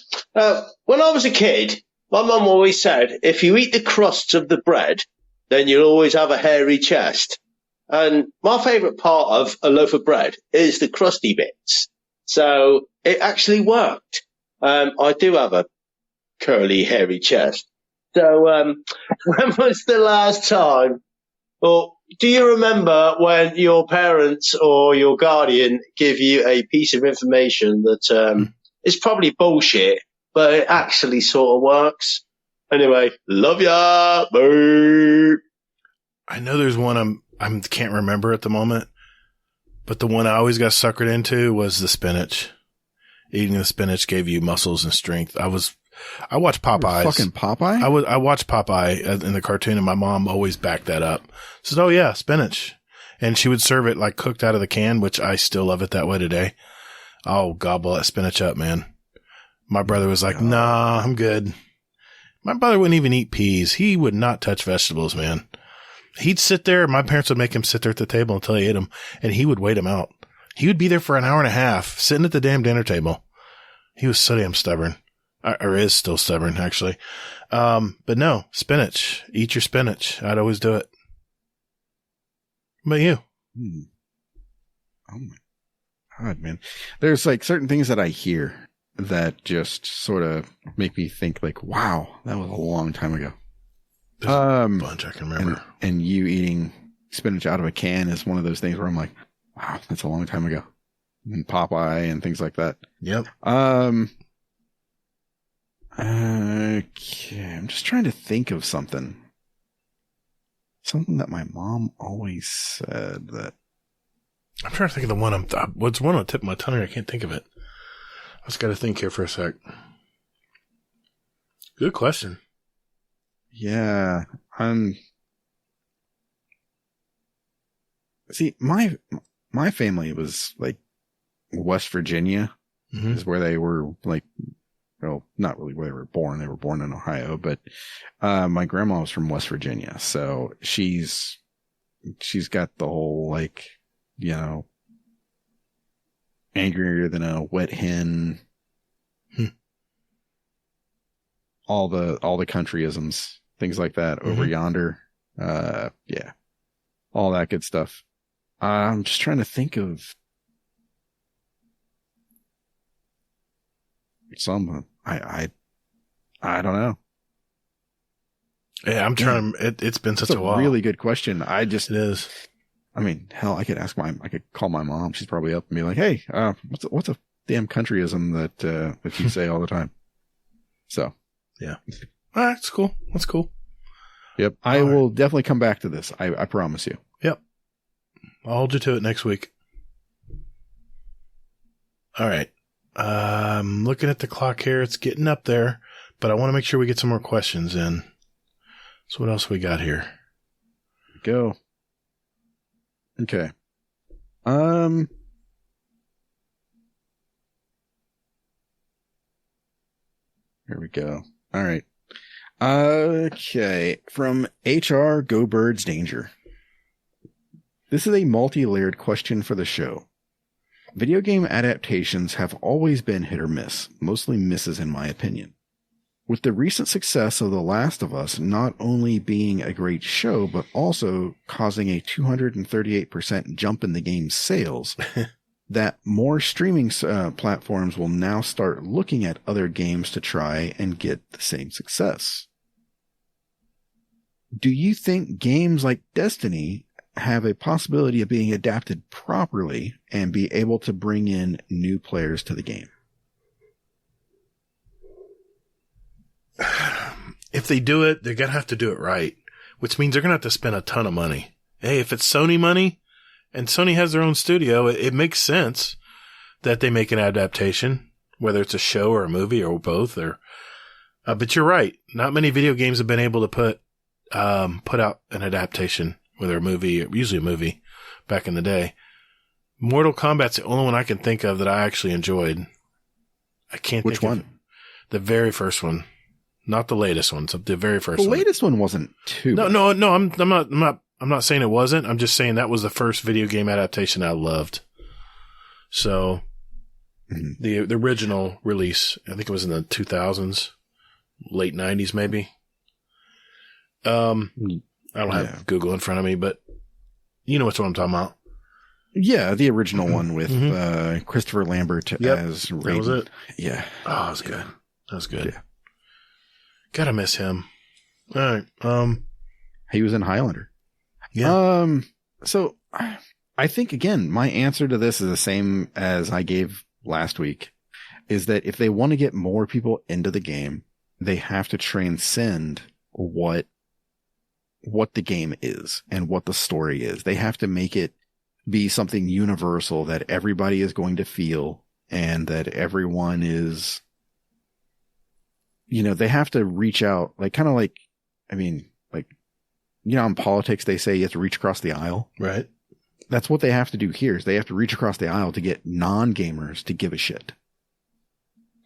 When I was a kid, my mum always said, if you eat the crusts of the bread, then you'll always have a hairy chest. And my favourite part of a loaf of bread is the crusty bits. So it actually worked. I do have a curly, hairy chest. So when was the last time, or do you remember when your parents or your guardian give you a piece of information that is probably bullshit, but it actually sort of works? Anyway, love ya. Bye. I know there's one I can't remember at the moment, but the one I always got suckered into was the spinach. Eating the spinach gave you muscles and strength. I watched Popeyes. Fucking Popeye? I watched Popeye in the cartoon, and my mom always backed that up. Said, "Oh yeah, spinach," and she would serve it like cooked out of the can, which I still love it that way today. Oh, gobble that spinach up, man. My brother was like, "Nah, I'm good." My brother wouldn't even eat peas. He would not touch vegetables, man. He'd sit there. My parents would make him sit there at the table until he ate them, and he would wait him out. He would be there for an hour and a half, sitting at the damn dinner table. He was so damn stubborn. Or is still stubborn, actually. But no, spinach. Eat your spinach. I'd always do it. What about you? Oh my God, man. There's like certain things that I hear that just sort of make me think like, wow, that was a long time ago. There's a bunch I can remember. And you eating spinach out of a can is one of those things where I'm like, wow, that's a long time ago. And Popeye and things like that. Yep. Okay, I'm just trying to think of something. Something that my mom always said that. I'm trying to think of the one what's one on the tip of my tongue? I can't think of it. I just got to think here for a sec. Good question. Yeah, see, my family was like West Virginia is where they were, like, well, not really where they were born. They were born in Ohio, but my grandma was from West Virginia, so she's got the whole, like, you know, angrier than a wet hen. All the countryisms, things like that over yonder. Yeah, all that good stuff. I'm just trying to think of some. I don't know. Yeah, I'm trying. It's been such a while. Really good question. It is. I mean, hell, I could call my mom. She's probably up and be like, "Hey, what's a damn countryism that you say all the time?" So, yeah. All right, that's cool. That's cool. Yep, I will definitely come back to this. I promise you. Yep, I'll hold you to it next week. All right. I'm looking at the clock here. It's getting up there, but I want to make sure we get some more questions in. So what else we got here? Go. Okay. Here we go. All right. Okay. From HR Go Birds Danger. This is a multi-layered question for the show. Video game adaptations have always been hit or miss, mostly misses in my opinion. With the recent success of The Last of Us not only being a great show, but also causing a 238% jump in the game's sales, that more streaming platforms will now start looking at other games to try and get the same success. Do you think games like Destiny have a possibility of being adapted properly and be able to bring in new players to the game? If they do it, they're going to have to do it right, which means they're going to have to spend a ton of money. Hey, if it's Sony money and Sony has their own studio, it makes sense that they make an adaptation, whether it's a show or a movie or both. But you're right. Not many video games have been able to put out an adaptation, whether a movie, usually a movie back in the day. Mortal Kombat's the only one I can think of that I actually enjoyed. I can't Which think one? of the very first one. Not the latest one. So the very first one. The latest one wasn't too bad. No, I'm not saying it wasn't. I'm just saying that was the first video game adaptation I loved. So the original release, I think it was in the 2000s, late 90s maybe. I don't have Google in front of me, but you know what I'm talking about. Yeah, the original one with Christopher Lambert as Raiden. That was it. Yeah. Oh, that was good. That was good. Yeah. Gotta miss him. All right. He was in Highlander. Yeah. So I think, again, my answer to this is the same as I gave last week, is that if they want to get more people into the game, they have to transcend what the game is and what the story is. They have to make it be something universal that everybody is going to feel and that everyone is, you know, they have to reach out, like, kind of like, I mean, like, you know, in politics, they say you have to reach across the aisle. Right. That's what they have to do here, is they have to reach across the aisle to get non-gamers to give a shit.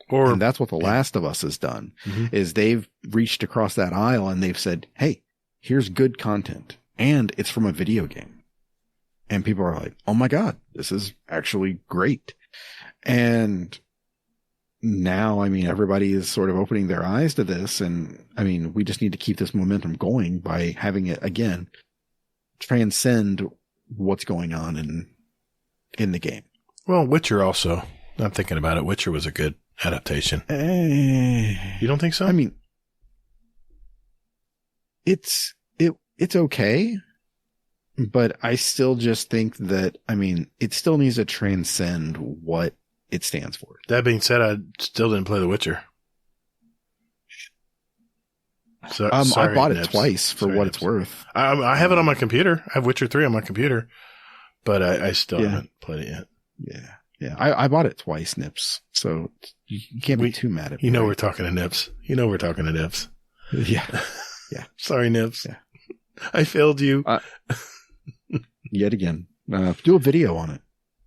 And that's what The Last of Us has done, is they've reached across that aisle and they've said, hey, here's good content and it's from a video game. And people are like, oh my God, this is actually great. And now, I mean, everybody is sort of opening their eyes to this. And I mean, we just need to keep this momentum going by having it, again, transcend what's going on in the game. Well, Witcher also, I'm thinking about it. Witcher was a good adaptation. You don't think so? I mean, it's okay, but I still just think that, I mean, it still needs to transcend what it stands for. That being said, I still didn't play The Witcher. So, I sorry, bought it Nips. twice for Sorry, what Nips. it's worth. I have it on my computer. I have Witcher 3 on my computer, but I still haven't played it yet. Yeah. Yeah. I bought it twice, Nips. So you can't be too mad at me. You know we're talking to Nips. Yeah. Sorry, Nips. Yeah. I failed you. Yet again. Do a video on it.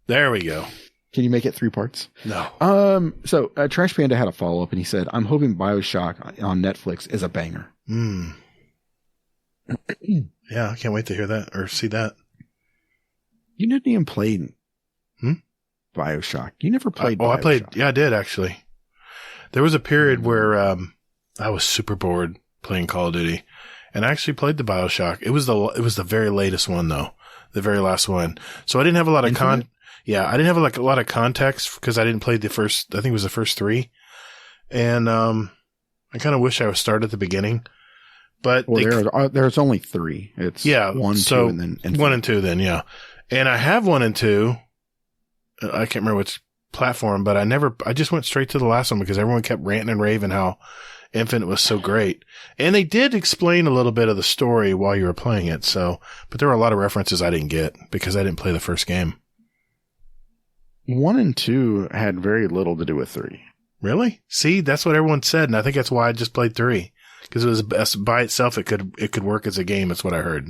There we go. Can you make it 3 parts? No. So Trash Panda had a follow-up, and he said, I'm hoping BioShock on Netflix is a banger. Yeah, I can't wait to hear that or see that. You didn't even play BioShock. You never played BioShock. I played. Yeah, I did, actually. There was a period where I was super bored playing Call of Duty, and I actually played the BioShock. It was the very latest one, though. The very last one. So I didn't have a lot of I didn't have a lot of context because I didn't play the first, I think it was the first 3. And I kind of wish I would start at the beginning. But there's only 3. It's 1, 2, and then 1 and 2 then, yeah. And I have 1 and 2. I can't remember which platform, but I just went straight to the last one because everyone kept ranting and raving how Infinite was so great. And they did explain a little bit of the story while you were playing it. So, but there were a lot of references I didn't get because I didn't play the first game. 1 and 2 had very little to do with 3. Really? See, that's what everyone said. And I think that's why I just played 3 because it was by itself. It could work as a game. That's what I heard.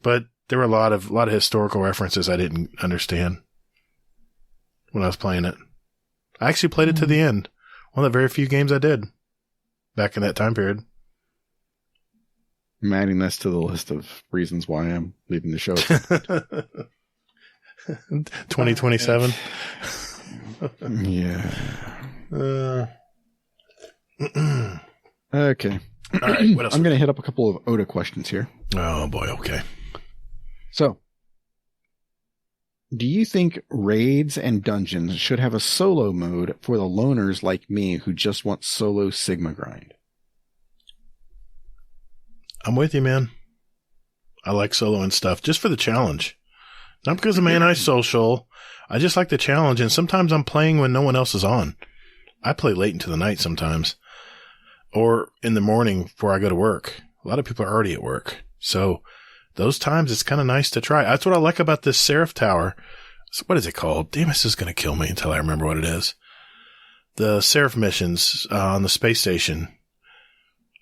But there were a lot of historical references I didn't understand when I was playing it. I actually played it to the end. One of the very few games I did back in that time period. I'm adding this to the list of reasons why I'm leaving the show. 2027. Yeah. Okay. All right. What else? I'm going to hit up a couple of Oda questions here. Oh boy. Okay. So, do you think raids and dungeons should have a solo mode for the loners like me who just want solo Sigma grind? I'm with you, man. I like solo and stuff just for the challenge. Not because I'm anti-social. I just like the challenge, and sometimes I'm playing when no one else is on. I play late into the night sometimes, or in the morning before I go to work. A lot of people are already at work. So those times it's kind of nice to try. That's what I like about this Seraph Tower. So what is it called? Damn, this is going to kill me until I remember what it is. The Seraph missions on the space station.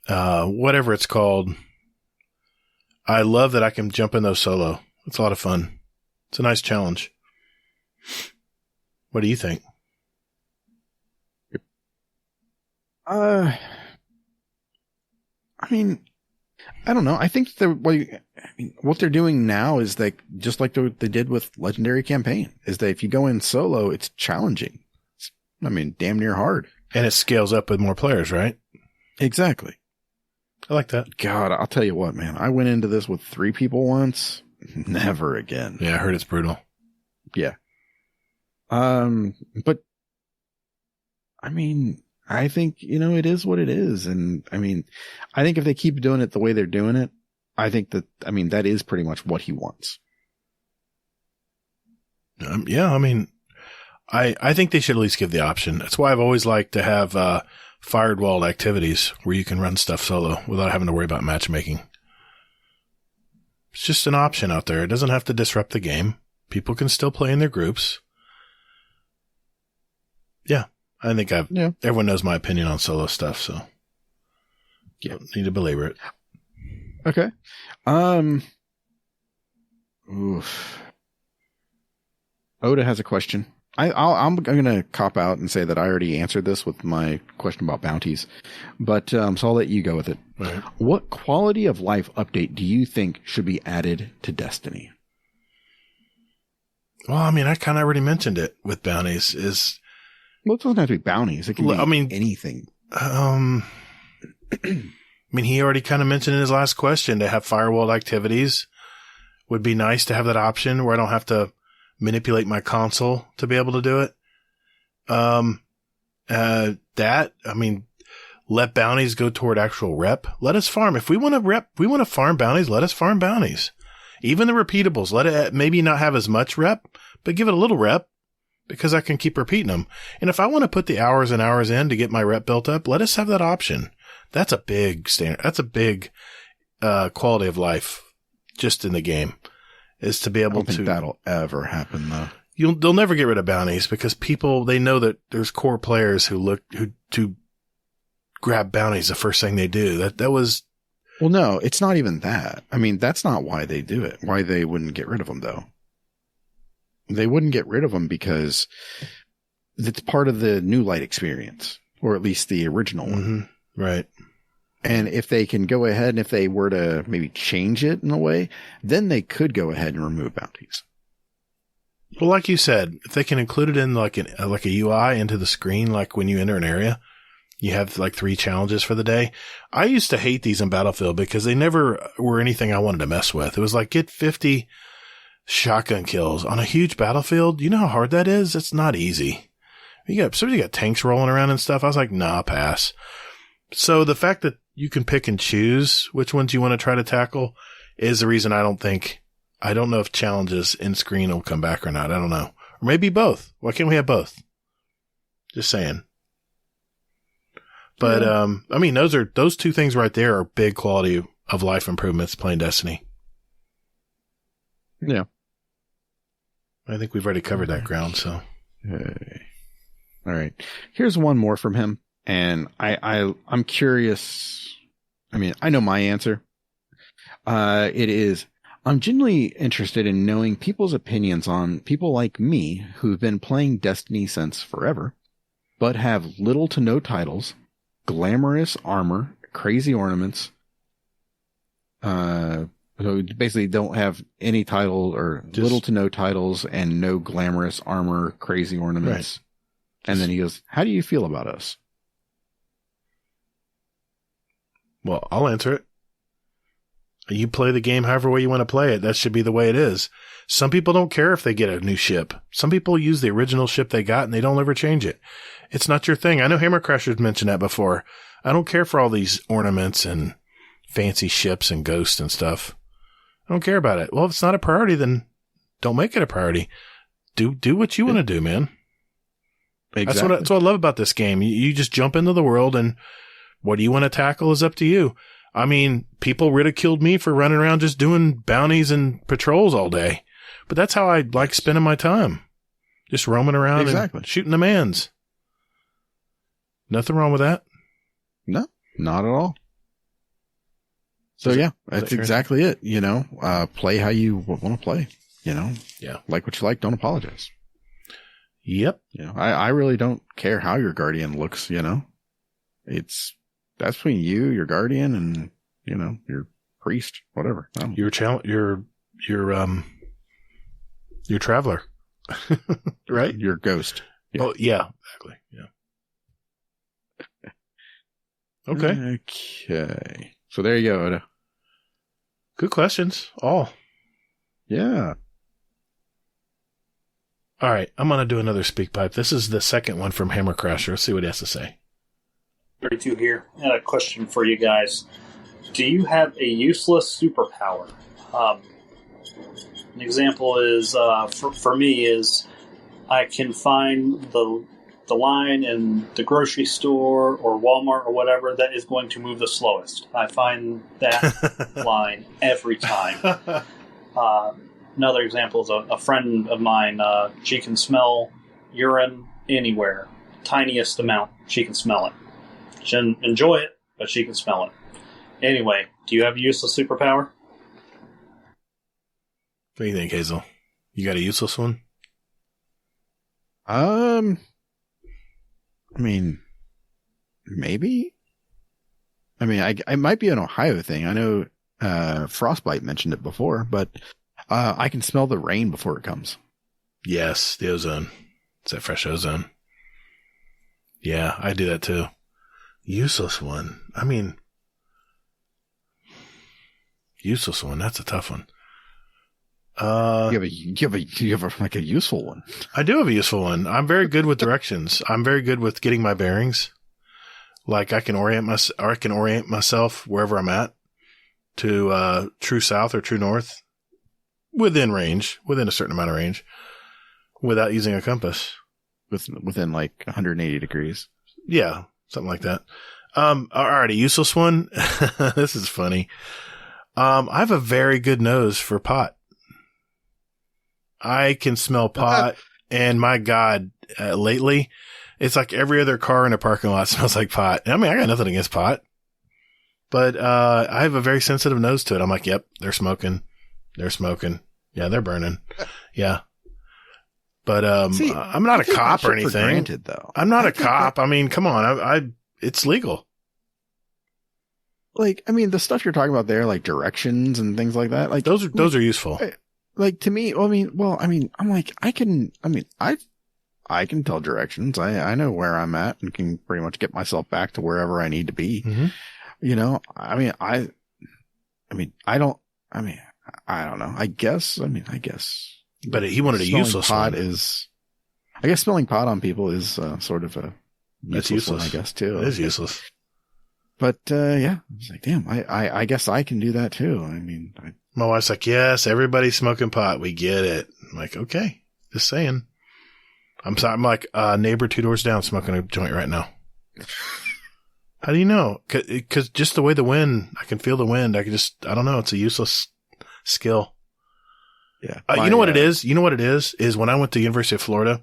Whatever it's called. I love that I can jump in those solo. It's a lot of fun. It's a nice challenge. What do you think? I mean, I don't know. I think what they're doing now is just like they did with Legendary Campaign, is that if you go in solo, it's challenging. It's, damn near hard. And it scales up with more players, right? Exactly. I like that. God, I'll tell you what, man. I went into this with 3 people once. Never again. Yeah, I heard it's brutal. Yeah. But I think, it is what it is. And I think if they keep doing it the way they're doing it, I think that is pretty much what he wants. Yeah. I think they should at least give the option. That's why I've always liked to have, firewalled activities where you can run stuff solo without having to worry about matchmaking. It's just an option out there. It doesn't have to disrupt the game. People can still play in their groups. Yeah. I think everyone knows my opinion on solo stuff, so don't need to belabor it. Okay. Oof. Oda has a question. I'm going to cop out and say that I already answered this with my question about bounties, but so I'll let you go with it. Right. What quality of life update do you think should be added to Destiny? Well, I kind of already mentioned it with bounties. Well, it doesn't have to be bounties. It can be anything. He already kind of mentioned in his last question to have firewalled activities would be nice to have that option where I don't have to manipulate my console to be able to do it. Let bounties go toward actual rep. Let us farm. If we want to farm bounties, let us farm bounties. Even the repeatables, let it maybe not have as much rep, but give it a little rep because I can keep repeating them. And if I want to put the hours and hours in to get my rep built up, let us have that option. that's a big standard. That's a big quality of life just in the game, is to be able I don't think to. that'll ever happen though. They'll never get rid of bounties because people, they know that there's core players who grab bounties the first thing they do. That was. Well, no, it's not even that. I mean, that's not why they do it. Why they wouldn't get rid of them though. They wouldn't get rid of them because it's part of the New Light experience, or at least the original one. Mm-hmm. Right. And if they can go ahead and if they were to maybe change it in a way, then they could go ahead and remove bounties. Well, like you said, if they can include it in like a UI into the screen, like when you enter an area, you have like 3 challenges for the day. I used to hate these in Battlefield because they never were anything I wanted to mess with. It was like get 50 shotgun kills on a huge battlefield. You know how hard that is? It's not easy. You got tanks rolling around and stuff. I was like, nah, pass. So the fact that you can pick and choose which ones you want to try to tackle is the reason I don't know if challenges in screen will come back or not. I don't know. Or maybe both. Why can't we have both? Just saying. But, yeah. I mean, those 2 things right there are big quality of life improvements playing Destiny. Yeah. I think we've already covered that ground, so. Hey. All right. Here's one more from him. And I'm curious. I mean, I know my answer. It is, I'm genuinely interested in knowing people's opinions on people like me who've been playing Destiny since forever, but have little to no titles, glamorous armor, crazy ornaments, so basically don't have any title or little to no titles and no glamorous armor, crazy ornaments. Right. And then he goes, how do you feel about us? Well, I'll answer it. You play the game however way you want to play it. That should be the way it is. Some people don't care if they get a new ship. Some people use the original ship they got and they don't ever change it. It's not your thing. I know Hammer Crasher's mentioned that before. I don't care for all these ornaments and fancy ships and ghosts and stuff. I don't care about it. Well, if it's not a priority, then don't make it a priority. Do what you want to do, man. Exactly. That's what I love about this game. You just jump into the world, and what do you want to tackle is up to you. I mean, people ridiculed me for running around just doing bounties and patrols all day. But that's how I like spending my time. Just roaming around and shooting the mans. Nothing wrong with that. No, not at all. So yeah, that's exactly it. You know, play how you want to play, you know, like what you like. Don't apologize. Yep. You know, I really don't care how your guardian looks, you know, that's between you, your guardian, and, you know, your priest, whatever. Your traveler, right? Your ghost. Yeah. Oh, yeah, exactly. Yeah. Okay. Okay. So there you go, Oda. Good questions. All. Yeah. All right. I'm going to do another speak pipe. This is the second one from Hammer Crasher. Let's see what he has to say. 32 here. I had a question for you guys. Do you have a useless superpower? An example is, for me, is I can find the line in the grocery store or Walmart or whatever that is going to move the slowest. I find that line every time. Another example is a friend of mine. She can smell urine anywhere. Tiniest amount, she can smell it. She doesn't enjoy it, but she can smell it. Anyway, do you have a useless superpower? What do you think, Hazel? You got a useless one? I mean, maybe. I mean, I might be an Ohio thing. I know Frostbite mentioned it before, but I can smell the rain before it comes. Yes, the ozone. It's that fresh ozone. Yeah, I do that too. Useless one. I mean, useless one. That's a tough one. You have like a useful one. I do have a useful one. I'm very good with directions. I'm very good with getting my bearings. Like I can orient myself wherever I'm at to true south or true north within range, within a certain amount of range, without using a compass. Within like 180 degrees. Yeah, something like that. All right, a useless one. This is funny. I have a very good nose for pot. I can smell pot, and my God, lately, it's like every other car in a parking lot smells like pot. I mean, I got nothing against pot, but I have a very sensitive nose to it. I'm like, yep, they're smoking. They're smoking. Yeah, they're burning. Yeah. But See, I'm not a cop or anything. For granted, though. I'm not a cop. I mean, come on. It's legal. Like, I mean, the stuff you're talking about there, like directions and things like that, like those are useful. Like to me, I'm like, I can tell directions. I know where I'm at and can pretty much get myself back to wherever I need to be. Mm-hmm. You know, I don't know. I guess. But he wanted a useless pot one. I guess smelling pot on people is sort of a useless one, I guess, too. It is useless. But, yeah, it's like, damn, I guess I can do that too. I mean, My wife's like, yes, everybody's smoking pot. We get it. I'm like, okay, just saying. I'm like, neighbor 2 doors down smoking a joint right now. How do you know? Cause just the way the wind, I can feel the wind. I don't know. It's a useless skill. yeah. You know what it is? You know what it is when I went to the University of Florida,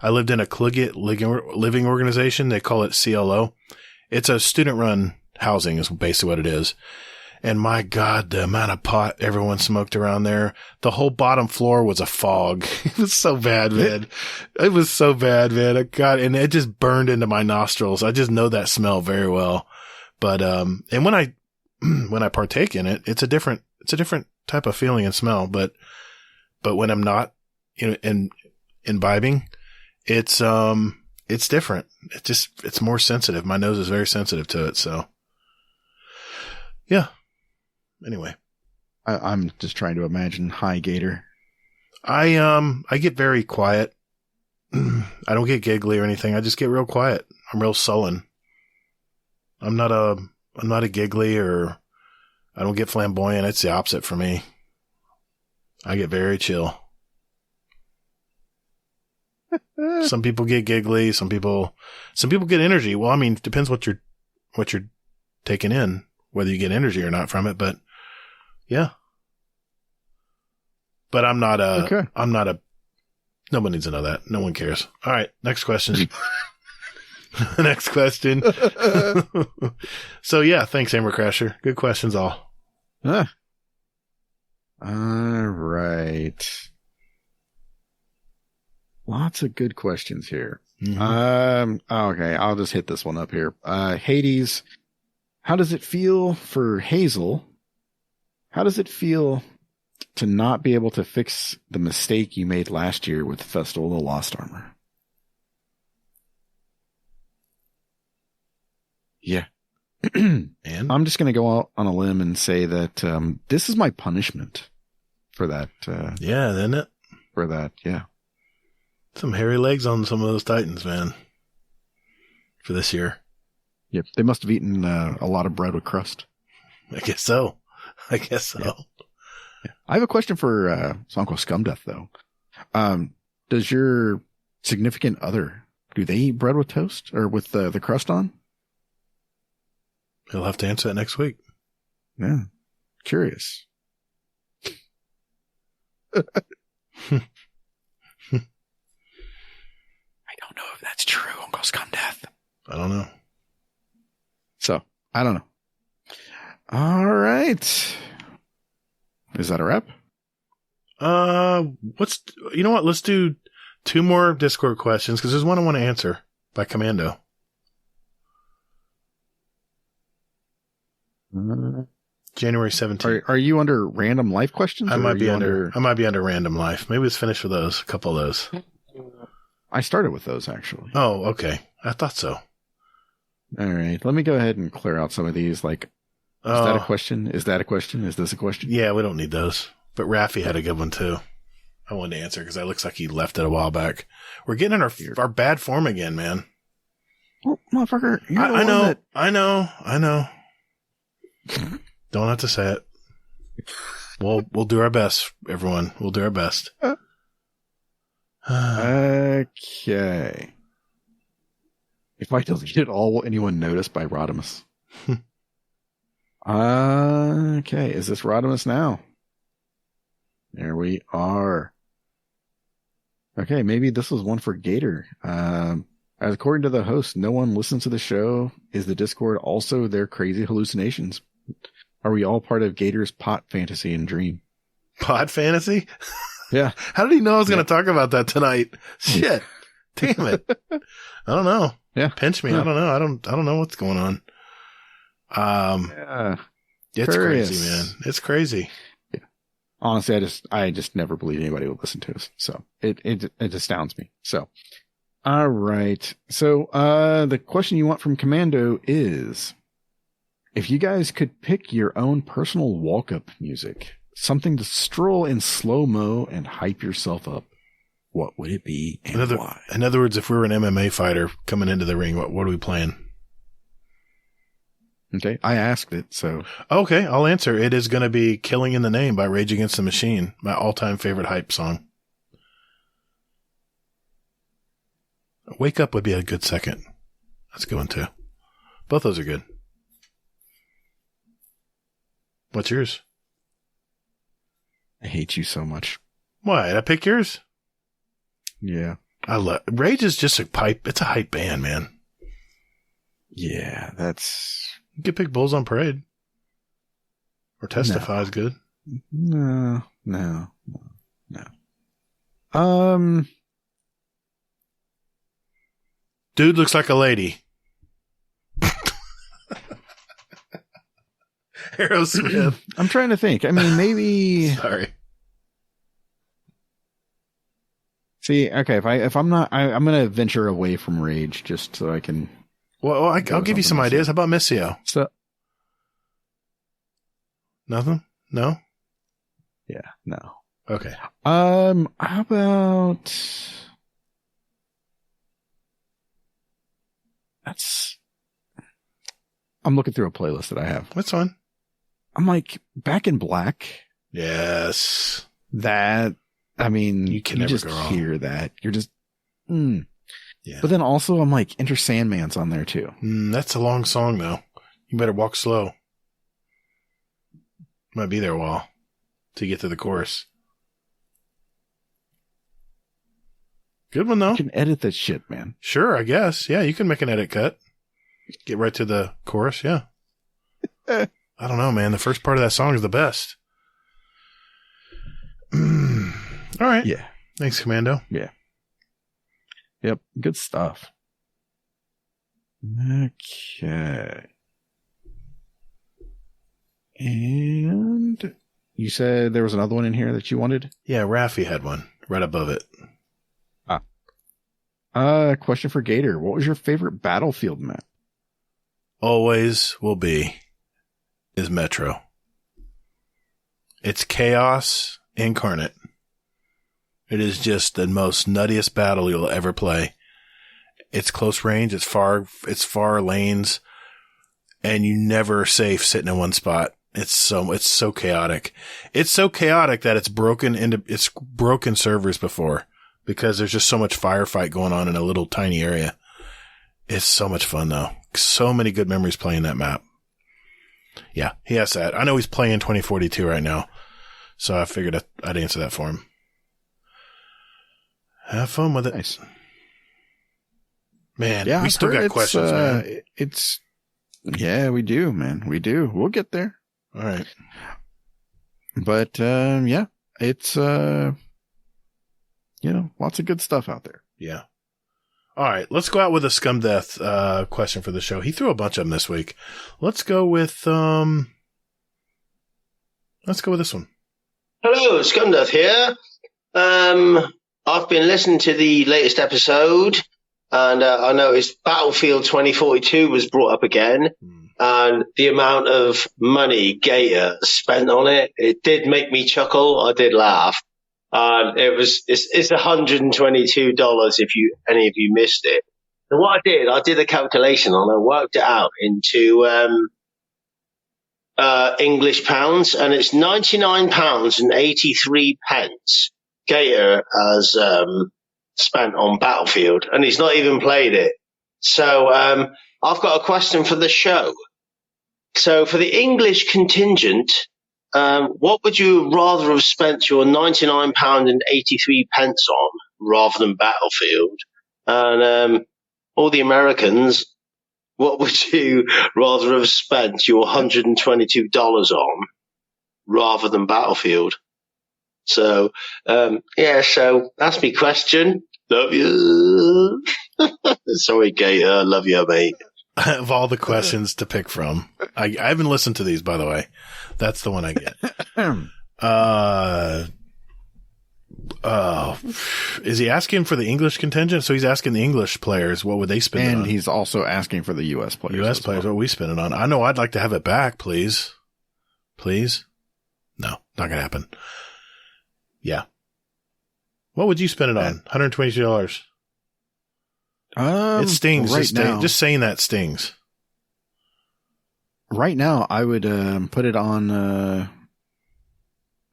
I lived in a collegiate living organization. They call it CLO. It's a student-run housing is basically what it is. And my God, the amount of pot everyone smoked around there. The whole bottom floor was a fog. It was so bad, man. It was so bad, man. God, and it just burned into my nostrils. I just know that smell very well. But, and when I partake in it, it's a different type of feeling and smell. But when I'm not, imbibing, it's different. It's more sensitive. My nose is very sensitive to it. So yeah. Anyway, I'm just trying to imagine. Hi, Gatr. I get very quiet. I don't get giggly or anything. I just get real quiet. I'm real sullen. I'm not a giggly or I don't get flamboyant. It's the opposite for me. I get very chill. Some people get giggly. Some people get energy. Well, I mean, it depends what you're taking in, whether you get energy or not from it. But yeah, but I'm not a, nobody needs to know that. No one cares. All right. Next question. Next question. So yeah, thanks, Amber Crasher. Good questions all. All right. Lots of good questions here. Mm-hmm. Okay, I'll just hit this one up here. Hades, how does it feel for Hazel? How does it feel to not be able to fix the mistake you made last year with Festival of the Lost Armor? Yeah. And I'm just going to go out on a limb and say that this is my punishment for that. Yeah, isn't it? For that, yeah. Some hairy legs on some of those Titans, man. For this year. Yep, they must have eaten a lot of bread with crust. I guess so. Yeah. Yeah. I have a question for Uncle Scumdeth, though. Does your significant other, do they eat bread with toast or with the crust on? He'll have to answer that next week. Yeah. Curious. I don't know if that's true, Uncle Scumdeth. I don't know. So, I don't know. All right. Is that a wrap? You know what? Let's do 2 more Discord questions because there's one I want to answer by Commando. January 17th. Are you under random life questions? I might be under random life. Maybe let's finish with those. A couple of those. I started with those actually. Oh, okay. I thought so. All right. Let me go ahead and clear out some of these. Like, is that a question? Is that a question? Is this a question? Yeah, we don't need those. But Raffi had a good one too. I wanted to answer because it looks like he left it a while back. We're getting in our bad form again, man. Well, motherfucker, I know. Don't have to say it. We'll do our best, everyone. We'll do our best. Okay. If I deleted all, will anyone notice by Rodimus? Okay, is this Rodimus now? There we are. Okay, maybe this was one for Gatr. As according to the host, no one listens to the show. Is the Discord also their crazy hallucinations? Are we all part of Gator's pot fantasy and dream? Pot fantasy? Yeah. How did he know I was going to talk about that tonight? Shit. Damn it. I don't know. Yeah. Pinch me. Yeah. I don't know. I don't know what's going on. Yeah. It's Curious. crazy, man. It's crazy. Yeah. Honestly, I just never believed anybody would listen to us. So it astounds me. So, all right. So, the question you want from Commando is, if you guys could pick your own personal walk-up music, something to stroll in slow-mo and hype yourself up, what would it be and why? In other words, if we were an MMA fighter coming into the ring, what are we playing? Okay, I asked it, so. Okay, I'll answer. It is going to be Killing in the Name by Rage Against the Machine, my all-time favorite hype song. Wake Up would be a good second. That's a good one, too. Both those are good. What's yours? I hate you so much. Why? Did I pick yours? Yeah. Rage is just a pipe. It's a hype band, man. Yeah, that's. You could pick Bulls on Parade. Or Testify is good. No. Dude looks like a lady. Aerosmith. I'm trying to think. I mean, maybe. Sorry. See, okay, if I'm not, I'm going to venture away from Rage just so I can. Well, I'll give you some ideas. How about Missio? So. Nothing? No? Yeah, no. Okay. How about. I'm looking through a playlist that I have. That's fine. I'm like, Back in Black. Yes. That, I mean, you can never just go wrong. hear that. You're just, Yeah. But then also, I'm like, Enter Sandman's on there too. That's a long song, though. You better walk slow. Might be there a while to get to the chorus. Good one, though. You can edit that shit, man. Sure, I guess. Yeah, you can make an edit cut. Get right to the chorus, yeah. I don't know, man. The first part of that song is the best. All right. Yeah. Thanks, Commando. Yeah. Yep. Good stuff. Okay. And you said there was another one in here that you wanted? Yeah, Raffi had one right above it. Question for Gatr. What was your favorite Battlefield map? Always will be is Metro. It's chaos incarnate. It is just the most nuttiest battle you'll ever play. It's close range. It's far lanes, and you never are safe sitting in one spot. It's so chaotic. It's so chaotic that it's broken servers before because there's just so much firefight going on in a little tiny area. It's so much fun though. So many good memories playing that map. Yeah, he has that. I know he's playing 2042 right now, so I figured I'd answer that for him. Have fun with it. Nice. Man, yeah, we still got questions, man. Yeah, we do, man. We do. We'll get there. All right. But, yeah, it's, lots of good stuff out there. Yeah. All right. Let's go out with a Scumdeth, question for the show. He threw a bunch of them this week. Let's go with this one. Hello, Scumdeth here. I've been listening to the latest episode, and I noticed Battlefield 2042 was brought up again, and the amount of money Gatr spent on it did make me chuckle. I did laugh. It's $122 if any of you missed it. And what I did a calculation on, I worked it out into English pounds, and it's £99.83 Gatr has spent on Battlefield, and he's not even played it. So I've got a question for the show. So for the English contingent, what would you rather have spent your £99.83 on rather than Battlefield? And all the Americans, what would you rather have spent your $122 on rather than Battlefield? So, so that's my question. Love you. Sorry, Gatr. Love you, mate. Of all the questions to pick from, I haven't listened to these, by the way. That's the one I get. Is he asking for the English contingent? So he's asking the English players, what would they spend it on? And he's also asking for the U.S. players. U.S. players, what are we spending on? I know I'd like to have it back, please. Please? No, not going to happen. Yeah. What would you spend it on? $122. It stings. Right now, just saying that stings. Right now, I would put it on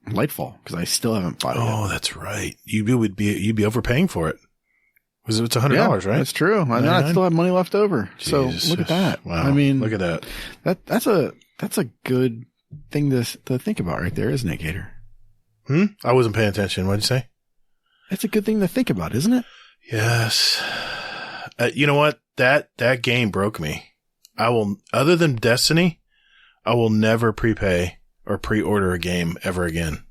Lightfall because I still haven't bought it. Oh, that's right. You'd be overpaying for it. It's $100, right? That's true. I know I still have money left over. Jesus. So look at that. Wow. I mean, look at that. That's a good thing to think about right there, isn't it, Gatr? I wasn't paying attention. What'd you say? That's a good thing to think about, isn't it? Yes. You know what? That game broke me. Other than Destiny, I will never prepay or pre-order a game ever again.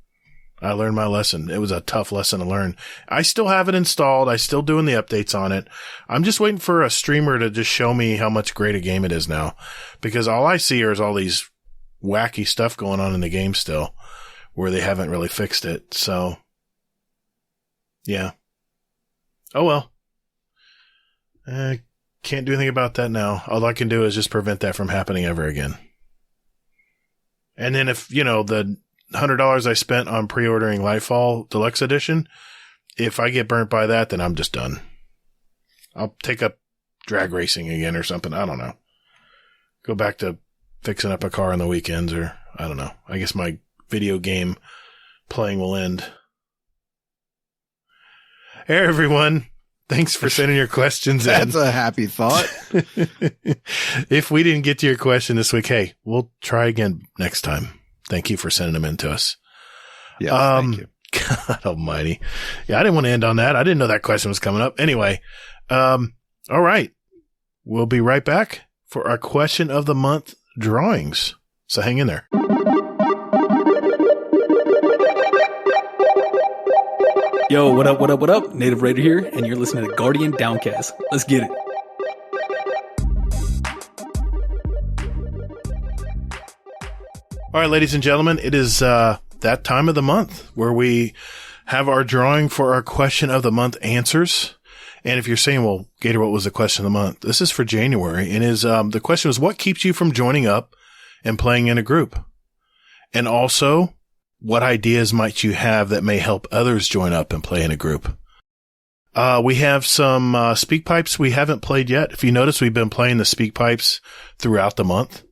I learned my lesson. It was a tough lesson to learn. I still have it installed. I still doing the updates on it. I'm just waiting for a streamer to just show me how much great a game it is now, because all I see is all these wacky stuff going on in the game still, where they haven't really fixed it. So, yeah. Oh well. Can't do anything about that now. All I can do is just prevent that from happening ever again. And then if, the $100 I spent on pre-ordering Lightfall Deluxe Edition, if I get burnt by that, then I'm just done. I'll take up drag racing again or something. I don't know. Go back to fixing up a car on the weekends, or I don't know. I guess my video game playing will end. Hey, everyone. Thanks for sending your questions in. That's a happy thought. If we didn't get to your question this week, hey, we'll try again next time. Thank you for sending them in to us. Yeah, thank you. God almighty. Yeah, I didn't want to end on that. I didn't know that question was coming up. Anyway, all right. We'll be right back for our question of the month drawings. So hang in there. Yo, what up, what up, what up? Native Raider here, and you're listening to Guardian Downcast. Let's get it. All right, ladies and gentlemen, it is that time of the month where we have our drawing for our question of the month answers. And if you're saying, well, Gatr, what was the question of the month? This is for January. And the question was, what keeps you from joining up and playing in a group? And also, what ideas might you have that may help others join up and play in a group? We have some speak pipes we haven't played yet. If you notice, we've been playing the speak pipes throughout the month.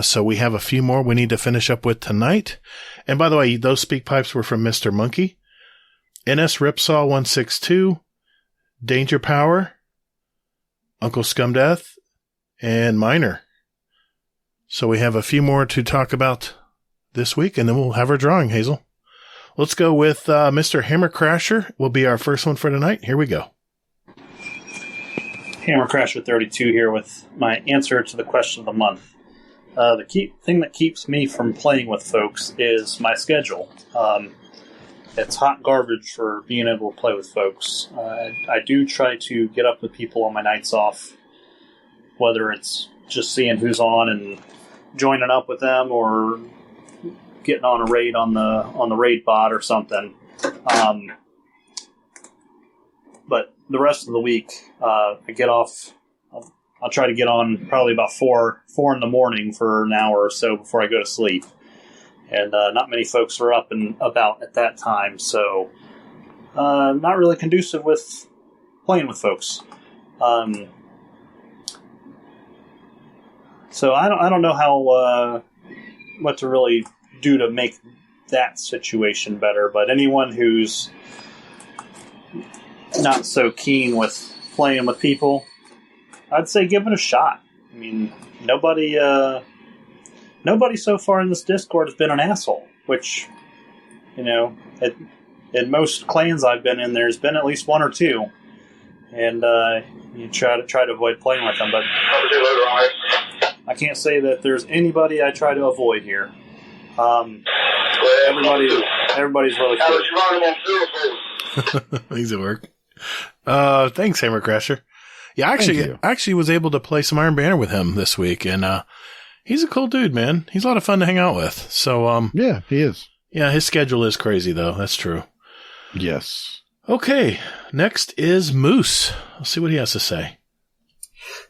So we have a few more we need to finish up with tonight. And by the way, those speak pipes were from Mr. Monkey, NS Ripsaw 162, Danger Power, Uncle Scumdeth, and Miner. So we have a few more to talk about this week, and then we'll have our drawing, Hazel. Let's go with Mr. Hammer Crasher will be our first one for tonight. Here we go. Hammer Crasher 32 here with my answer to the question of the month. The key thing that keeps me from playing with folks is my schedule. It's hot garbage for being able to play with folks. I do try to get up with people on my nights off, whether it's just seeing who's on and joining up with them, or getting on a raid on the raid bot or something. But the rest of the week, I get off. I'll try to get on probably about 4 in the morning for an hour or so before I go to sleep. And not many folks are up and about at that time, so not really conducive with playing with folks. So I don't know how what to really do to make that situation better, but anyone who's not so keen with playing with people, I'd say give it a shot. I mean, nobody so far in this Discord has been an asshole, which, in most clans I've been in, there's been at least one or two. And you try to avoid playing with them, but I can't say that there's anybody I try to avoid here. Everybody's really cool. He's at work. Thanks, Hammer Crasher. Yeah, I actually was able to play some Iron Banner with him this week, and he's a cool dude, man. He's a lot of fun to hang out with. So, yeah, he is. Yeah, his schedule is crazy, though. That's true. Yes. Okay, next is Moose. Let's see what he has to say.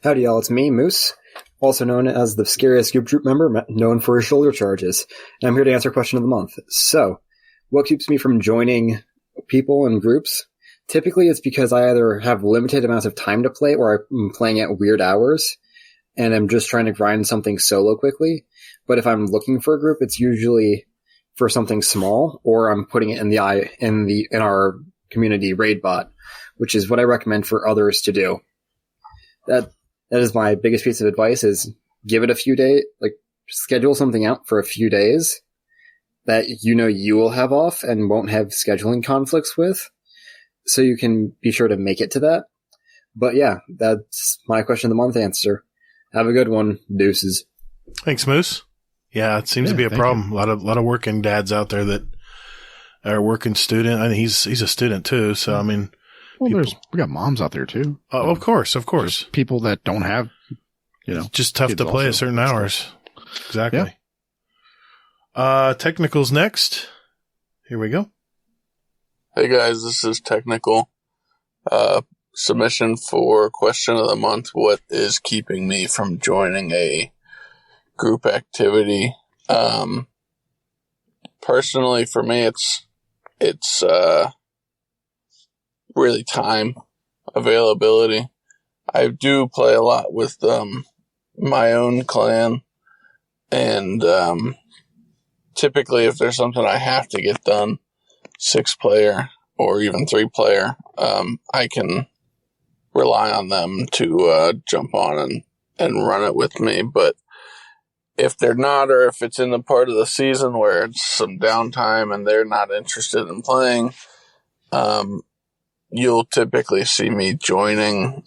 Howdy, y'all. It's me, Moose, also known as the scariest Goop Troop member, known for his shoulder charges. And I'm here to answer question of the month. So, what keeps me from joining people and groups? Typically, it's because I either have limited amounts of time to play or I'm playing at weird hours, and I'm just trying to grind something solo quickly. But if I'm looking for a group, it's usually for something small, or I'm putting it in our community raid bot, which is what I recommend for others to do. That is my biggest piece of advice: is give it a few days, like schedule something out for a few days that you will have off and won't have scheduling conflicts with, so you can be sure to make it to that. But yeah, that's my question of the month answer. Have a good one. Deuces. Thanks, Moose. Yeah, it seems to be a problem. You. A lot of working dads out there that are working student. I mean, he's a student too. So I mean, we got moms out there too. Of course. Just people that don't have, just tough to play also. at certain hours. Exactly. Yeah. Technical's next. Here we go. Hey guys, this is Technical. Submission for question of the month. What is keeping me from joining a group activity? Personally, for me, it's really time availability. I do play a lot with my own clan, and typically if there's something I have to get done, 6-player or even 3-player, I can rely on them to jump on and run it with me. But if they're not, or if it's in the part of the season where it's some downtime and they're not interested in playing, you'll typically see me joining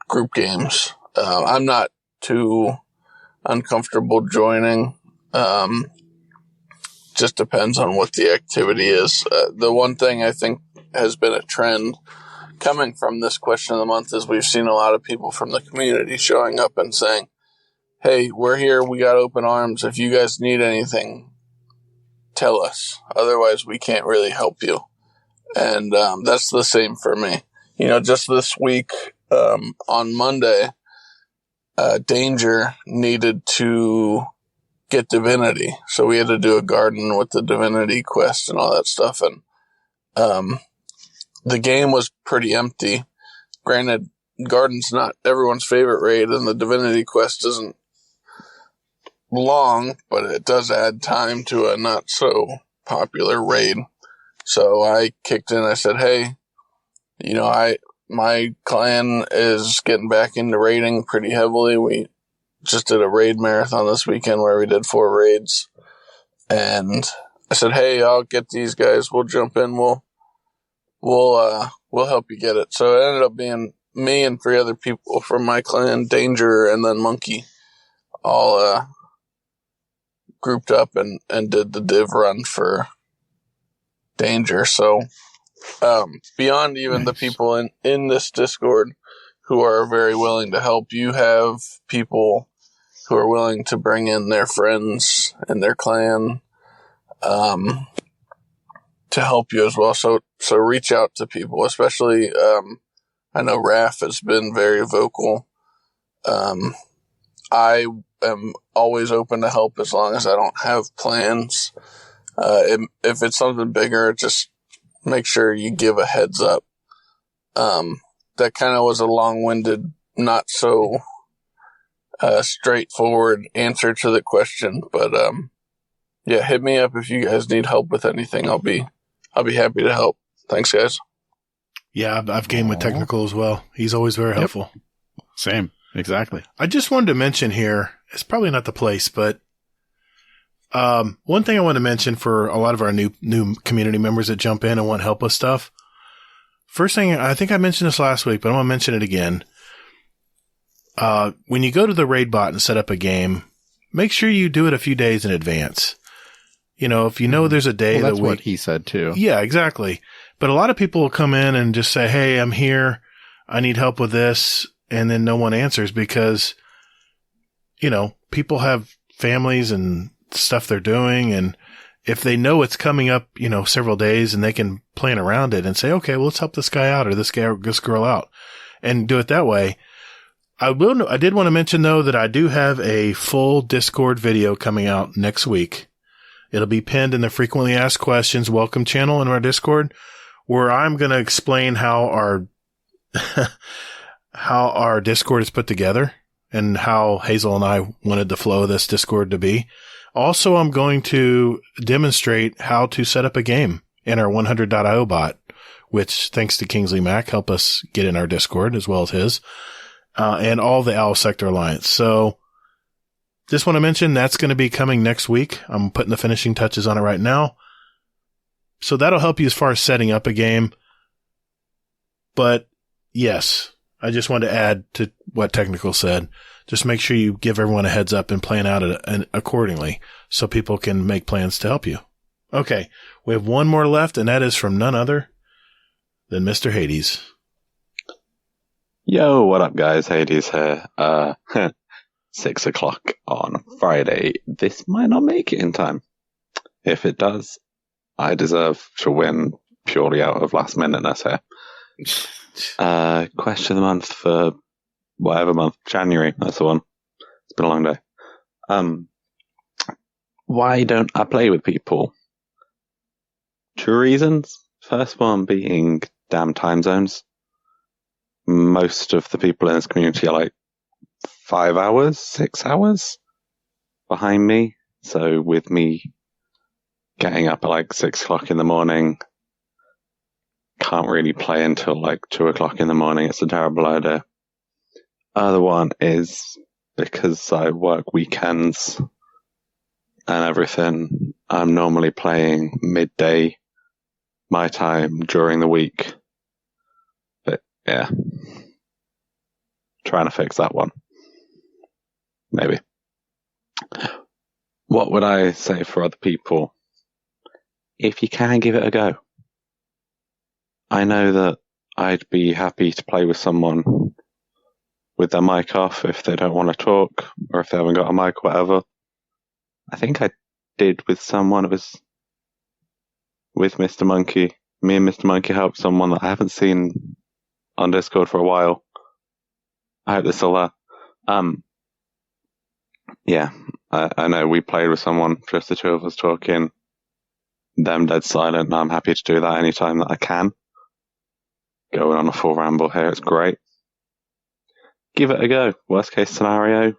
group games. I'm not too uncomfortable joining. Just depends on what the activity is. The one thing I think has been a trend coming from this question of the month is we've seen a lot of people from the community showing up and saying, hey, we're here, we got open arms. If you guys need anything, tell us. Otherwise, we can't really help you. And that's the same for me. Just this week, on Monday, Danger needed to get Divinity. So we had to do a garden with the Divinity quest and all that stuff. And the game was pretty empty. Granted, Garden's not everyone's favorite raid, and the Divinity quest isn't long, but it does add time to a not so popular raid. So I kicked in. I said, hey, my clan is getting back into raiding pretty heavily. We just did a raid marathon this weekend where we did 4 raids. And I said, hey, I'll get these guys. We'll jump in. We'll help you get it. So it ended up being me and 3 other people from my clan, Danger and then Monkey, all grouped up and did the div run for Danger. So beyond even the people in this Discord who are very willing to help, you have people who are willing to bring in their friends and their clan to help you as well. So reach out to people, especially I know Raph has been very vocal. I am always open to help as long as I don't have plans. If it's something bigger, just make sure you give a heads up. That kind of was a long-winded, not so straightforward answer to the question, but yeah, hit me up if you guys need help with anything. I'll be happy to help. Thanks, guys. Yeah, I've gamed with Technical as well. He's always very helpful. Same. Exactly. I just wanted to mention here, it's probably not the place, but one thing I want to mention for a lot of our new community members that jump in and want help with stuff. First thing, I think I mentioned this last week, but I want to mention it again. When you go to the raid bot and set up a game, make sure you do it a few days in advance. You know, if you know there's a day that's that we... what he said too. Yeah, exactly. But a lot of people will come in and just say, hey, I'm here. I need help with this. And then no one answers because, you know, people have families and stuff they're doing. And if they know it's coming up, you know, several days and they can plan around it and say, okay, well, let's help this guy out or this girl out and do it that way. I did want to mention though that I do have a full Discord video coming out next week. It'll be pinned in the frequently asked questions welcome channel in our Discord, where I'm going to explain how our Discord is put together and how Hazel and I wanted the flow of this Discord to be. Also, I'm going to demonstrate how to set up a game in our 100.io bot, which, thanks to Kingsley Mac, help us get in our Discord as well as his, and all the Owl Sector Alliance. So, just want to mention that's going to be coming next week. I'm putting the finishing touches on it right now. So that'll help you as far as setting up a game. But yes, I just want to add to what Technical said. Just make sure you give everyone a heads up and plan out accordingly so people can make plans to help you. Okay, we have one more left, and that is from none other than Mr. Hades. Yo, what up, guys? Hades here. 6 o'clock on Friday. This might not make it in time. If it does, I deserve to win purely out of last minuteness here. Question of the month for whatever month. January, that's the one. It's been a long day. Why don't I play with people? 2 reasons. First one being damn time zones. Most of the people in this community are like 5 hours, 6 hours behind me. So with me getting up at like 6 o'clock in the morning, can't really play until like 2 o'clock in the morning. It's a terrible idea. Other one is because I work weekends and everything, I'm normally playing midday my time during the week. But yeah, trying to fix that one. Maybe. What would I say for other people? If you can, give it a go. I know that I'd be happy to play with someone with their mic off if they don't want to talk or if they haven't got a mic or whatever. I think I did with someone. It was with Mr. Monkey. Me and Mr. Monkey helped someone that I haven't seen on Discord for a while. I hope they're still there. Yeah, I know we played with someone, just the two of us talking, them dead silent, and I'm happy to do that anytime that I can. Going on a full ramble here, it's great. Give it a go. Worst case scenario,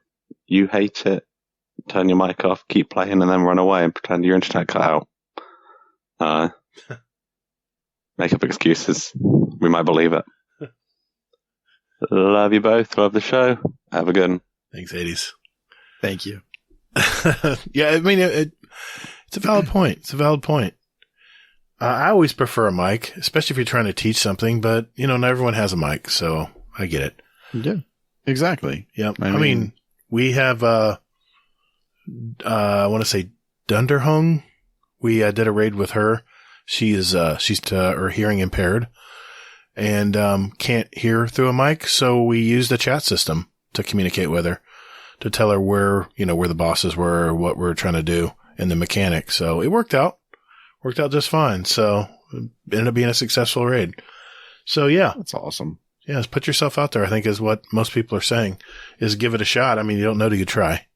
you hate it, turn your mic off, keep playing, and then run away and pretend your internet cut out. Make up excuses. We might believe it. Love you both. Love the show. Have a good one. Thanks, Hades. Thank you. Yeah, I mean, it's a valid point. It's a valid point. I always prefer a mic, especially if you're trying to teach something, but, you know, not everyone has a mic, so I get it. Yeah, exactly. Yep. I mean, we have, I want to say Dunderhung. We did a raid with her. She's her hearing impaired and can't hear through a mic, so we used a chat system to communicate with her, to tell her where the bosses were, or what we're trying to do, and the mechanics. So it worked out just fine. So it ended up being a successful raid. So yeah. That's awesome. Yeah. Just put yourself out there, I think, is what most people are saying, is give it a shot. I mean, you don't know till you try.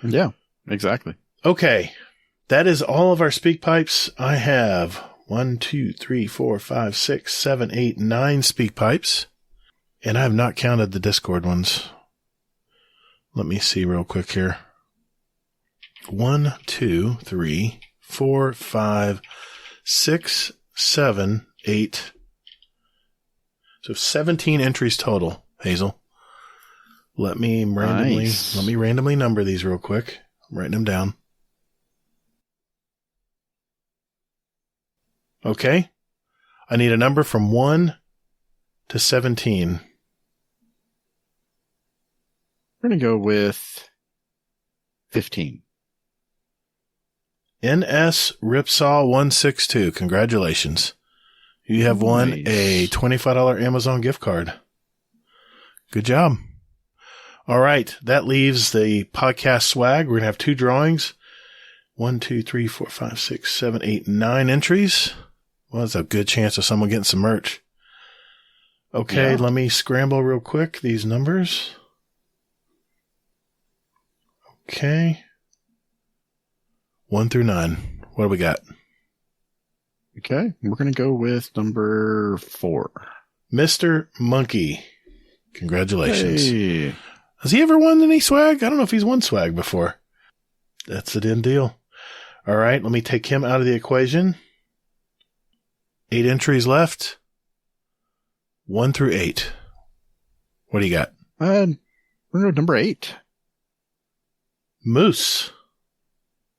Yeah, exactly. Okay. That is all of our speak pipes. I have 1, 2, 3, 4, 5, 6, 7, 8, 9 speak pipes. And I have not counted the Discord ones. Let me see real quick here. 1, 2, 3, 4, 5, 6, 7, 8, So 17 entries total, Hazel. Let me randomly number these real quick. I'm writing them down. Okay. I need a number from 1 to 17. We're going to go with 15. NS Ripsaw 162. Congratulations. You have won a $25 Amazon gift card. Good job. All right. That leaves the podcast swag. We're going to have 2 drawings. 1, 2, 3, 4, 5, 6, 7, 8, 9 entries. Well, that's a good chance of someone getting some merch. Okay. Let me scramble real quick these numbers. Okay. 1 through 9. What do we got? Okay. We're going to go with number 4. Mr. Monkey. Congratulations. Hey. Has he ever won any swag? I don't know if he's won swag before. That's the damn deal. All right. Let me take him out of the equation. 8 entries left. 1 through 8. What do you got? We're going to go number 8. Moose,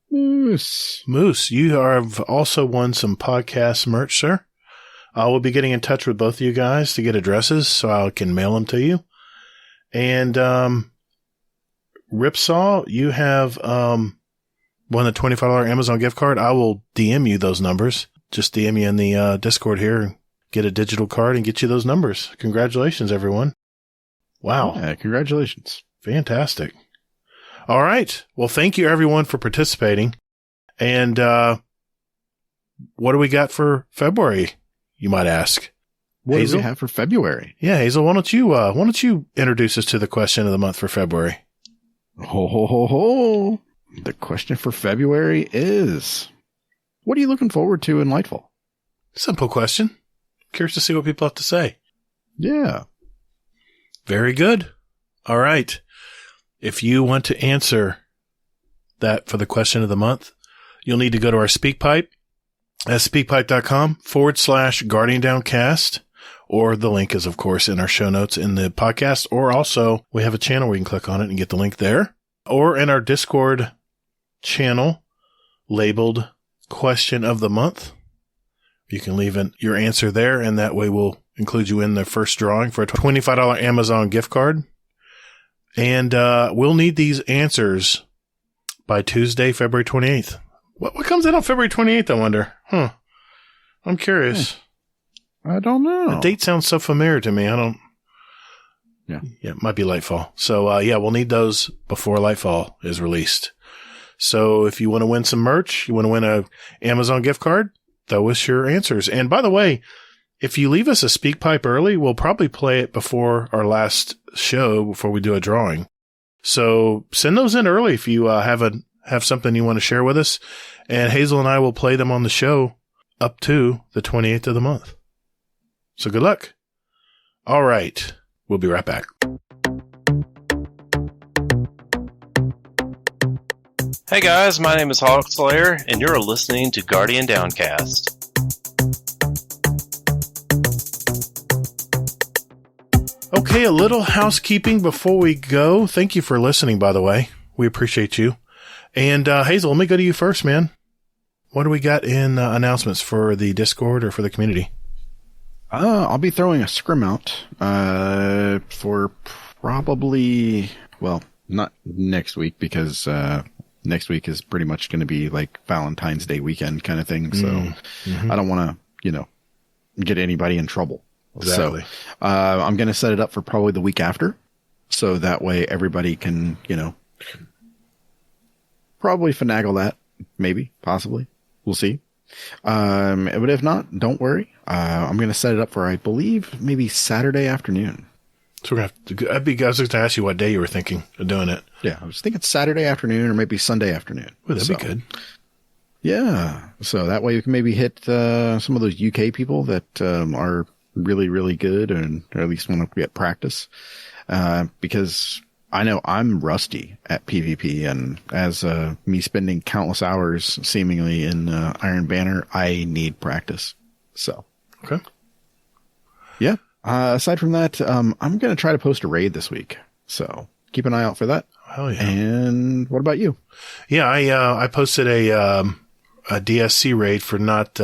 you have also won some podcast merch, sir. I will be getting in touch with both of you guys to get addresses so I can mail them to you. And Ripsaw, you have won the $25 Amazon gift card. I will DM you those numbers. Just DM you in the Discord here and get a digital card and get you those numbers. Congratulations, everyone. Wow. Yeah, congratulations. Fantastic. All right. Well, thank you, everyone, for participating. And what do we got for February, you might ask? What Hazel? do we have for February? Yeah, Hazel, why don't you introduce us to the question of the month for February? Ho, ho, ho, ho. The question for February is, what are you looking forward to in Lightfall? Simple question. Curious to see what people have to say. Yeah. Very good. All right. If you want to answer that for the question of the month, you'll need to go to our SpeakPipe at speakpipe.com/Guardian Downcast, or the link is, of course, in our show notes in the podcast, or also we have a channel where you can click on it and get the link there, or in our Discord channel labeled Question of the Month. You can leave your answer there, and that way we'll include you in the first drawing for a $25 Amazon gift card. And we'll need these answers by Tuesday, February 28th. What comes out on February 28th, I wonder? I'm curious. I don't know. The date sounds so familiar to me. Yeah, it might be Lightfall. So, we'll need those before Lightfall is released. So if you want to win some merch, you want to win a Amazon gift card, throw us your answers. And by the way, if you leave us a SpeakPipe early, we'll probably play it before our last show, before we do a drawing. So send those in early if you have something you want to share with us. And Hazel and I will play them on the show up to the 28th of the month. So good luck. All right. We'll be right back. Hey guys, my name is Hawkslayer, and you're listening to Guardian Downcast. Okay, a little housekeeping before we go. Thank you for listening, by the way. We appreciate you. And Hazel, let me go to you first, man. What do we got in announcements for the Discord or for the community? I'll be throwing a scrim out for probably, well, not next week, because next week is pretty much going to be like Valentine's Day weekend kind of thing. So I don't want to, get anybody in trouble. Exactly. So I'm going to set it up for probably the week after. So that way everybody can, probably finagle that. Maybe, possibly. We'll see. But if not, don't worry. I'm going to set it up for, I believe, maybe Saturday afternoon. So we're going to have to, I was going to ask you what day you were thinking of doing it. Yeah, I was thinking Saturday afternoon or maybe Sunday afternoon. Well, that'd be good. Yeah. So that way you can maybe hit some of those UK people that are really, really good, and or at least want to get practice. Because I know I'm rusty at PvP, and as me spending countless hours seemingly in Iron Banner, I need practice. So. Okay. Yeah. Aside from that, I'm going to try to post a raid this week. So keep an eye out for that. Oh, yeah. And what about you? Yeah, I posted a DSC raid for not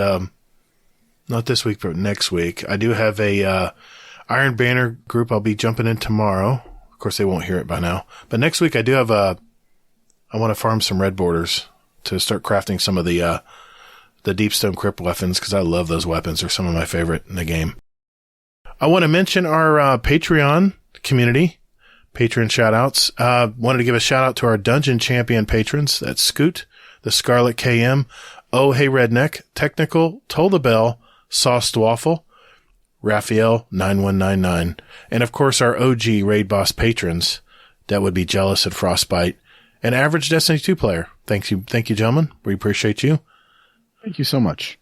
this week, but next week. I do have a Iron Banner group I'll be jumping in tomorrow. Of course, they won't hear it by now. But next week I do have I want to farm some red borders to start crafting some of the Deepstone Crypt weapons, because I love those weapons. They're some of my favorite in the game. I want to mention our Patreon community. Patreon shout-outs. Wanted to give a shout-out to our Dungeon Champion patrons. That's Scoot, the Scarlet KM, Oh Hey Redneck, Technical, Toll the Bell, Sauced Waffle, Raphael 9199, and of course our OG Raid Boss patrons. That would be Jealous and Frostbite, and Average Destiny 2 player. Thank you, gentlemen. We appreciate you. Thank you so much.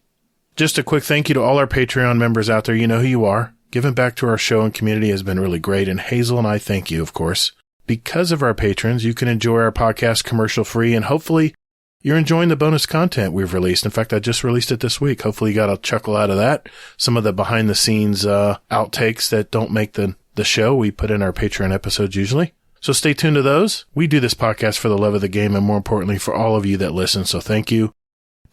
Just a quick thank you to all our Patreon members out there. You know who you are. Giving back to our show and community has been really great, and Hazel and I thank you, of course. Because of our patrons, you can enjoy our podcast commercial-free, and hopefully you're enjoying the bonus content we've released. In fact, I just released it this week. Hopefully you got a chuckle out of that. Some of the behind-the-scenes outtakes that don't make the show, we put in our Patreon episodes usually. So stay tuned to those. We do this podcast for the love of the game and, more importantly, for all of you that listen, so thank you.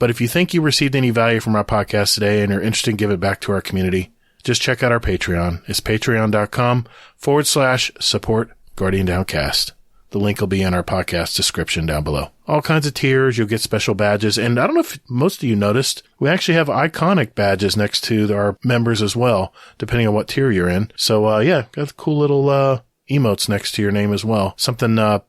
But if you think you received any value from our podcast today and are interested in giving back to our community, just check out our Patreon. It's patreon.com/support Guardian Downcast. The link will be in our podcast description down below. All kinds of tiers. You'll get special badges. And I don't know if most of you noticed, we actually have iconic badges next to our members as well, depending on what tier you're in. So, yeah, got cool little emotes next to your name as well. Something the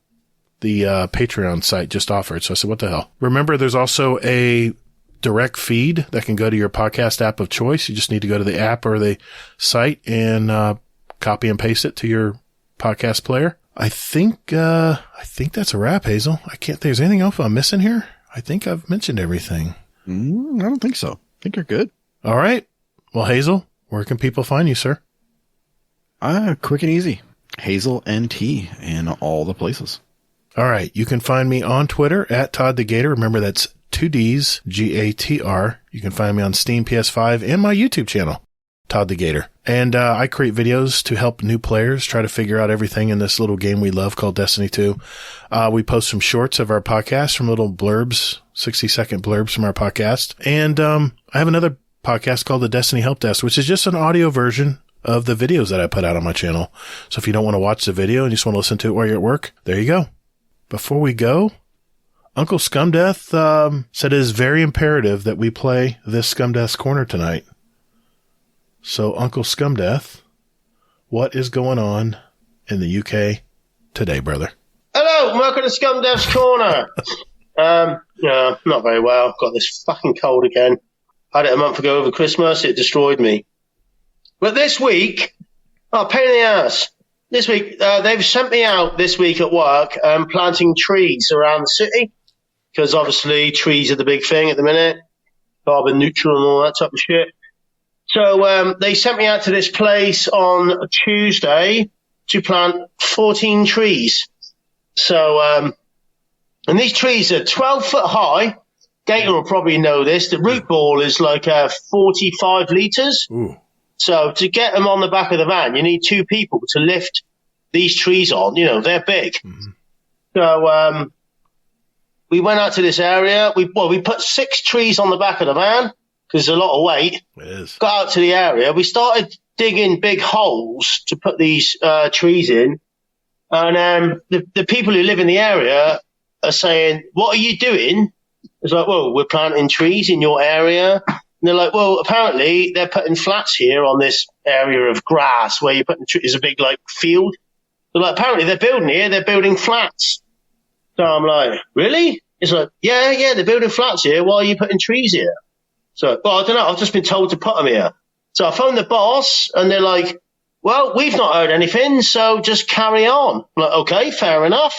Patreon site just offered. So I said, what the hell? Remember, there's also a direct feed that can go to your podcast app of choice. You just need to go to the app or the site and copy and paste it to your podcast player. I think that's a wrap, Hazel. I can't think there's anything else I'm missing here. I think I've mentioned everything. I don't think so. I think you're good. All right. Well, Hazel, where can people find you, sir? Quick and easy. Hazel NT in all the places. All right. You can find me on Twitter at Todd the Gator. Remember, that's 2 Ds, Gatr. You can find me on Steam, PS5, and my YouTube channel, Todd the Gator. And I create videos to help new players try to figure out everything in this little game we love called Destiny 2. We post some shorts of our podcast, from little blurbs, 60-second blurbs from our podcast. And I have another podcast called the Destiny Help Desk, which is just an audio version of the videos that I put out on my channel. So if you don't want to watch the video and you just want to listen to it while you're at work, there you go. Before we go, Uncle Scumdeth said it is very imperative that we play this Scumdeath's Corner tonight. So, Uncle Scumdeth, what is going on in the UK today, brother? Hello, welcome to Scumdeath's Corner. No, not very well. I've got this fucking cold again. Had it a month ago over Christmas. It destroyed me. But this week, pain in the ass. This week, they've sent me out this week at work planting trees around the city, because obviously trees are the big thing at the minute, carbon neutral and all that type of shit. So they sent me out to this place on Tuesday to plant 14 trees. So, and these trees are 12 foot high. Gator will probably know this. The root ball is like 45 litres. Ooh. So to get them on the back of the van, you need 2 people to lift these trees on. You know, they're big. Mm-hmm. So we went out to this area. We put 6 trees on the back of the van, because there's a lot of weight. It is. Got out to the area. We started digging big holes to put these trees in. And the people who live in the area are saying, what are you doing? It's like, well, we're planting trees in your area. And they're like, well, apparently they're putting flats here on this area of grass where you're putting trees. It's a big, like, field. They're like, apparently they're building here. They're building flats. So I'm like, really? It's like, yeah, they're building flats here. Why are you putting trees here? So, well, I don't know. I've just been told to put them here. So I phoned the boss, and they're like, well, we've not heard anything, so just carry on. I'm like, okay, fair enough.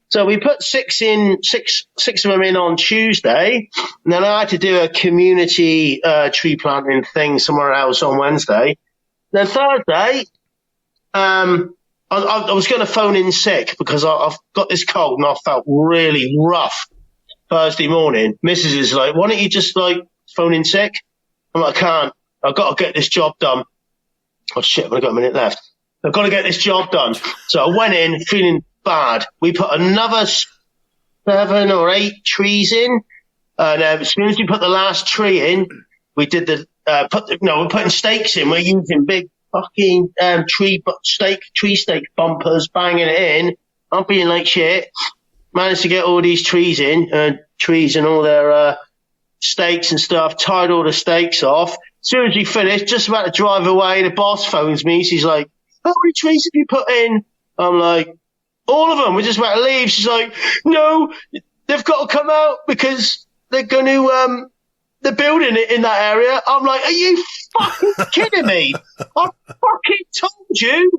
So we put 6 of them in on Tuesday, and then I had to do a community tree planting thing somewhere else on Wednesday. Then Thursday, I was going to phone in sick because I've got this cold and I felt really rough Thursday morning. Mrs. is like, why don't you just, like, phone in sick? I'm like, I can't. I've got to get this job done. oh shit, I've got a minute left. I've got to get this job done. So I went in feeling bad. We put another 7 or 8 trees in. And as soon as we put the last tree in, we did we're putting stakes in. We're using big fucking tree stake bumpers, banging it in. I'm being like shit. Managed to get all these trees in, trees and all their stakes and stuff, tied all the stakes off. As soon as we finished, just about to drive away, the boss phones me. She's like, how many trees have you put in? I'm like, all of them. We're just about to leave. She's like, no, they've got to come out because they're going to, they're building it in that area. I'm like, are you fucking kidding me? I fucking told you.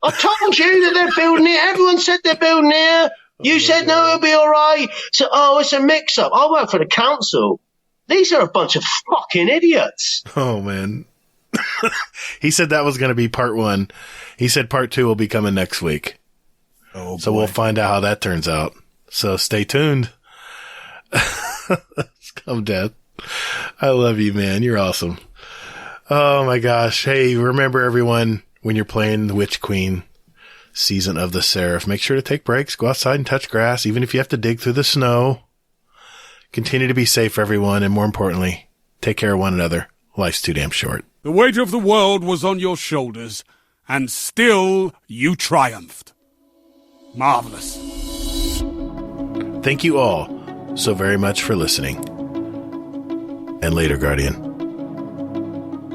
I told you that they're building it. Everyone said they're building it. You said, no, it'll be all right. So, it's a mix-up. I work for the council. These are a bunch of fucking idiots. Oh, man. He said that was going to be part 1. He said part 2 will be coming next week. Oh, so we'll find out how that turns out. So stay tuned. Scumdeth. I love you, man. You're awesome. Oh, my gosh. Hey, remember, everyone, when you're playing the Witch Queen Season of the Seraph, make sure to take breaks, go outside and touch grass, even if you have to dig through the snow. Continue to be safe, everyone, and more importantly, take care of one another. Life's too damn short. The weight of the world was on your shoulders, and still you triumphed. Marvelous. Thank you all so very much for listening. And later, Guardian.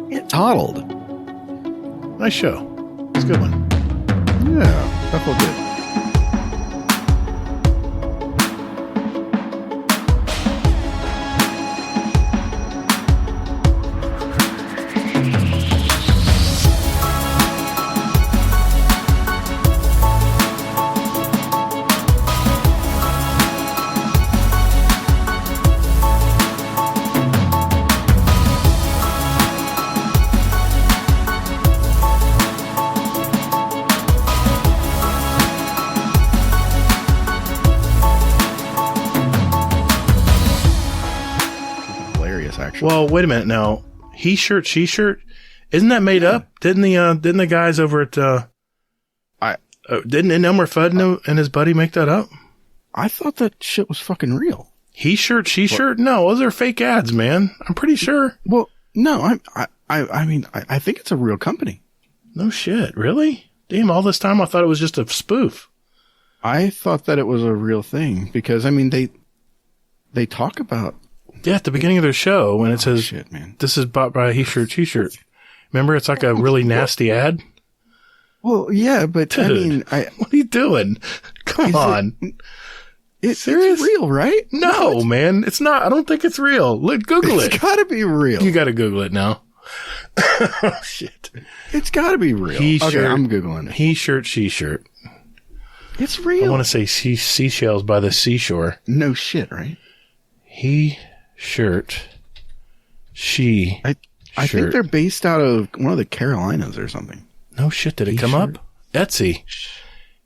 Get toddled. Nice show. It's a good one. Yeah, that felt good. Well, wait a minute now. He shirt, she shirt, isn't that made up? Didn't the guys over at didn't Elmer Fudd and his buddy make that up? I thought that shit was fucking real. He shirt, she shirt. No, those are fake ads, man. I'm pretty sure. Well, no, I mean, I think it's a real company. No shit, really? Damn! All this time I thought it was just a spoof. I thought that it was a real thing because I mean they talk about. Yeah, at the beginning of their show, when it says, shit, man. This is bought by he shirt, she shirt. Remember, it's like a really nasty ad? Well, yeah, but Dude, I mean, what are you doing? Come on. It's real, right? No, man, it's not. I don't think it's real. Google it. It's gotta be real. You gotta Google it now. Oh, shit. It's gotta be real. Okay, I'm Googling it. He shirt, she shirt. It's real. I want to say seashells by the seashore. No shit, right? He shirt, she I think they're based out of one of the Carolinas or something. No shit. Did it come up? Etsy.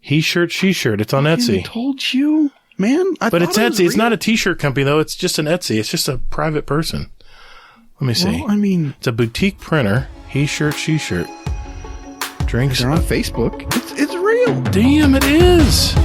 He shirt, she shirt. It's on Etsy. I told you, man. But it's Etsy. It's not a t-shirt company, though. It's just an Etsy. It's just a private person. Let me see. Well, I mean, it's a boutique printer. He shirt, she shirt. Drinks. They're on Facebook. It's real. Damn, it is.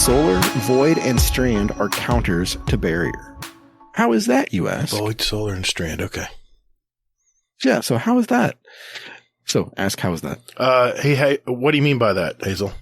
Solar, Void, and Strand are counters to Barrier. How is that, you ask? Void, Solar, and Strand. Okay. Yeah, so how is that? So, ask how is that? Hey, what do you mean by that, Hazel?